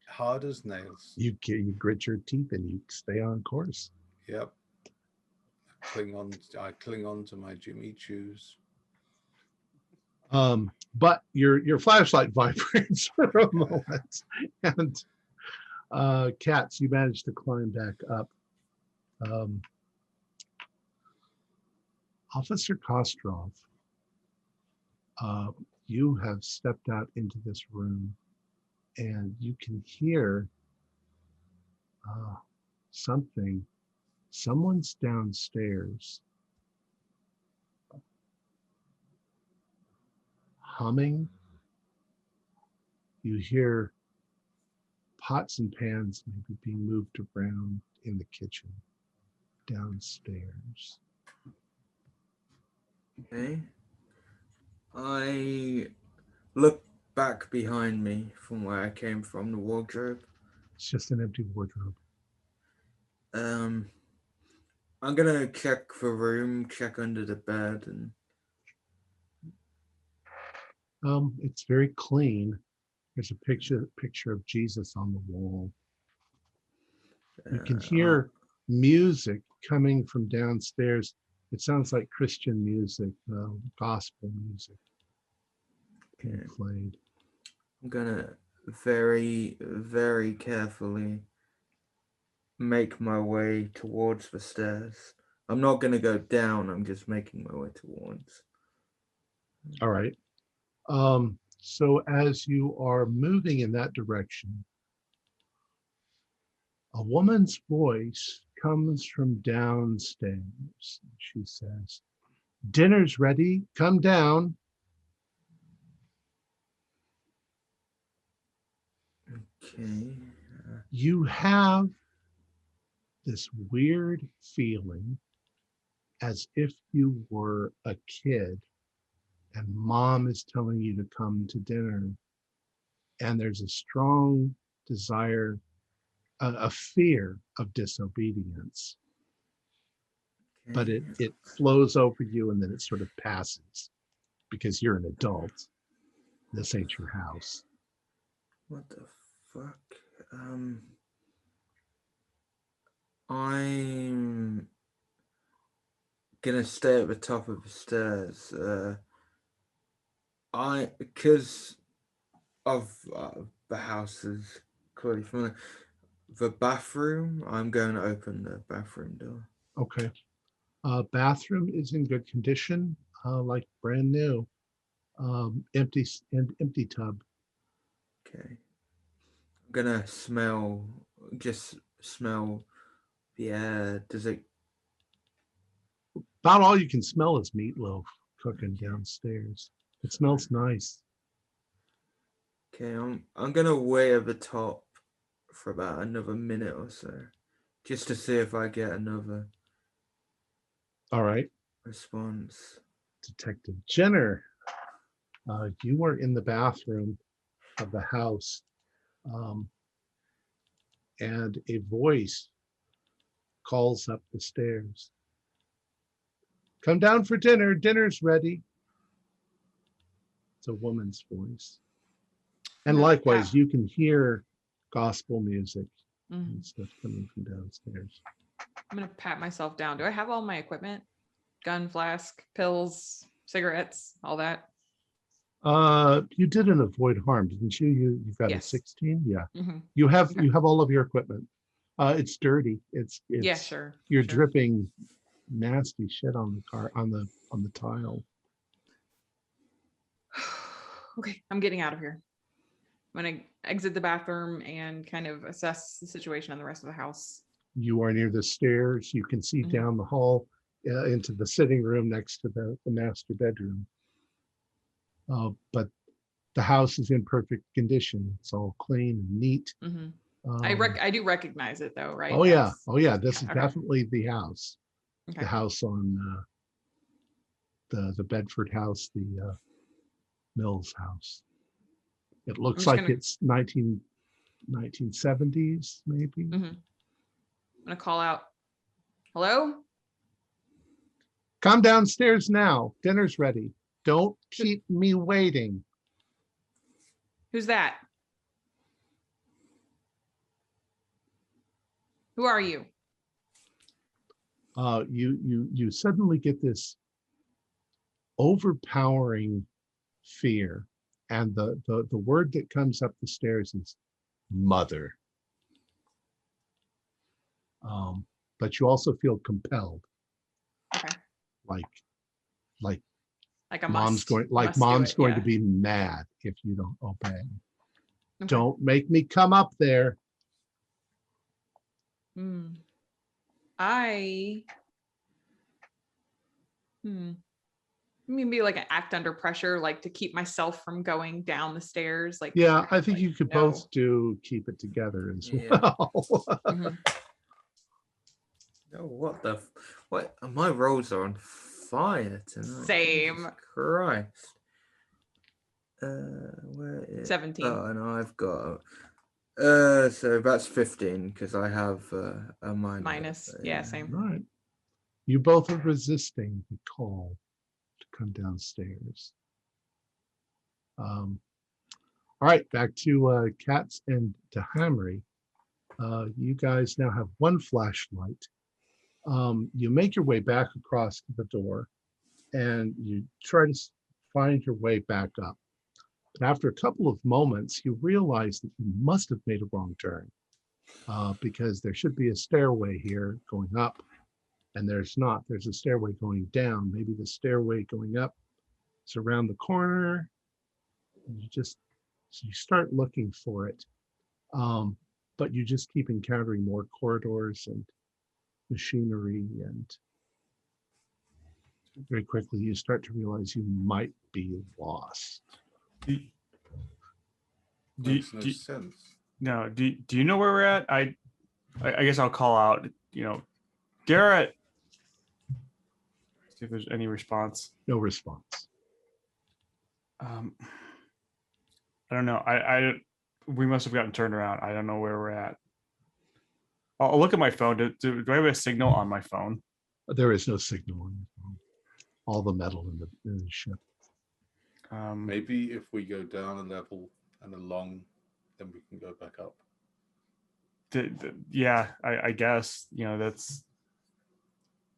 hard as nails. You grit your teeth and you stay on course. Yep. I cling on to my Jimmy Choos. But your flashlight vibrates for a moment, and Cats, you managed to climb back up. Officer Kostrov, you have stepped out into this room, and you can hear something. Someone's downstairs humming. You hear pots and pans maybe being moved around in the kitchen downstairs. Okay. I look back behind me from where I came from, the wardrobe. It's just an empty wardrobe. I'm gonna check the room, check under the bed, and It's very clean. There's a picture of Jesus on the wall. You can hear music coming from downstairs. It sounds like Christian music, gospel music being played. I'm gonna very, very carefully make my way towards the stairs. I'm not gonna go down, I'm just making my way towards. All right. So as you are moving in that direction, a woman's voice comes from downstairs. She says, "Dinner's ready, come down." Okay. You have this weird feeling as if you were a kid and mom is telling you to come to dinner, and there's a strong desire, a fear of disobedience, but it flows over you and then it sort of passes because you're an adult. This ain't your house. What the fuck? I'm gonna stay at the top of the stairs. Because of the house is clearly familiar. The bathroom, I'm going to open the bathroom door. Okay. Bathroom is in good condition, like brand new. Empty tub. Okay. I'm gonna just smell the air. Does it? About all you can smell is meatloaf cooking downstairs. It smells nice. Okay, I'm gonna wait at the top for about another minute or so, just to see if I get another All right. response. Detective Jenner, you are in the bathroom of the house, and a voice calls up the stairs. Come down for dinner. Dinner's ready. It's a woman's voice. And No, likewise, you can hear gospel music Mhm. and stuff coming from downstairs. I'm gonna pat myself down. Do I have all my equipment? Gun, flask, pills, cigarettes, all that? You didn't avoid harm, didn't you? You've got a Yes. 16? Yeah. Mhm. You have Okay. you have all of your equipment. It's dirty. It's Yeah, sure. You're sure. dripping nasty shit on the car on the tile. Okay, I'm getting out of here. I'm gonna exit the bathroom and kind of assess the situation on the rest of the house. You are near the stairs. You can see Mhm. down the hall into the sitting room next to the master bedroom. But the house is in perfect condition. It's all clean and neat. Mhm. Um, I do recognize it though, right? oh yeah, That's- oh yeah. This yeah, is okay. definitely the house. Okay. The house on the Bedford house, the Mills house. It looks just like gonna- it's 1970s maybe. Mhm. I'm gonna call out. Hello? Come downstairs now. Dinner's ready. Don't keep me waiting. Who's that? Who are you? You suddenly get this overpowering fear, and the word that comes up the stairs is mother. But you also feel compelled, Okay. like Like a mom's must. going, like must do mom's it, going yeah. to be mad if you don't obey. Okay. Don't make me come up there. I maybe like an act under pressure, like to keep myself from going down the stairs. Like Yeah, I think like, you could no. both do keep it together as Yeah. well. Mhm. Oh, what? My rolls are on fire tonight. Same. Jesus Christ. Where is 17. Oh, and I've got so that's 15 because I have a Minus. Yeah, same. Right. You both are resisting the call to come downstairs. All right, back to Katz and to Hamry. You guys now have one flashlight. You make your way back across the door and you try to find your way back up. But after a couple of moments, you realize that you must have made a wrong turn because there should be a stairway here going up, and there's not. There's a stairway going down. Maybe the stairway going up is around the corner. So you start looking for it, but you just keep encountering more corridors and machinery, and very quickly you start to realize you might be lost. Makes no sense. No, do you know where we're at? I guess I'll call out, Garrett. See if there's any response. No response. I don't know. We must have gotten turned around. I don't know where we're at. I'll look at my phone. Do I have a signal on my phone? There is no signal on your phone. All the metal in the ship. Maybe if we go down a level and along, then we can go back up. Yeah, I guess that's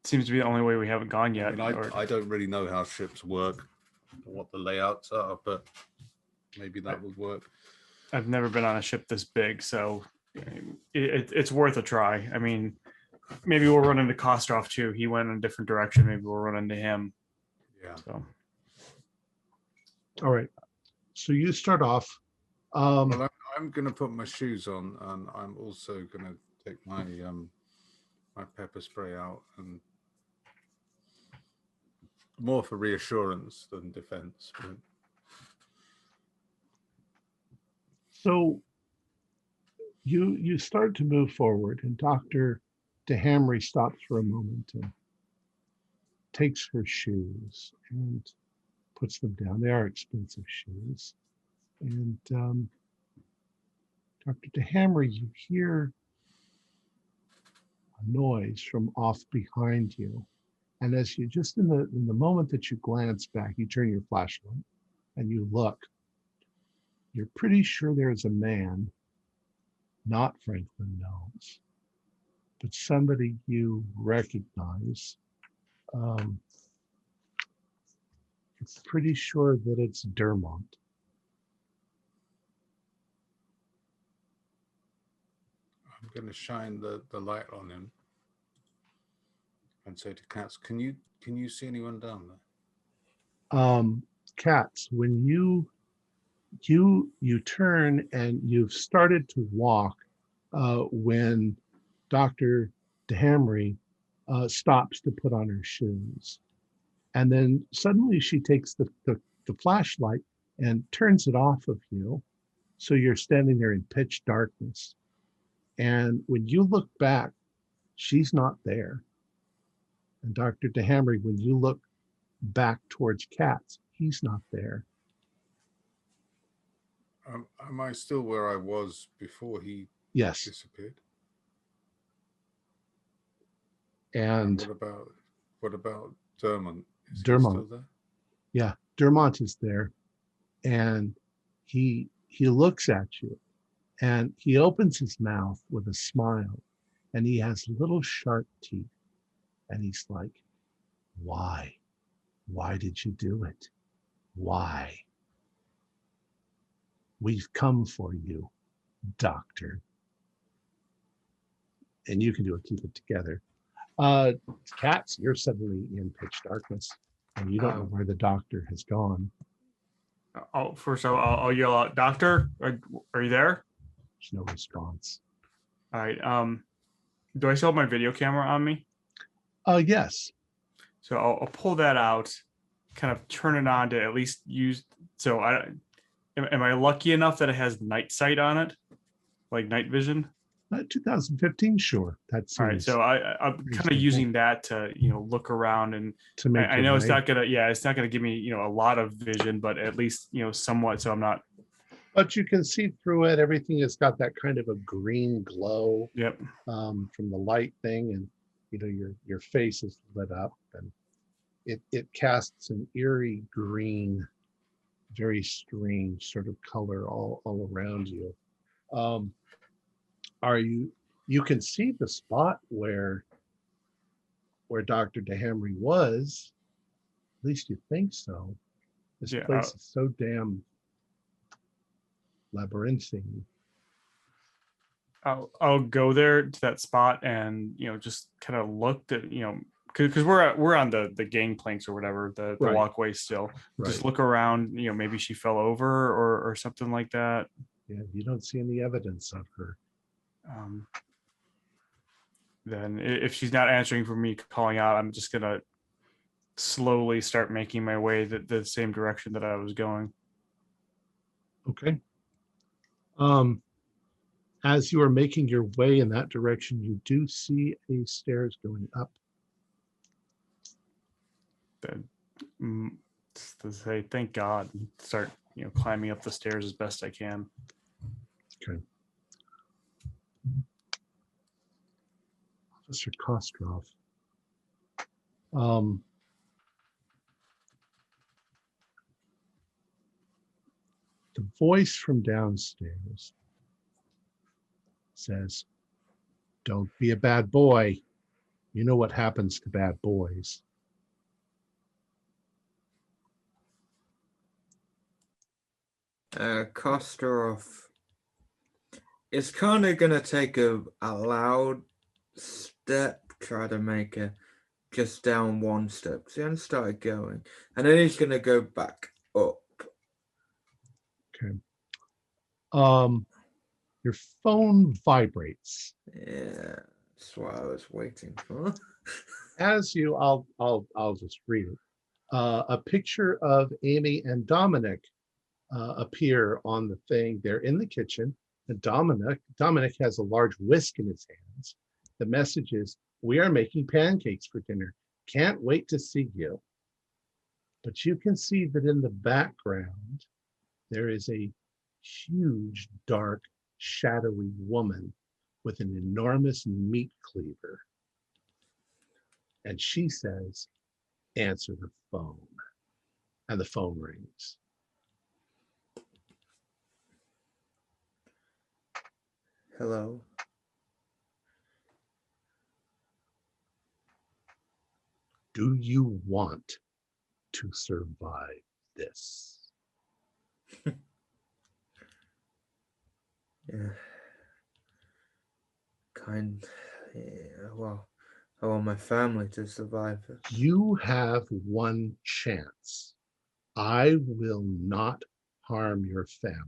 seems to be the only way we haven't gone yet. I mean, I don't really know how ships work or what the layouts are, but maybe that would work. I've never been on a ship this big, so it's worth a try. I mean, maybe we'll run into Kostrov too. He went in a different direction. Maybe we'll run into him. Yeah. So. All right. So you start off. Well, I'm going to put my shoes on, and I'm also going to take my my pepper spray out, and more for reassurance than defense. But... So you start to move forward, and Dr. DeHamry stops for a moment and takes her shoes and puts them down. They are expensive shoes. And Dr. DeHamry, you hear a noise from off behind you. And as you just in the moment that you glance back, you turn your flashlight and you look, you're pretty sure there's a man, not Franklin Knowles, but somebody you recognize. You're pretty sure that it's Dermont. I'm going to shine the light on him and say to Katz, can you see anyone down there? Katz, when you turn and you've started to walk when Dr. DeHamry stops to put on her shoes. And then suddenly she takes the flashlight and turns it off of you. So you're standing there in pitch darkness. And when you look back, she's not there. And Dr. DeHamry, when you look back towards Katz, he's not there. Am I still where I was before he Yes. disappeared? And what about Dermont? Is Dermont. he still there? Yeah, Dermont is there. And he looks at you and he opens his mouth with a smile and he has little sharp teeth. And he's like, why? Why did you do it? Why? We've come for you, doctor. And you can do it, keep it together. Katz, you're suddenly in pitch darkness and you don't know where the doctor has gone. First I'll yell out, "Doctor, are you there?" There's no response. All right. Do I still have my video camera on me? Yes. So I'll pull that out, kind of turn it on to at least use. So am I lucky enough that it has night sight on it, like night vision? 2015, sure. That's all right. So I'm kind of using that to look around and to make. I know it's not gonna give me a lot of vision, but at least somewhat. So I'm not. But you can see through it. Everything has got that kind of a green glow. Yep. From the light thing, and your face is lit up, and it casts an eerie green, very strange sort of color all around you. You can see the spot where Dr. DeHamry was, at least you think so. This place is so damn labyrinthine. I'll go there to that spot and just kind of look at because we're on the gangplanks or whatever, the Right. walkway still. Right. Just look around, maybe she fell over or something like that. Yeah, you don't see any evidence of her. Then if she's not answering for me calling out, I'm just gonna slowly start making my way the same direction that I was going. Okay. As you are making your way in that direction, you do see a stairs going up. To say thank God, and start climbing up the stairs as best I can. Okay. Officer Kostrov. The voice from downstairs says, "Don't be a bad boy. You know what happens to bad boys." Kostrov is kind of going to take a loud step, try to make a just down one step. So he's going to start going, and then he's going to go back up. Okay. Your phone vibrates. Yeah, that's what I was waiting for. As you, I'll just read it. A picture of Amy and Dominic appear on the thing. They're in the kitchen, and Dominic has a large whisk in his hands, The message is, we are making pancakes for dinner. Can't wait to see you. But you can see that in the background, there is a huge, dark, shadowy woman with an enormous meat cleaver. And she says, answer the phone. And the phone rings. Hello. Do you want to survive this? Yeah. Well, I want my family to survive it. You have one chance. I will not harm your family,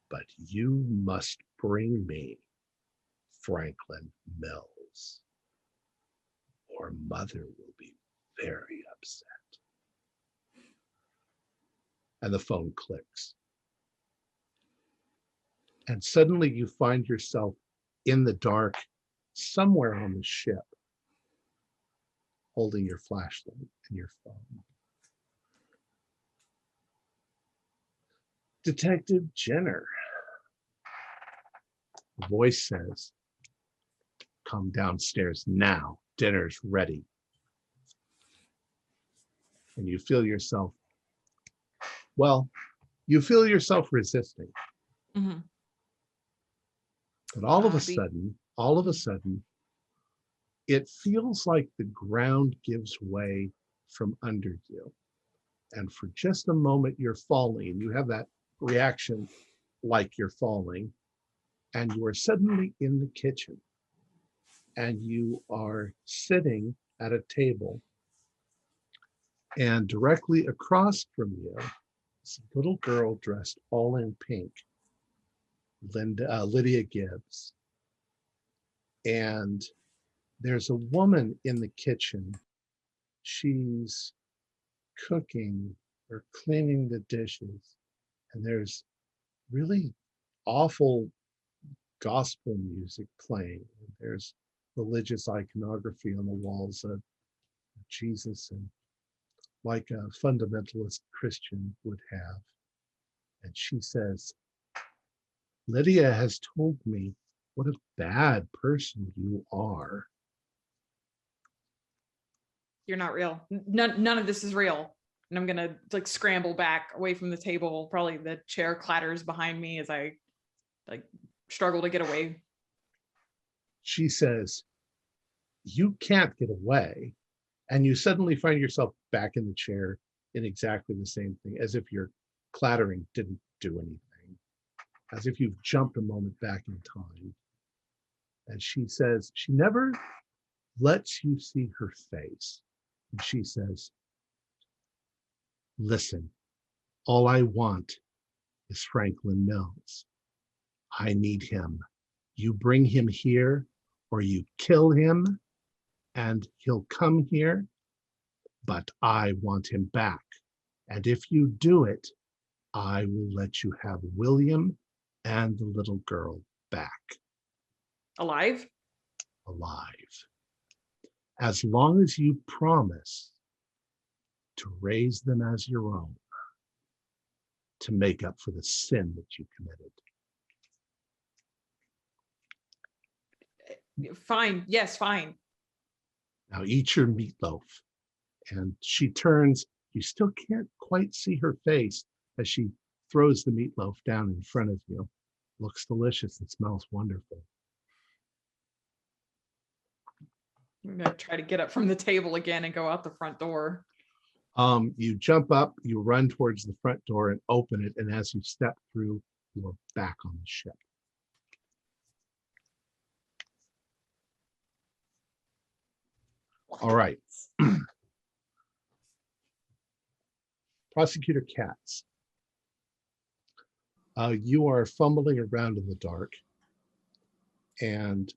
but you must bring me Franklin Mills, or Mother will be very upset. And the phone clicks. And suddenly you find yourself in the dark somewhere on the ship, holding your flashlight and your phone. Detective Jenner. The voice says, come downstairs now. Dinner's ready. And you feel yourself, you feel yourself resisting. Mhm. But all of a sudden, it feels like the ground gives way from under you. And for just a moment, you're falling, and you have that reaction like you're falling, and you are suddenly in the kitchen, and you are sitting at a table, and directly across from you is a little girl dressed all in pink, Lydia Gibbs. And there's a woman in the kitchen. She's cooking or cleaning the dishes, and there's really awful gospel music playing. There's religious iconography on the walls of Jesus, and like a fundamentalist Christian would have. And she says, Lydia has told me what a bad person you are. You're not real. None of this is real. And I'm gonna like scramble back away from the table. Probably the chair clatters behind me as I like struggle to get away. She says, you can't get away. And you suddenly find yourself back in the chair in exactly the same thing, as if your clattering didn't do anything, as if you've jumped a moment back in time. And she says, she never lets you see her face. And she says, listen, all I want is Franklin Mills. I need him. You bring him here or you kill him and he'll come here, but I want him back. And if you do it, I will let you have William and the little girl back. Alive? Alive. As long as you promise to raise them as your own, to make up for the sin that you committed. Fine. Yes, fine. Now eat your meatloaf. And she turns, you still can't quite see her face as she throws the meatloaf down in front of you. Looks delicious, it smells wonderful. I'm gonna try to get up from the table again and go out the front door. You jump up, you run towards the front door and open it, and as you step through, you're back on the ship. All right. Prosecutor Katz. You are fumbling around in the dark, and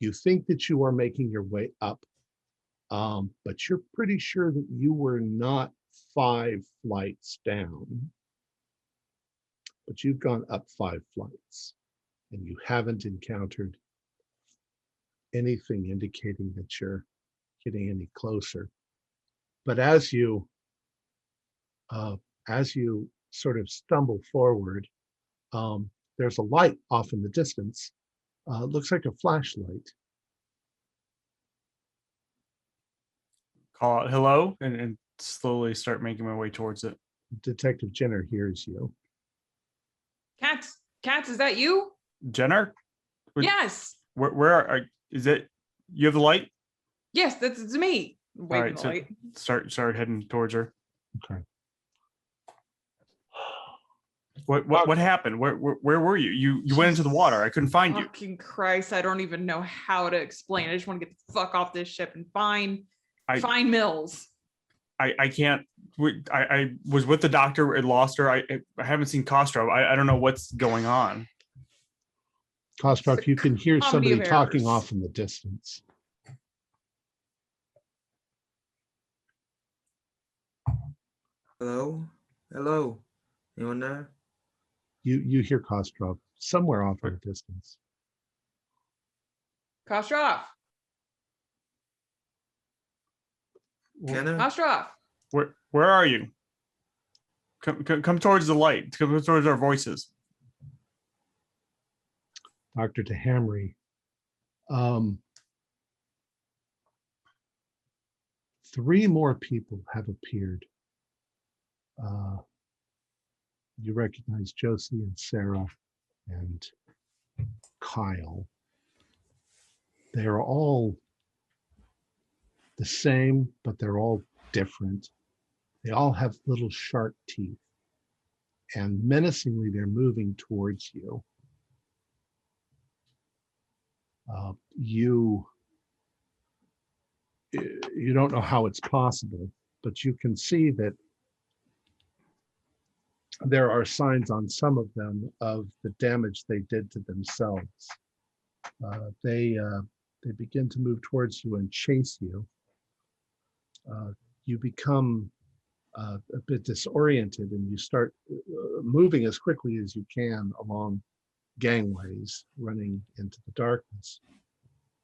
you think that you are making your way up, but you're pretty sure that you were not 5 flights down, but you've gone up 5 flights, and you haven't encountered anything indicating that you're getting any closer. But as you sort of stumble forward, there's a light off in the distance. It looks like a flashlight. Call it hello and slowly start making my way towards it. Detective Jenner hears you. Cats, is that you? Jenner? Yes. Where are is it? You have the light? Yes, it's me. All Waving right, the so light. start heading towards her. Okay. What happened? Where were you? You went into the water. I couldn't find you. Fucking Christ, I don't even know how to explain. I just want to get the fuck off this ship and find Mills. I can't. I was with the doctor and lost her. I haven't seen Kostrov. I don't know what's going on. Kostrov, you can hear comedy somebody of talking errors. off in the distance. Hello? Hello? Anyone there? You hear Kostrov somewhere off in the distance. Kostrov. Jenna? Kostrov. Where are you? Come towards the light. Come towards our voices. Dr. DeHamry, 3 more people have appeared. You recognize Josie and Sarah and Kyle. They are all the same, but they're all different. They all have little sharp teeth, and menacingly they're moving towards you. You don't know how it's possible, but you can see that there are signs on some of them of the damage they did to themselves. They begin to move towards you and chase you. You become a bit disoriented, and you start moving as quickly as you can along gangways, running into the darkness.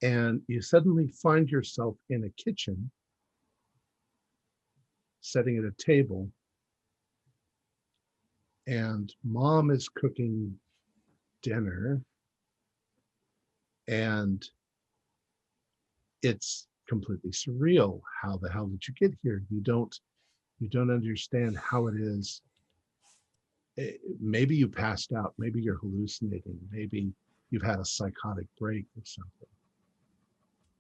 And you suddenly find yourself in a kitchen, sitting at a table, and Mom is cooking dinner, and it's completely surreal. How the hell did you get here? You don't understand how it is. Maybe you passed out, maybe you're hallucinating, maybe you've had a psychotic break or something.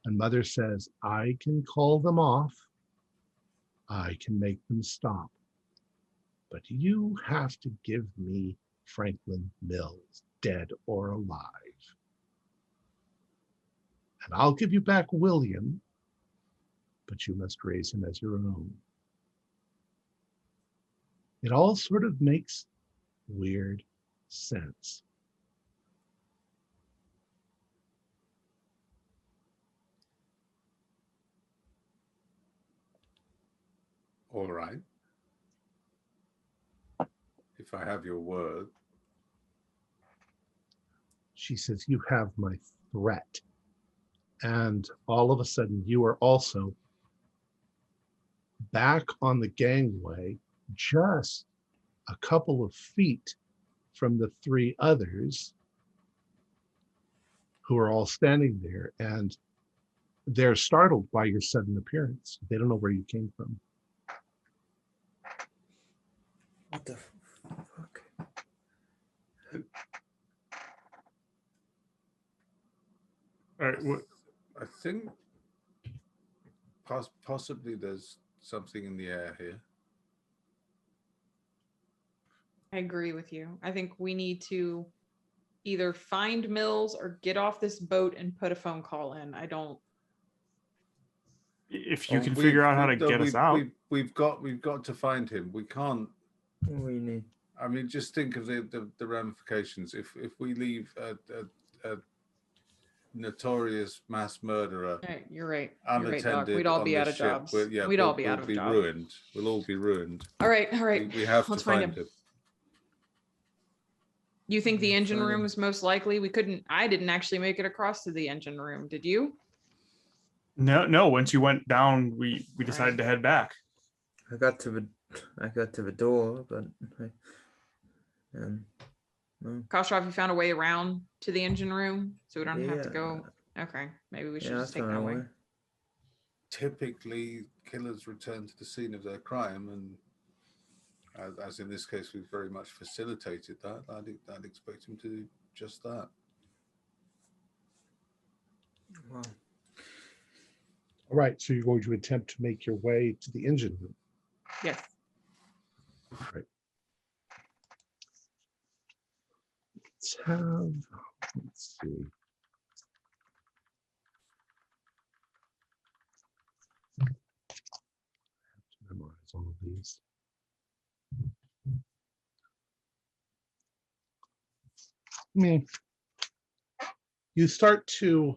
And Mother says, I can call them off, I can make them stop, but you have to give me Franklin Mills, dead or alive. And I'll give you back William, but you must raise him as your own. It all sort of makes weird sense. All right. If I have your word. She says, you have my threat. And all of a sudden, you are also back on the gangway, just a couple of feet from the 3 others who are all standing there, and they're startled by your sudden appearance. They don't know where you came from. What the fuck? All right. I think possibly there's something in the air here. I agree with you. I think we need to either find Mills or get off this boat and put a phone call in. I don't. If you can figure out how to get us out. We've got to find him. We can't. We need. I mean, just think of the ramifications. If we leave a notorious mass murderer Right, you're right. unattended, You're right, Doc. We'd all on be out this of ship, jobs. yeah, We'd all be out we'll of be jobs. ruined. We'll all be ruined. All right. We have Let's to find him. him. You think the engine Fine. room is most likely? I didn't actually make it across to the engine room. Did you? No. Once you went down, we decided Right. to head back. I got to the door, but no. Kostrov, you found a way around to the engine room, so we don't have to Yeah. go. Okay, maybe we should Yeah, just I take found that a way. way. Typically, killers return to the scene of their crime, and as in this case, we've very much facilitated that. I'd expect him to do just that. Well, All right, so you're going to attempt to make your way to the engine room. Yes. Let's see. I have to memorize all of these. You start to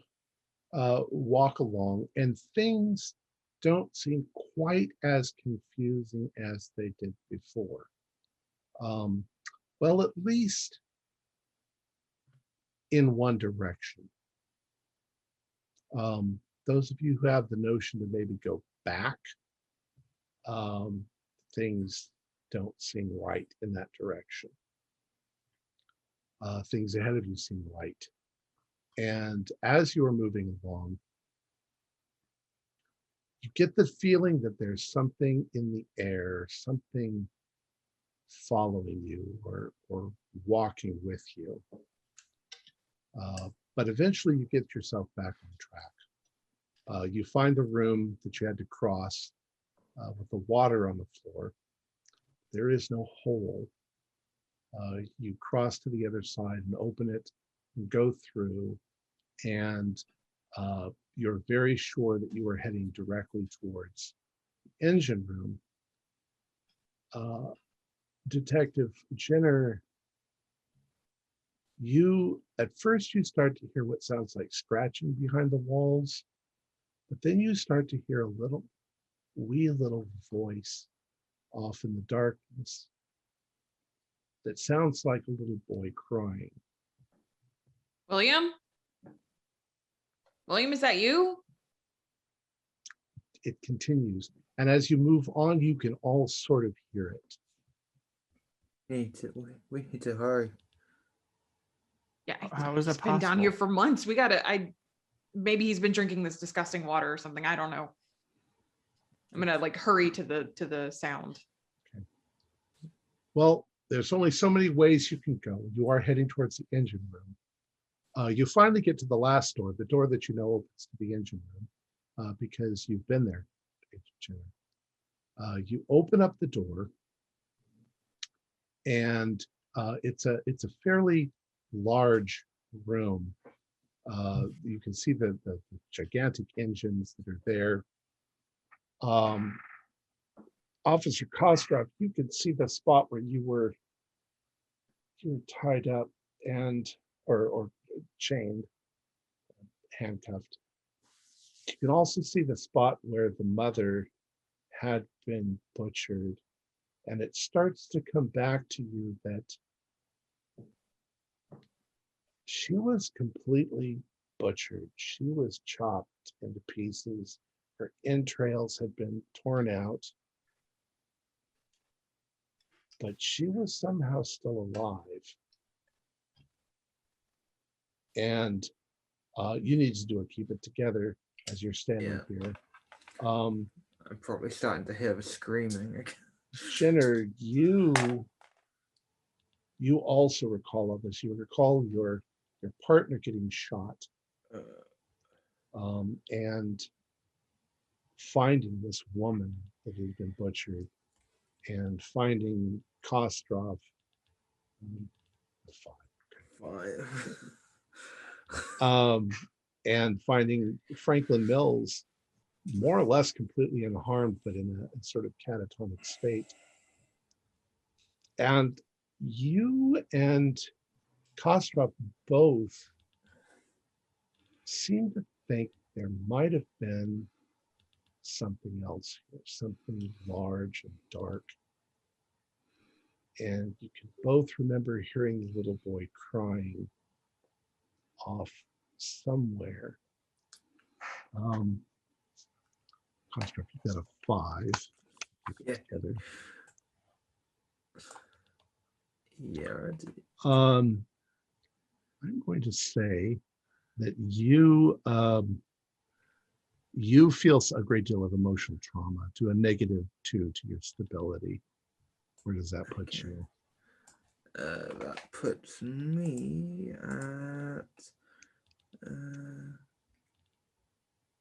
walk along, and things don't seem quite as confusing as they did before. Well, at least in one direction. Those of you who have the notion to maybe go back, things don't seem right in that direction. Things ahead of you seem right. And as you are moving along, you get the feeling that there's something in the air, something following you or walking with you. But eventually you get yourself back on track. You find the room that you had to cross with the water on the floor. There is no hole. You cross to the other side and open it and go through, and you're very sure that you are heading directly towards the engine room. Detective Jenner, at first you start to hear what sounds like scratching behind the walls, but then you start to hear a wee little voice off in the darkness that sounds like a little boy crying. William? William, is that you? It continues, and as you move on, you can all sort of hear it. we need to hurry. Yeah. How is He's that been down here possible? for months. Maybe he's been drinking this disgusting water or something. I don't know. I'm gonna like hurry to the sound. Okay. Well, there's only so many ways you can go. You are heading towards the engine room. You finally get to the last door, the door that you know opens to the engine room, because you've been there. You open up the door, and it's a fairly large room. You can see the gigantic engines that are there. Officer Kostrov, you can see the spot where you were tied up and or chained, handcuffed. You can also see the spot where the mother had been butchered, and it starts to come back to you that she was completely butchered. She was chopped into pieces. Her entrails had been torn out, but she was somehow still alive. And you need to do a keep it together as you're standing here. I'm probably starting to hear the screaming. Jenner, you also recall all this. You recall your partner getting shot, and finding this woman that had been butchered, and finding Kostrov. And finding Franklin Mills more or less completely unharmed, but in a sort of catatonic state. And you and Kostrov both seem to think there might have been something else here, something large and dark. and you can both remember hearing the little boy crying off somewhere. Construct, you got a 5. Yeah. Together. Yeah, I did. I'm going to say that you you feel a great deal of emotional trauma to a -2 to your stability. Where does that put Okay. you? That puts me at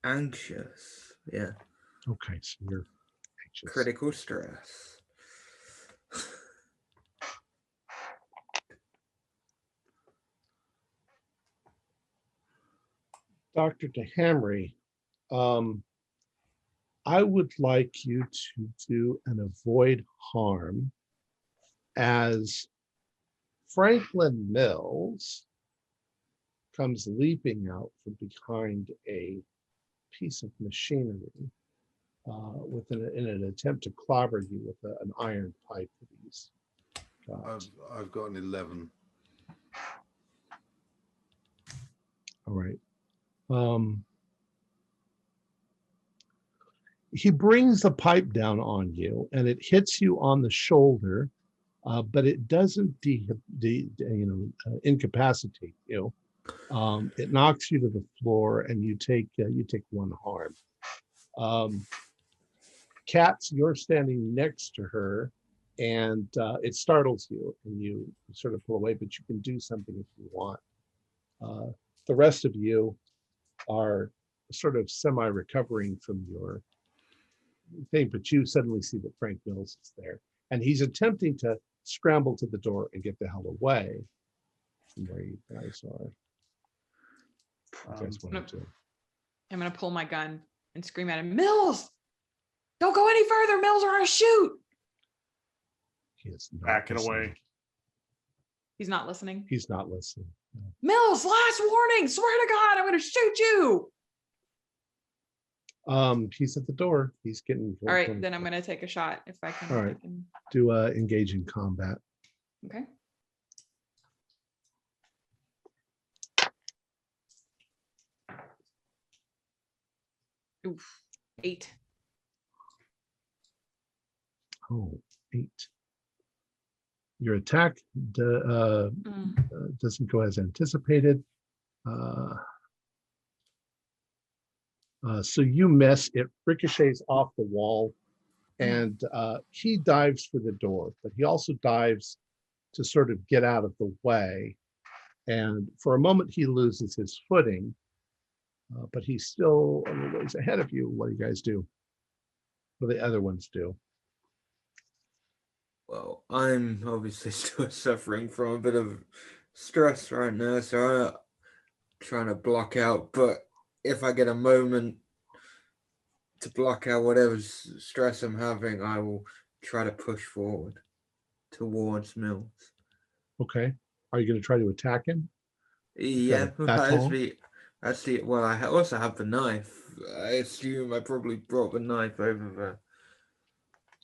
anxious. Yeah, Okay, so you're anxious. critical stress. Dr. DeHamry, I would like you to do an avoid harm as Franklin Mills comes leaping out from behind a piece of machinery in an attempt to clobber you with an iron pipe that he's got. I've got an 11. All right. He brings the pipe down on you, and it hits you on the shoulder, but it doesn't incapacitate you. It knocks you to the floor, and you take 1 harm. Katz, you're standing next to her, and it startles you, and you sort of pull away, but you can do something if you want. The rest of you are sort of semi-recovering from your thing, but you suddenly see that Frank Mills is there, and he's attempting to scramble to the door and get the hell away from where you guys are. You guys want to do? I'm gonna pull my gun and scream at him, Mills! Don't go any further, Mills, or I'll shoot. He is not Back it listening. away. He's not listening. He's not listening. No. Mills, last warning. Swear to God, I'm gonna shoot you. He's at the door. He's getting. All right, then I'm gonna take a shot if I can. All right. Do engage in combat. Okay. Oof. 8. Oh, 8. Your attack doesn't go as anticipated. So you miss. It ricochets off the wall, and he dives for the door, but he also dives to sort of get out of the way. And for a moment, he loses his footing, but he's still a little ways ahead of you. What do you guys do? What do the other ones do? Well, I'm obviously still suffering from a bit of stress right now, so I'm trying to block out. But if I get a moment to block out whatever stress I'm having, I will try to push forward towards Mills. Okay. Are you going to try to attack him? Yeah, baton? actually, well, I also have the knife. I assume I probably brought the knife over there.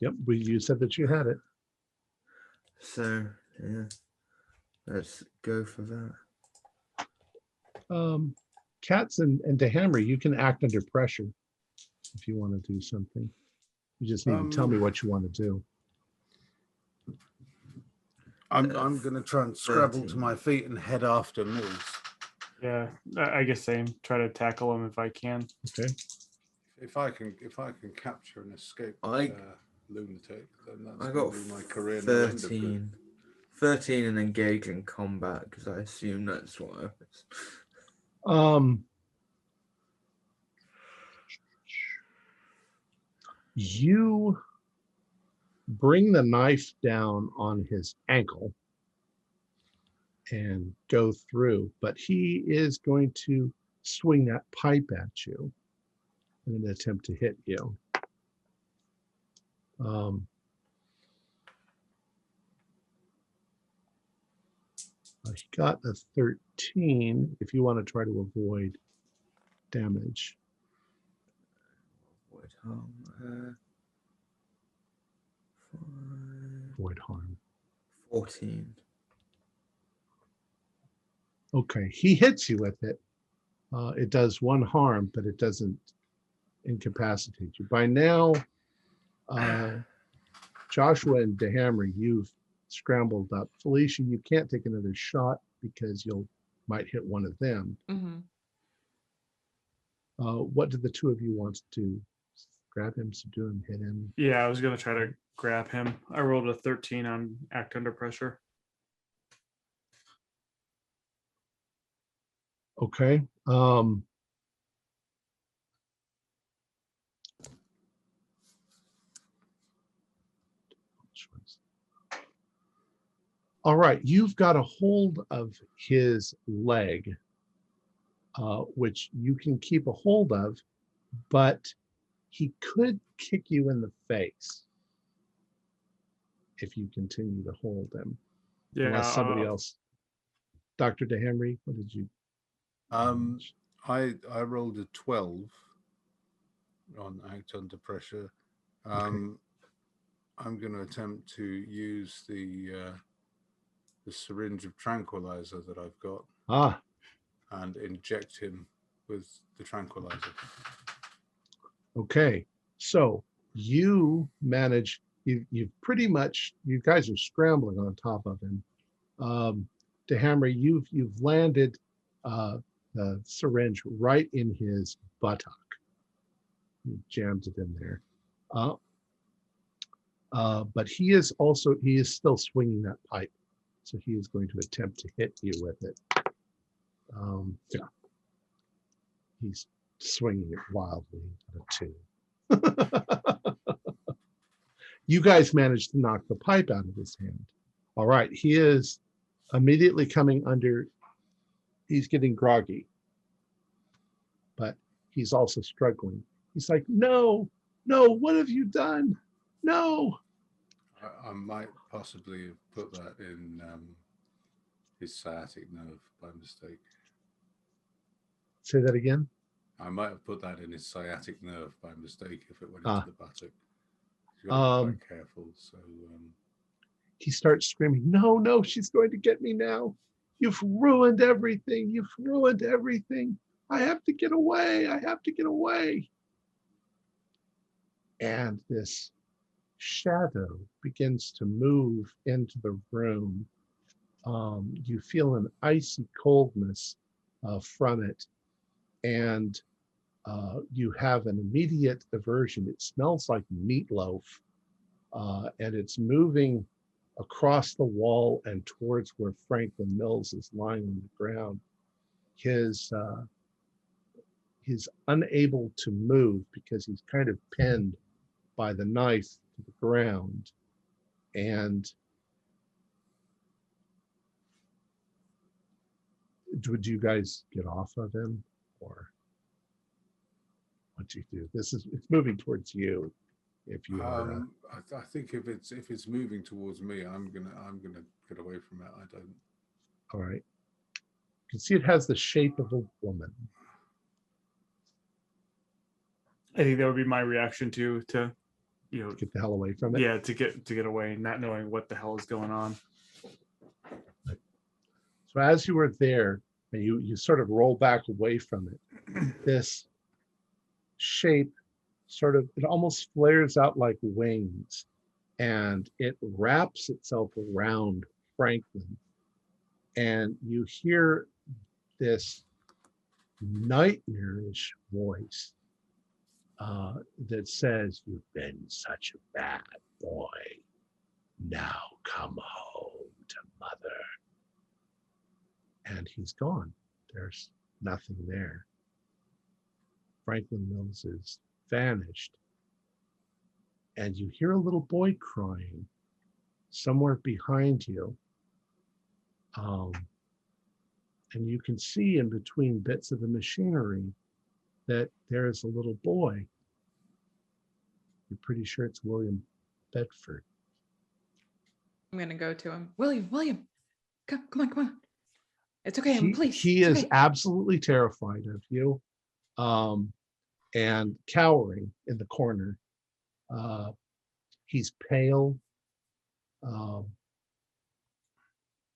Yep. You said that you had it. So, yeah, let's go for that. Katz and DeHammer, you can act under pressure if you want to do something. You just need to tell me what you want to do. I'm going to try and scrabble to my feet and head after Mills. Yeah, I guess same. Try to tackle him if I can. Okay. If I can capture and escape lunatic, then that's I going got to be my career. 13. 13 and engage in combat, because I assume that's what I was. You bring the knife down on his ankle and go through, but he is going to swing that pipe at you in an attempt to hit you. He got a 13 if you want to try to avoid damage. Avoid harm. Avoid harm. 14. Okay, he hits you with it. It does one harm, but it doesn't incapacitate you. By now, Joshua and DeHammer, you've scrambled up. Felicia, you can't take another shot because you'll might hit one of them. Mm-hmm. What do the two of you want to do? Grab him, subdue him, hit him? Yeah, I was gonna try to grab him. I rolled a 13 on act under pressure. Okay. All right, you've got a hold of his leg, which you can keep a hold of, but he could kick you in the face if you continue to hold him. Yeah, Unless somebody else. Dr. DeHamry, what did you? I rolled a 12 on act under pressure. I'm going to attempt to use the syringe of tranquilizer that I've got and inject him with the tranquilizer. Okay, so you manage. You've pretty much. You guys are scrambling on top of him. DeHammer, you've landed the syringe right in his buttock. You jammed it in there. But he is still swinging that pipe, so he is going to attempt to hit you with it. Yeah, he's swinging it wildly at a 2. You guys managed to knock the pipe out of his hand. All right, he is immediately coming under. He's getting groggy, but he's also struggling. He's like, no, what have you done? No. I might possibly have put that in his sciatic nerve by mistake. Say that again. I might have put that in his sciatic nerve by mistake if it went into the buttock. You got to be quite careful. So he starts screaming, no, she's going to get me now. You've ruined everything. I have to get away. And this shadow begins to move into the room. You feel an icy coldness from it, and you have an immediate aversion. It smells like meatloaf, and it's moving across the wall and towards where Franklin Mills is lying on the ground. He's unable to move because he's kind of pinned by the knife to the ground. And would you guys get off of him, or what do you do? It's moving towards you. If you are, I think if it's moving towards me, I'm gonna get away from it. I don't. All right. You can see it has the shape of a woman. I think that would be my reaction to Get the hell away from it. Yeah, to get away, not knowing what the hell is going on. So as you were there, and you sort of roll back away from it, this shape it almost flares out like wings, and it wraps itself around Franklin, and you hear this nightmarish voice that says, "You've been such a bad boy. Now come home to mother." And he's gone. There's nothing there. Franklin Mills is vanished. And you hear a little boy crying somewhere behind you. And you can see in between bits of the machinery that there is a little boy. You're pretty sure it's William Bedford. I'm gonna go to him. William, come on. It's okay, please. He it's is okay. absolutely terrified of you, and cowering in the corner. He's pale.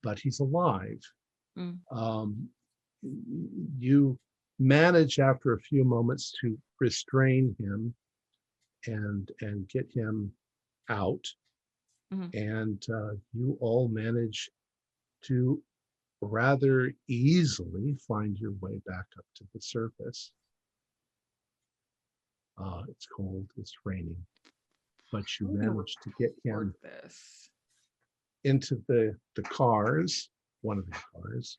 but he's alive. Mm. You manage after a few moments to restrain him and get him out. Mhm. And you all manage to rather easily find your way back up to the surface. It's cold, it's raining, but you I'm gonna manage to get him record this. into the cars, one of the cars.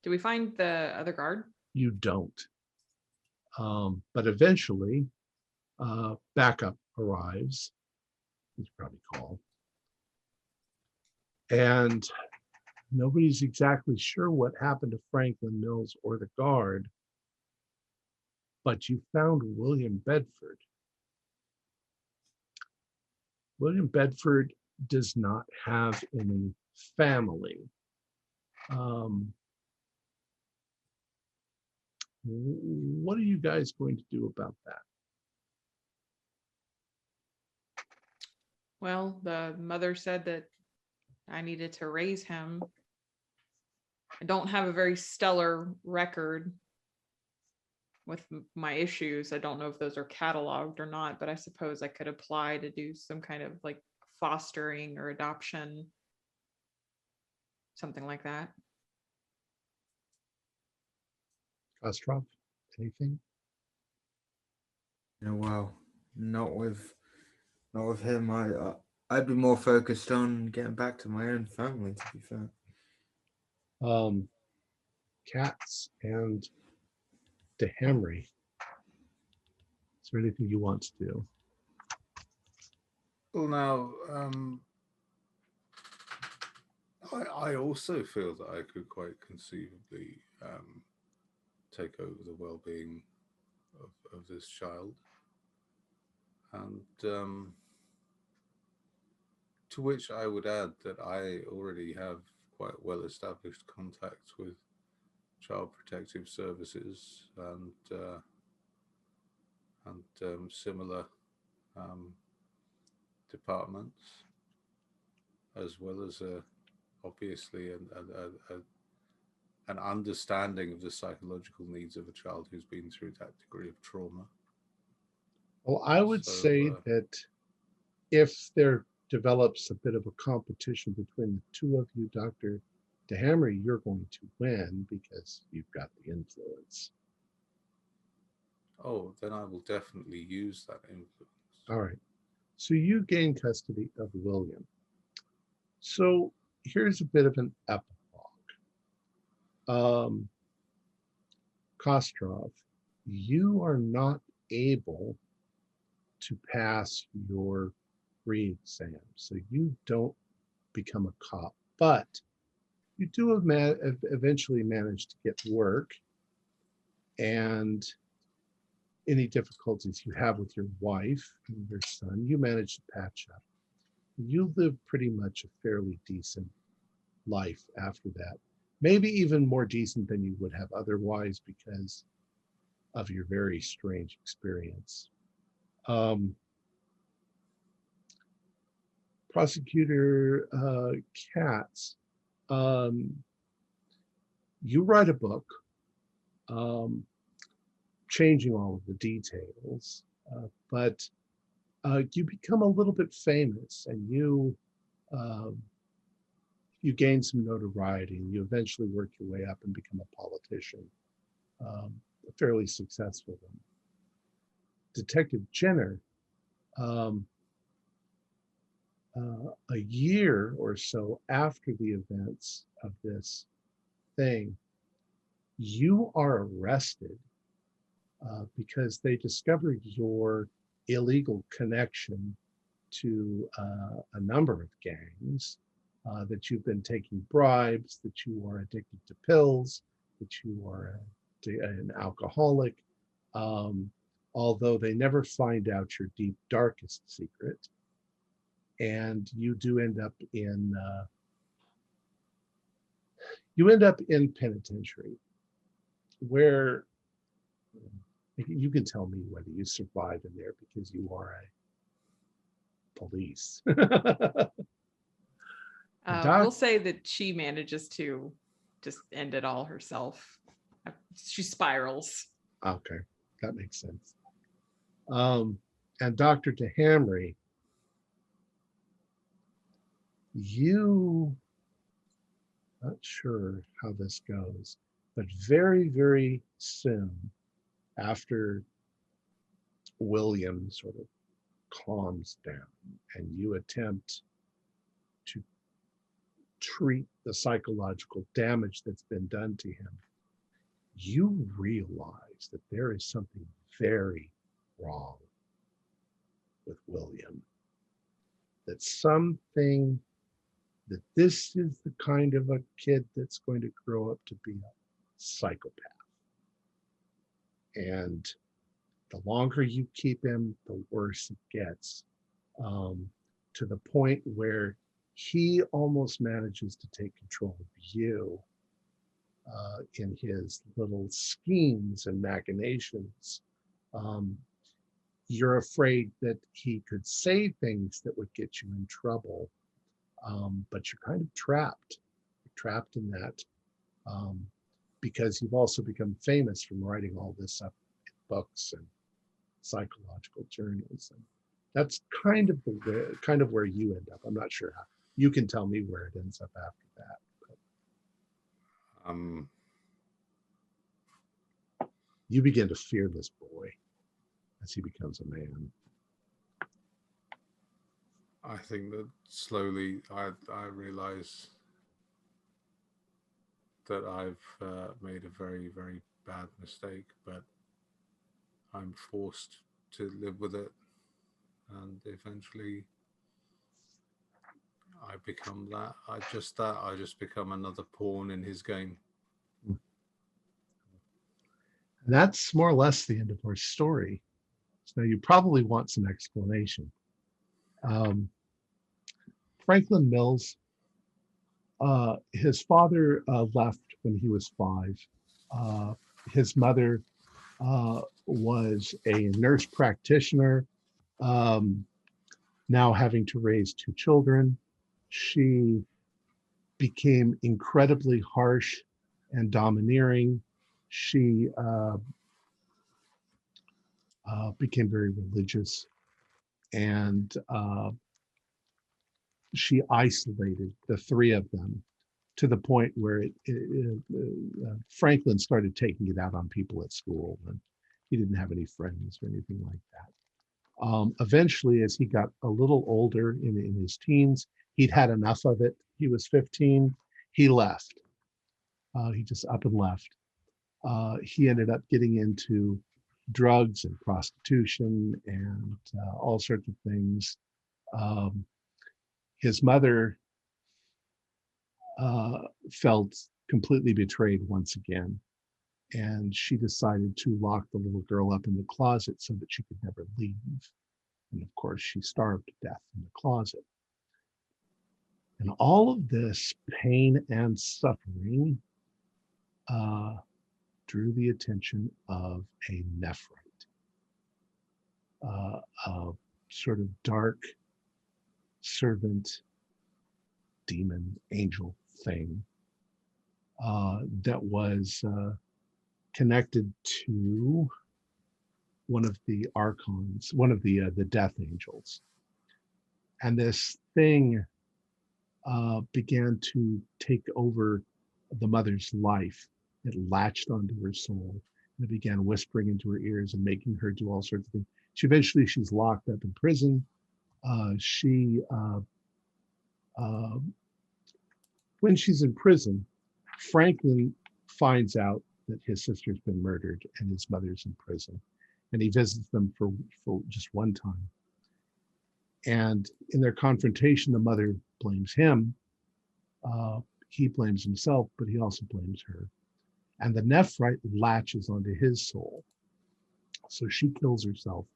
Do we find the other guard? You don't. But eventually, backup arrives, you probably call. And nobody's exactly sure what happened to Franklin Mills or the guard, but you found William Bedford. William Bedford does not have any family. What are you guys going to do about that? Well, the mother said that I needed to raise him. I don't have a very stellar record with my issues. I don't know if those are cataloged or not, but I suppose I could apply to do some kind of like fostering or adoption, something like that. Ostrov, anything? Well, not with him. I'd be more focused on getting back to my own family, to be fair. Katz and DeHamry, is there anything you want to do? Well, now, I also feel that I could quite conceivably take over the well-being of this child, and to which I would add that I already have quite well-established contacts with Child Protective Services and similar departments, as well as obviously an understanding of the psychological needs of a child who's been through that degree of trauma. Well, I would say that if there develops a bit of a competition between the two of you, Dr. DeHamry, you're going to win because you've got the influence. Oh, then I will definitely use that influence. All right. So you gain custody of William. So here's a bit of an epilogue. Kostrov, you are not able to pass your re-exam, so you don't become a cop, but you do eventually manage to get work, and any difficulties you have with your wife and your son, you manage to patch up. You live pretty much a fairly decent life after that, maybe even more decent than you would have otherwise because of your very strange experience. Prosecutor Katz, you write a book changing all of the details, but you become a little bit famous, and you gain some notoriety, and you eventually work your way up and become a politician, a fairly successful one. Detective Jenner, a year or so after the events of this thing, you are arrested because they discovered your illegal connection to a number of gangs, that you've been taking bribes, that you are addicted to pills, that you are an alcoholic, although they never find out your deep, darkest secret. And you do end up in penitentiary, where you can tell me whether you survive in there because you are a police. We'll say that she manages to just end it all herself. She spirals. Okay, that makes sense. And Dr. DeHamry, you, not sure how this goes, but very, very soon after William sort of calms down and you attempt to treat the psychological damage that's been done to him, you realize that there is something very wrong with William. That something, that this is the kind of a kid that's going to grow up to be a psychopath. And the longer you keep him, the worse it gets, to the point where he almost manages to take control of you in his little schemes and machinations. You're afraid that he could say things that would get you in trouble, but you're kind of trapped. You're trapped in that because you've also become famous from writing all this up in books and psychological journals, and that's kind of where you end up. I'm not sure how. You can tell me where it ends up after that. But, you begin to fear this boy as he becomes a man. I think that slowly I realize that I've made a very, very bad mistake, but I'm forced to live with it, and eventually I become that. I just become another pawn in his game. And that's more or less the end of our story. So you probably want some explanation. Franklin Mills, his father left when he was 5. His mother was a nurse practitioner, now having to raise 2 children. She became incredibly harsh and domineering. She became very religious, and she isolated the 3 of them to the point where Franklin started taking it out on people at school, and he didn't have any friends or anything like that. Eventually, as he got a little older in his teens, he'd had enough of it. He was 15. He left. He just up and left. He ended up getting into drugs and prostitution and all sorts of things. His mother felt completely betrayed once again, and she decided to lock the little girl up in the closet so that she could never leave. And of course, she starved to death in the closet. And all of this pain and suffering drew the attention of a nephrite, a sort of dark servant, demon, angel thing that was connected to one of the archons, one of the death angels. And this thing began to take over the mother's life. It latched onto her soul, and it began whispering into her ears and making her do all sorts of things. She's locked up in prison. When she's in prison, Franklin finds out that his sister's been murdered and his mother's in prison, and he visits them for just one time. And in their confrontation, the mother blames him. He blames himself, but he also blames her. And the nephrite latches onto his soul. So she kills herself.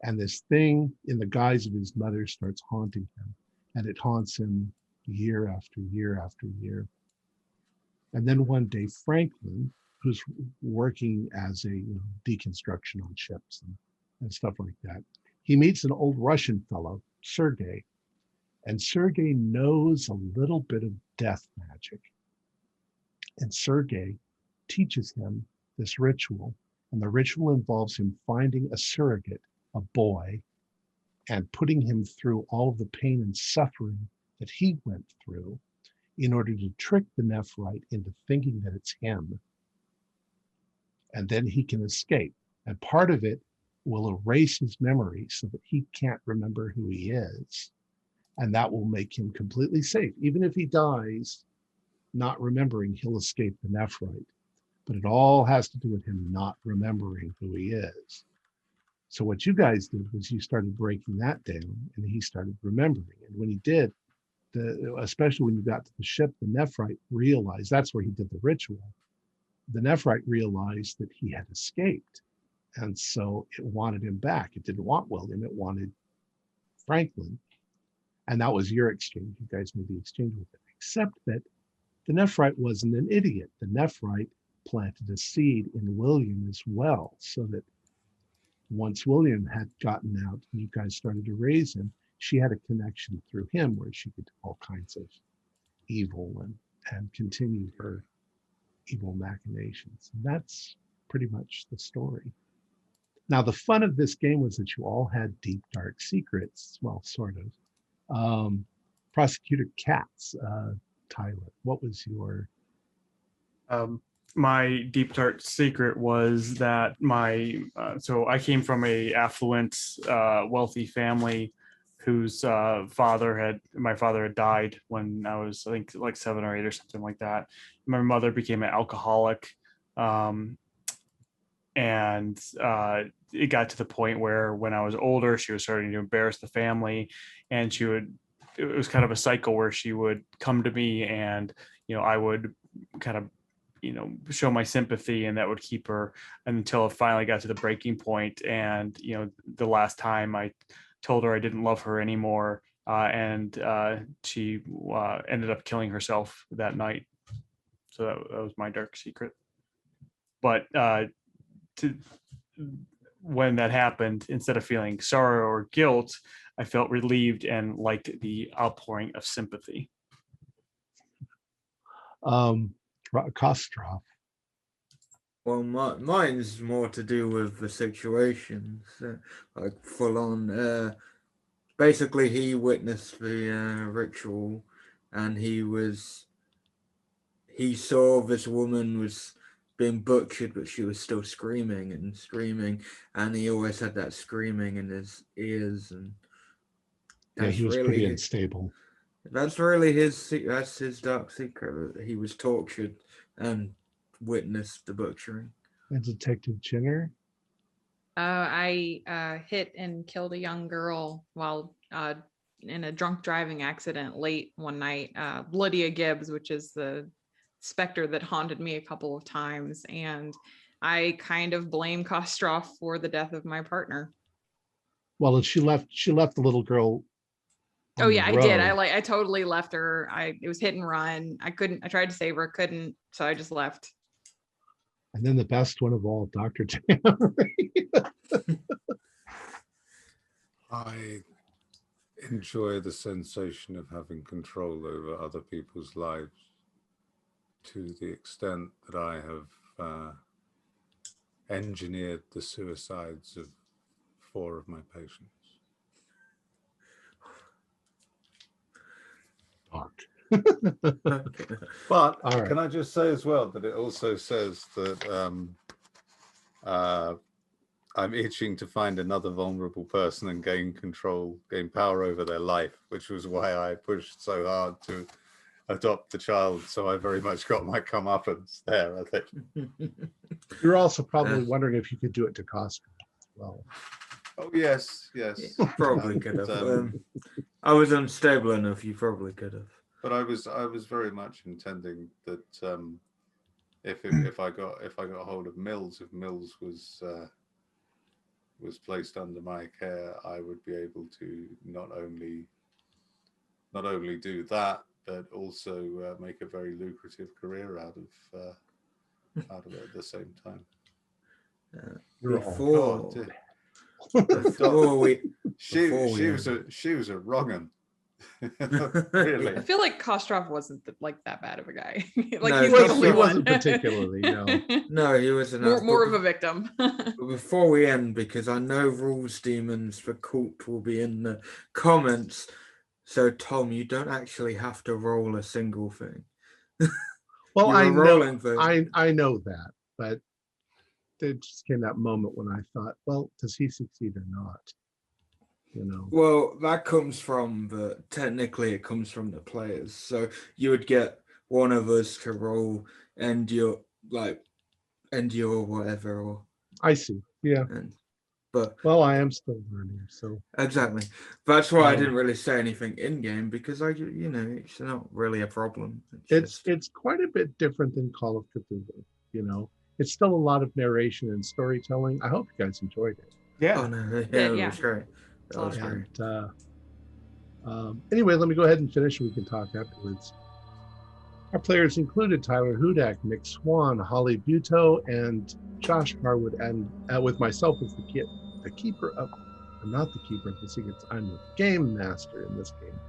And this thing in the guise of his mother starts haunting him. And it haunts him year after year after year. And then one day, Franklin, who's working as a deconstruction on ships and stuff like that, he meets an old Russian fellow, Sergei, And Sergei knows a little bit of death magic. And Sergei teaches him this ritual. And the ritual involves him finding a surrogate, a boy, and putting him through all of the pain and suffering that he went through in order to trick the Nephrite into thinking that it's him. And then he can escape. And part of it will erase his memory so that he can't remember who he is. And that will make him completely safe. Even if he dies not remembering, he'll escape the Nephrite. But it all has to do with him not remembering who he is. So what you guys did was you started breaking that down, and he started remembering. And when he did, especially when you got to the ship, the Nephrite realized, that's where he did the ritual. The Nephrite realized that he had escaped. And so it wanted him back. It didn't want William, it wanted Franklin. And that was your exchange. You guys made the exchange with it. Except that the Nephrite wasn't an idiot. The Nephrite planted a seed in William as well, so that once William had gotten out and you guys started to raise him, she had a connection through him where she could do all kinds of evil and continue her evil machinations. And that's pretty much the story. Now, the fun of this game was that you all had deep, dark secrets. Well, sort of. Prosecutor Katz, Tyler, what was your... My deep dark secret was that so I came from a affluent, wealthy family whose my father had died when I was, I think, like 7 or 8 or something like that. My mother became an alcoholic, and it got to the point where when I was older, she was starting to embarrass the family, and it was kind of a cycle where she would come to me, and I would kind of show my sympathy, and that would keep her until it finally got to the breaking point. And the last time I told her I didn't love her anymore, and she ended up killing herself that night. So that was my dark secret. But when that happened, instead of feeling sorrow or guilt, I felt relieved and liked the outpouring of sympathy. Kostroff. Well, mine's more to do with the situations, like full on. Basically, he witnessed the ritual, and he saw this woman was being butchered, but she was still screaming and screaming, and he always had that screaming in his ears, and Yeah, he was pretty unstable. That's really that's his dark secret. He was tortured and witnessed the butchering. And Detective Jenner? I hit and killed a young girl while in a drunk driving accident late one night. Lydia Gibbs, which is the specter that haunted me a couple of times, and I kind of blame Kostroff for the death of my partner. Well, she left the little girl. Oh yeah, I did. I totally left her. It was hit and run. I tried to save her, couldn't, so I just left. And then the best one of all, Dr. Tannery. I enjoy the sensation of having control over other people's lives to the extent that I have engineered the suicides of 4 of my patients. But right. Can I just say as well that it also says that I'm itching to find another vulnerable person and gain power over their life, which was why I pushed so hard to adopt the child. So I very much got my comeuppance there, I think. You're also probably wondering if you could do it to Costa as well. Oh, yes. Probably could have. I was unstable enough, you probably could have. But I was very much intending that if I got hold of Mills, if Mills was placed under my care, I would be able to not only do that, but also make a very lucrative career out of it at the same time. She was a wrong 'un. Really? I feel like Kostrov wasn't like that bad of a guy. Like No, he's he the wasn't- only he one. wasn't particularly, no. No, he wasn't. more of a victim. But before we end, because I know rules demons for Kult will be in the comments. So Tom, you don't actually have to roll a single thing. Well, You I were know, rolling for- I know that, but there just came that moment when I thought, well, does he succeed or not? You know. Well, that comes from technically it comes from the players. So you would get one of us to roll and your whatever, or I see. Yeah. but Well, I am still learning, so exactly. That's why I Um, didn't really say anything in game, because it's not really a problem. it's quite a bit different than Call of Cthulhu. You know, it's still a lot of narration and storytelling. I hope you guys enjoyed it. Yeah. Oh no, Yeah, it yeah. was great. It's a lot of fun. And anyway, let me go ahead and finish. We can talk afterwards. Our players included Tyler Hudak, Nick Swan, Holly Buteau, and Josh Harwood, and with myself as the keeper of, I'm not the keeper of the secrets, I'm the game master in this game.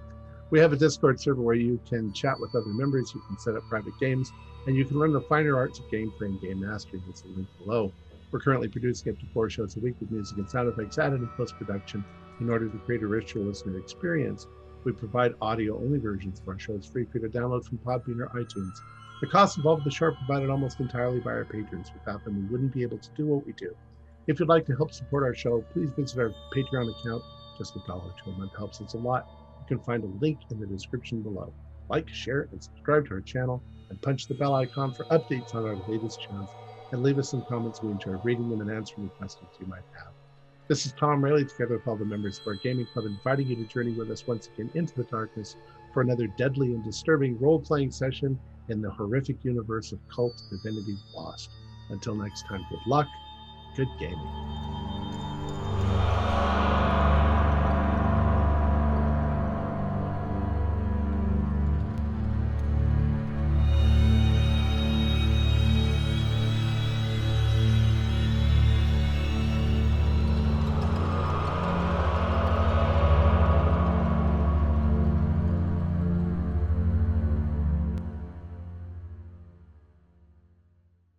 We have a Discord server where you can chat with other members, you can set up private games, and you can learn the finer arts of gameplay and game mastery. There's a link below. We're currently producing up to 4 shows a week with music and sound effects added in post-production in order to create a richer listener experience. We provide audio-only versions of our shows free for you to download from Podbean or iTunes. The costs involved with the show are provided almost entirely by our patrons. Without them, we wouldn't be able to do what we do. If you'd like to help support our show, please visit our Patreon account. Just $1 to a month helps us a lot. You can find a link in the description below. Like, share, and subscribe to our channel, and punch the bell icon for updates on our latest shows. And leave us some comments. We enjoy reading them and answering the questions you might have. This is Tom Rayleigh, together with all the members of our gaming club, inviting you to journey with us once again into the darkness for another deadly and disturbing role-playing session in the horrific universe of Cult Divinity Lost. Until next time, good luck, good gaming.